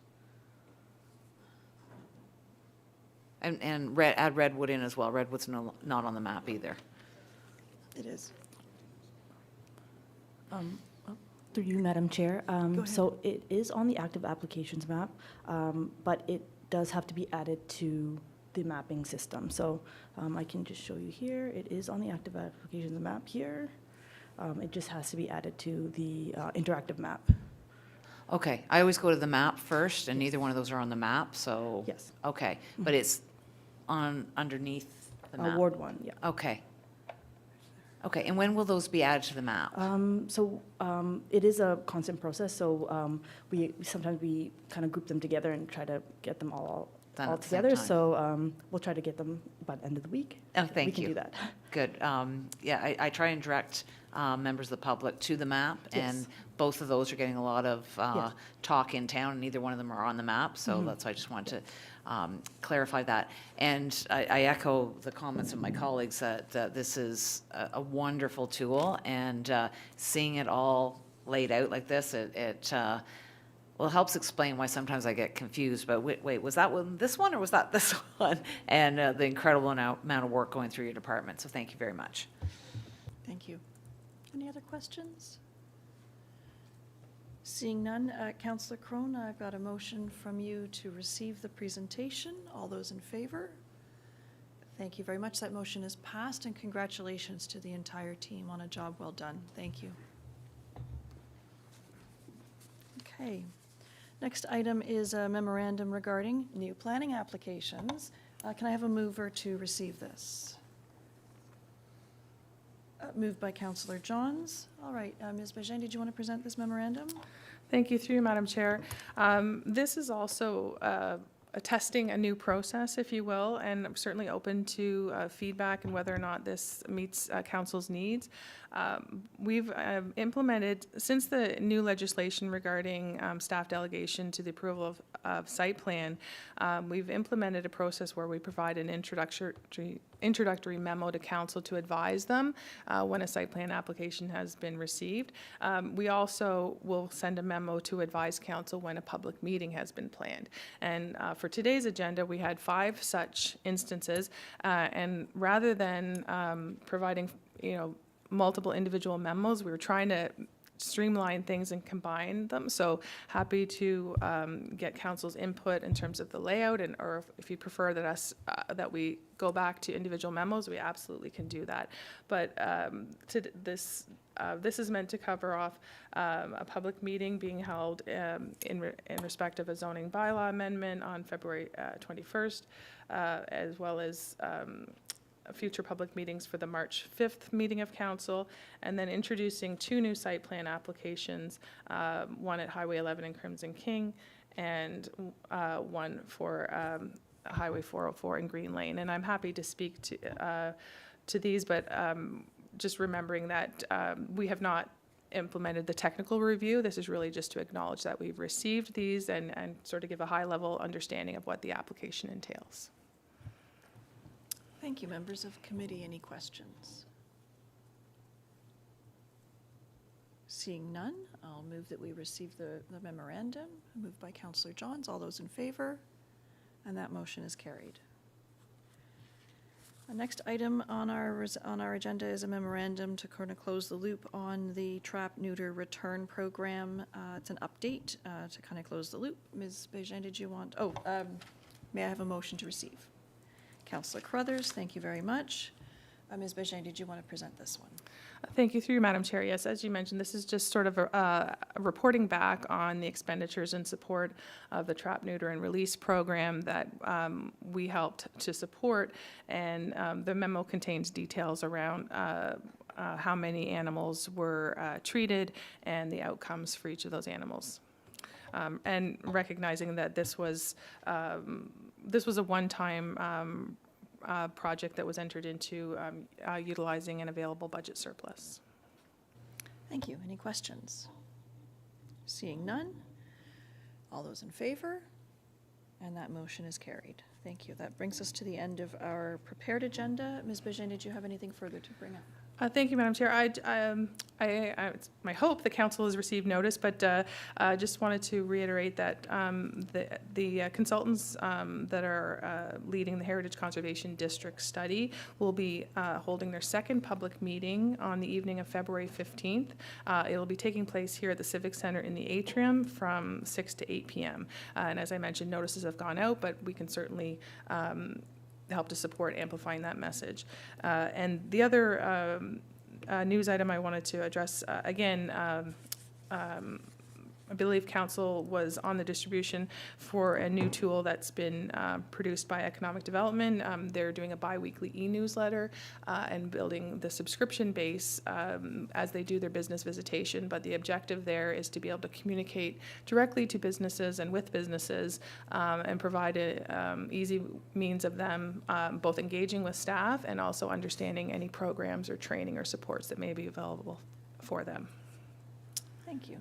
And add Redwood in as well. Redwood's not on the map either. It is. Through you, Madam Chair. ahead. So it is on the active applications map, but it does have to be added to the mapping system. So I can just show you here. It is on the active applications map here. It just has to be added to the interactive map. Okay, I always go to the map first, and neither one of those are on the map, so. Yes. Okay, but it's underneath the map? Ward 1, yeah. Okay. Okay, and when will those be added to the map? It is a constant process, so sometimes we kind of group them together and try to get them all Done at the same together. time. So we'll try to get them by the end of the week. Oh, thank We can you. do that. Good. Yeah, I try and direct members of the public to the map, and Yes. both of those are getting a lot of Yeah. talk in town, and neither one of them are on the map, so that's why I just wanted to clarify that. And I echo the comments of my colleagues that this is a wonderful tool, and seeing it all laid out like this, it helps explain why sometimes I get confused, but wait, was that this one or was that this one? And the incredible amount of work going through your department, so thank you very much. Thank you. Any other questions? Seeing none, Councillor Crone, I've got a motion from you to receive the presentation. All those in favor? Thank you very much. That motion is passed, and congratulations to the entire team on a job well done. Thank you. Okay. Next item is a memorandum regarding new planning applications. Can I have a mover to receive this? Moved by Councillor Johns. All right, Ms. Bégin, did you want to present this memorandum? Thank you, through you, Madam Chair. This is also testing a new process, if you will, and I'm certainly open to feedback and whether or not this meets council's needs. We've implemented, since the new legislation regarding staff delegation to the approval of site plan, we've implemented a process where we provide an introductory memo to council to advise them when a site plan application has been received. We also will send a memo to advise council when a public meeting has been planned. And for today's agenda, we had 5 such instances, and rather than providing, multiple individual memos, we were trying to streamline things and combine them. So happy to get council's input in terms of the layout, and or if you prefer that we go back to individual memos, we absolutely can do that. But this is meant to cover off a public meeting being held in respect of a zoning bylaw amendment on February 21st, as well as future public meetings for the March 5th meeting of council, and then introducing 2 new site plan applications, one at Highway 11 and Crimson King, and one for Highway 404 in Green Lane. And I'm happy to speak to these, but just remembering that we have not implemented the technical review. This is really just to acknowledge that we've received these and sort of give a high-level understanding of what the application entails. Thank you, members of committee. Any questions? Seeing none, I'll move that we receive the memorandum. Moved by Councillor Johns. All those in favor? And that motion is carried. The next item on our agenda is a memorandum to kind of close the loop on the trap neuter return program. It's an update to kind of close the loop. Ms. Bégin, did you want? May I have a motion to receive? Councillor Carruthers, thank you very much. Ms. Bégin, did you want to present this one? Thank you, through you, Madam Chair. Yes, as you mentioned, this is just sort of a reporting back on the expenditures in support of the trap, neuter, and release program that we helped to support. And the memo contains details around how many animals were treated and the outcomes for each of those animals. And recognizing that this was a one-time project that was entered into utilizing an available budget surplus. Thank you. Any questions? Seeing none. All those in favor? And that motion is carried. Thank you. That brings us to the end of our prepared agenda. Ms. Bégin, did you have anything further to bring up? Thank you, Madam Chair. It's my hope the council has received notice, but I just wanted to reiterate that the consultants that are leading the Heritage Conservation District study will be holding their second public meeting on the evening of February 15th. It will be taking place here at the Civic Center in the atrium from 6 to 8 p.m. And as I mentioned, notices have gone out, but we can certainly help to support amplifying that message. And the other news item I wanted to address, again, I believe council was on the distribution for a new tool that's been produced by Economic Development. They're doing a bi-weekly e-newsletter and building the subscription base as they do their business visitation. But the objective there is to be able to communicate directly to businesses and with businesses and provide an easy means of them both engaging with staff and also understanding any programs or training or supports that may be available for them. Thank you.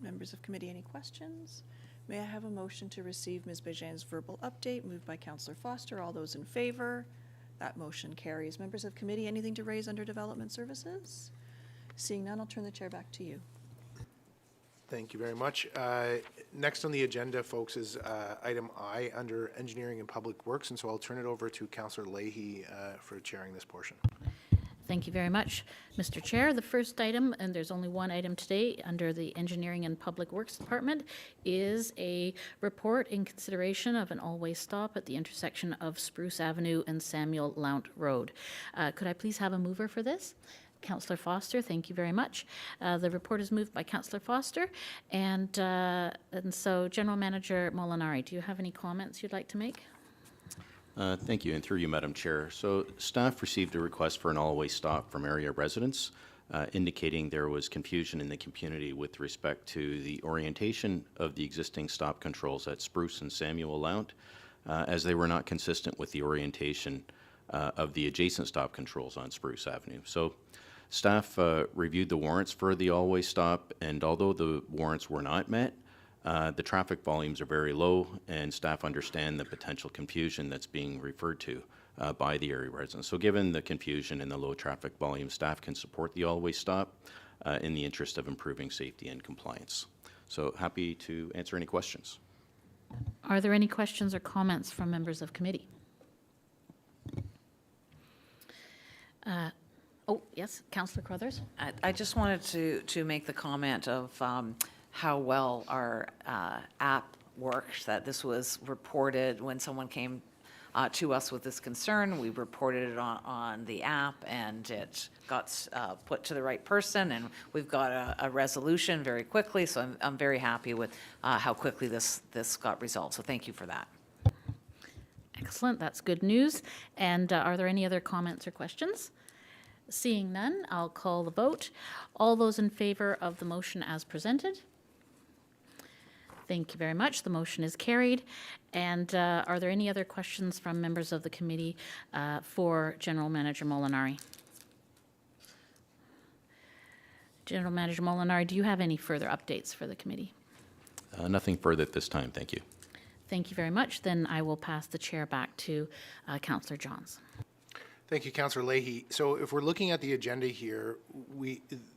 Members of committee, any questions? May I have a motion to receive Ms. Bégin's verbal update, moved by Councillor Foster? All those in favor? That motion carries. Members of committee, anything to raise under development services? Seeing none, I'll turn the chair back to you. Thank you very much. Next on the agenda, folks, is item I under engineering and public works, and so I'll turn it over to Councillor Leahy for chairing this portion. Thank you very much, Mr. Chair. The first item, and there's only one item today under the Engineering and Public Works Department, is a report in consideration of an all-way stop at the intersection of Spruce Avenue and Samuel Lount Road. Could I please have a mover for this? Councillor Foster, thank you very much. The report is moved by Councillor Foster, and so General Manager Molinari, do you have any comments you'd like to make? Thank you, and through you, Madam Chair. So staff received a request for an all-way stop from area residents, indicating there was confusion in the community with respect to the orientation of the existing stop controls at Spruce and Samuel Lount, as they were not consistent with the orientation of the adjacent stop controls on Spruce Avenue. So staff reviewed the warrants for the all-way stop, and although the warrants were not met, the traffic volumes are very low, and staff understand the potential confusion that's being referred to by the area residents. So given the confusion and the low traffic volume, staff can support the all-way stop in the interest of improving safety and compliance. So happy to answer any questions. Are there any questions or comments from members of committee? Oh, yes, Councillor Crothers. I just wanted to make the comment of how well our app works, that this was reported when someone came to us with this concern. We reported it on the app, and it got put to the right person, and we've got a resolution very quickly, so I'm very happy with how quickly this got resolved, so thank you for that. Excellent, that's good news. And are there any other comments or questions? Seeing none, I'll call the vote. All those in favor of the motion as presented? Thank you very much. The motion is carried. And are there any other questions from members of the committee for General Manager Molinari? General Manager Molinari, do you have any further updates for the committee? Nothing further at this time. Thank you. Thank you very much. Then I will pass the chair back to Councillor Johns. Thank you, Councillor Leahy. So if we're looking at the agenda here,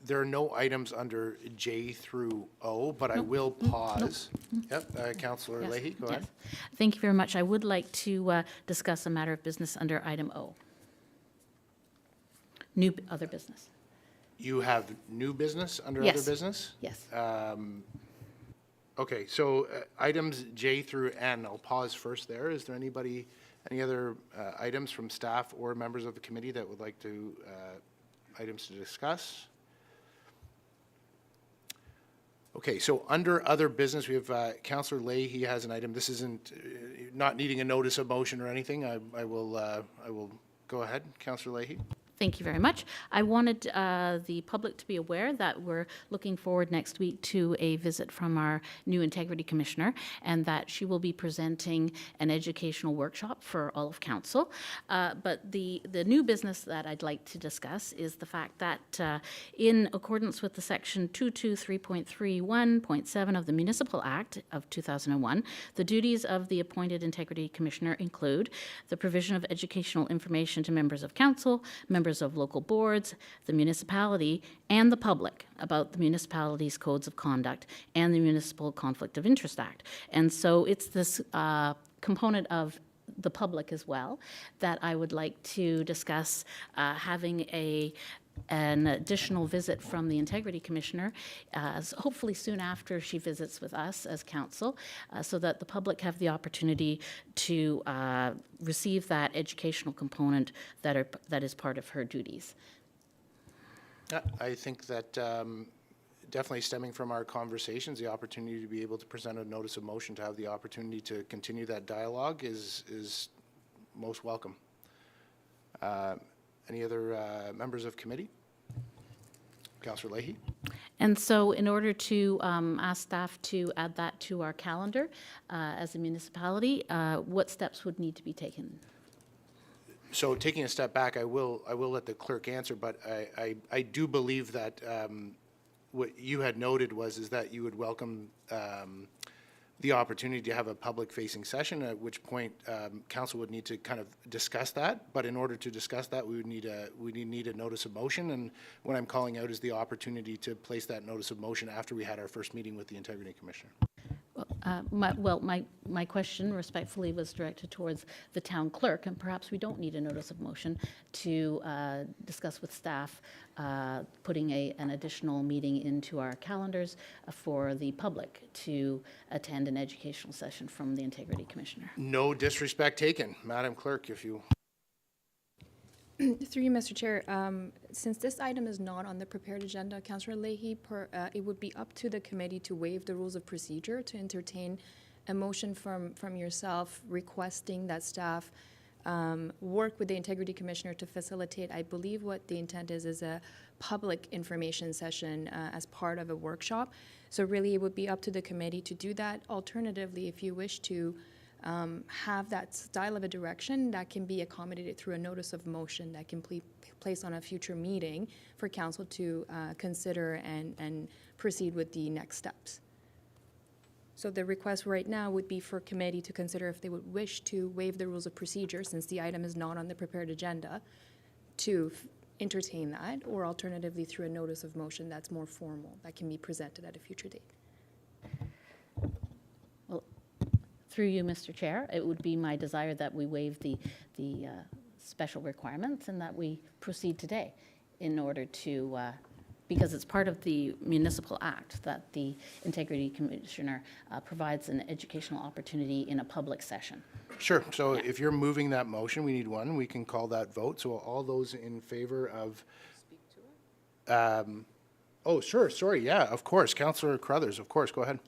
there are no items under J through O, but I will pause. Yep, Councillor Leahy, go ahead. Thank you very much. I would like to discuss a matter of business under item O. New other business. You have new business under Yes. other business? Yes. Okay, so items J through N, I'll pause first there. Is there any other items from staff or members of the committee that would like to, items to discuss? Okay, so under other business, we have Councillor Leahy. He has an item. This isn't not needing a notice of motion or anything. I will go ahead, Councillor Leahy. Thank you very much. I wanted the public to be aware that we're looking forward next week to a visit from our new Integrity Commissioner, and that she will be presenting an educational workshop for all of council. But the new business that I'd like to discuss is the fact that in accordance with the section 223.31.7 of the Municipal Act of 2001, the duties of the appointed Integrity Commissioner include the provision of educational information to members of council, members of local boards, the municipality, and the public about the municipality's codes of conduct and the Municipal Conflict of Interest Act. And so it's this component of the public as well that I would like to discuss having an additional visit from the Integrity Commissioner, hopefully soon after she visits with us as council, so that the public have the opportunity to receive that educational component that is part of her duties. I think that definitely stemming from our conversations, the opportunity to be able to present a notice of motion to have the opportunity to continue that dialogue is most welcome. Any other members of committee? Councillor Leahy? And so in order to ask staff to add that to our calendar as a municipality, what steps would need to be taken? So taking a step back, I will let the clerk answer, but I do believe that what you had noted is that you would welcome the opportunity to have a public-facing session, at which point council would need to kind of discuss that. But in order to discuss that, we would need a notice of motion. And what I'm calling out is the opportunity to place that notice of motion after we had our first meeting with the Integrity Commissioner. My question respectfully was directed towards the town clerk, and perhaps we don't need a notice of motion to discuss with staff putting an additional meeting into our calendars for the public to attend an educational session from the Integrity Commissioner. No disrespect taken. Madam Clerk, if you... Through you, Mr. Chair, since this item is not on the prepared agenda, Councillor Leahy, it would be up to the committee to waive the rules of procedure to entertain a motion from yourself requesting that staff work with the Integrity Commissioner to facilitate, I believe what the intent is a public information session as part of a workshop. So really it would be up to the committee to do that. Alternatively, if you wish to have that style of a direction, that can be accommodated through a notice of motion that can be placed on a future meeting for council to consider and proceed with the next steps. So the request right now would be for committee to consider if they would wish to waive the rules of procedure, since the item is not on the prepared agenda, to entertain that, or alternatively through a notice of motion that's more formal, that can be presented at a future date. Through you, Mr. Chair, it would be my desire that we waive the special requirements and that we proceed today in order to, because it's part of the Municipal Act that the Integrity Commissioner provides an educational opportunity in a public session. Sure. So if you're moving that motion, we need one. We can call that vote. So all those in favor of... oh, sure. Sorry. Yeah, of course. Councillor Carruthers, of course. Go ahead.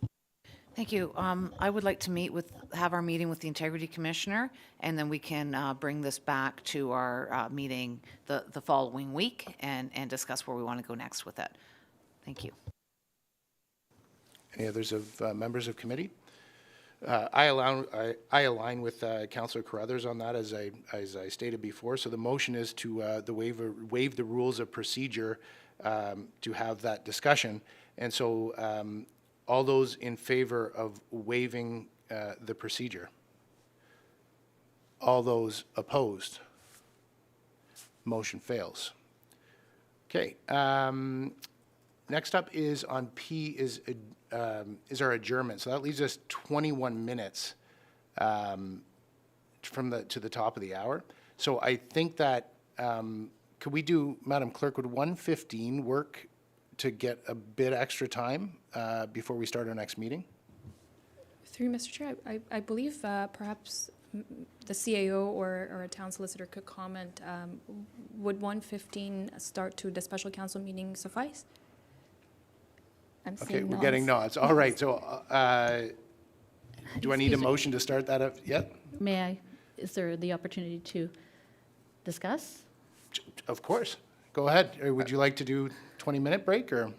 Thank you. I would like to have our meeting with the Integrity Commissioner, and then we can bring this back to our meeting the following week and discuss where we want to go next with it. Thank you. Any others of members of committee? I align with Councillor Carruthers on that, as I stated before. So the motion is to waive the rules of procedure to have that discussion. And so all those in favor of waiving the procedure? All those opposed? Motion fails. Okay. Next up is on P is our adjournment. So that leaves us 21 minutes to the top of the hour. So I think that could we do, Madam Clerk, would 1:15 work to get a bit extra time before we start our next meeting? Through Mr. Chair, I believe perhaps the CAO or a town solicitor could comment. Would 1:15 start to the special council meeting suffice? I'm Okay, seeing we're nods. getting nods. All right, so do I need a Excuse me. motion to start that up yet? May I? Is there the opportunity to discuss? Of course. Go ahead. Would you like to do 20-minute break, or?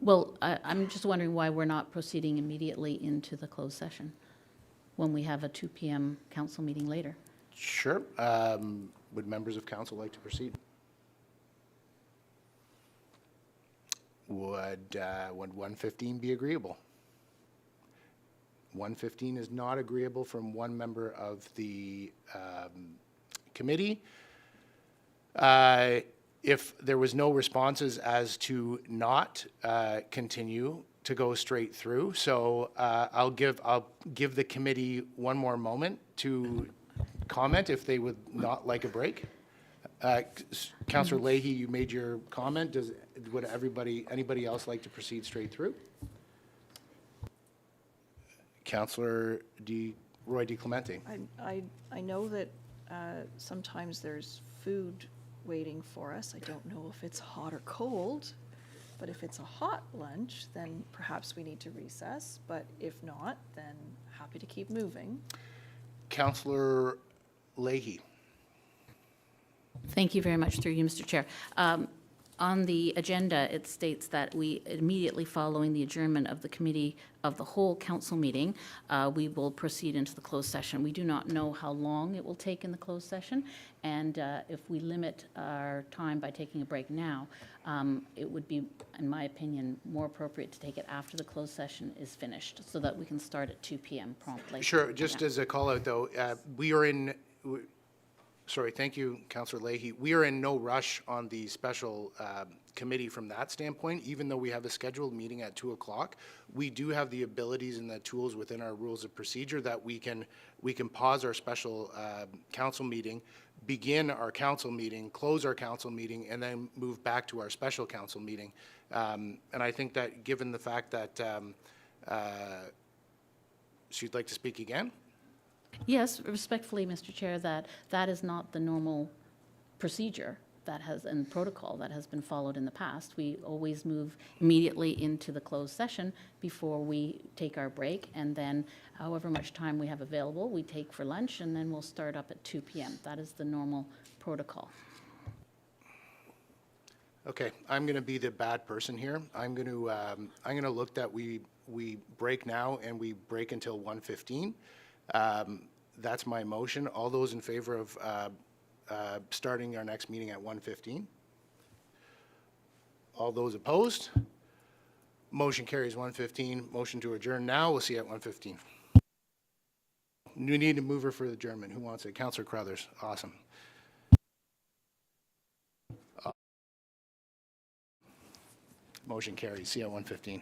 Well, I'm just wondering why we're not proceeding immediately into the closed session when we have a 2 p.m. council meeting later. Sure. Would members of council like to proceed? Would 1:15 be agreeable? 1:15 is not agreeable from one member of the committee. If there was no responses as to not continue to go straight through, so I'll give the committee one more moment to comment if they would not like a break. Councillor Leahy, you made your comment. Would anybody else like to proceed straight through? Councillor Roy DeClemente. I know that sometimes there's food waiting for us. I don't know if it's hot or cold, but if it's a hot lunch, then perhaps we need to recess. But if not, then happy to keep moving. Councillor Leahy. Thank you very much, through you, Mr. Chair. On the agenda, it states that we, immediately following the adjournment of the committee of the whole council meeting, we will proceed into the closed session. We do not know how long it will take in the closed session, and if we limit our time by taking a break now, it would be, in my opinion, more appropriate to take it after the closed session is finished, so that we can start at 2 p.m. promptly. Sure. Just as a call out, though, we are in. Sorry, thank you, Councillor Leahy. We are in no rush on the special committee from that standpoint. Even though we have a scheduled meeting at 2 o'clock, we do have the abilities and the tools within our rules of procedure that we can pause our special council meeting, begin our council meeting, close our council meeting, and then move back to our special council meeting. And I think that given the fact that she'd like to speak again. Yes, respectfully, Mr. Chair, that is not the normal procedure that has, and protocol that has been followed in the past. We always move immediately into the closed session before we take our break, and then however much time we have available, we take for lunch, and then we'll start up at 2 p.m. That is the normal protocol. Okay, I'm going to be the bad person here. I'm going to look that we break now and we break until 1:15. That's my motion. All those in favor of starting our next meeting at 1:15? All those opposed? Motion carries 1:15. Motion to adjourn now. We'll see you at 1:15. You need a mover for the adjournment. Who wants it? Councillor Crothers. Awesome. Motion carries. See you at 1:15.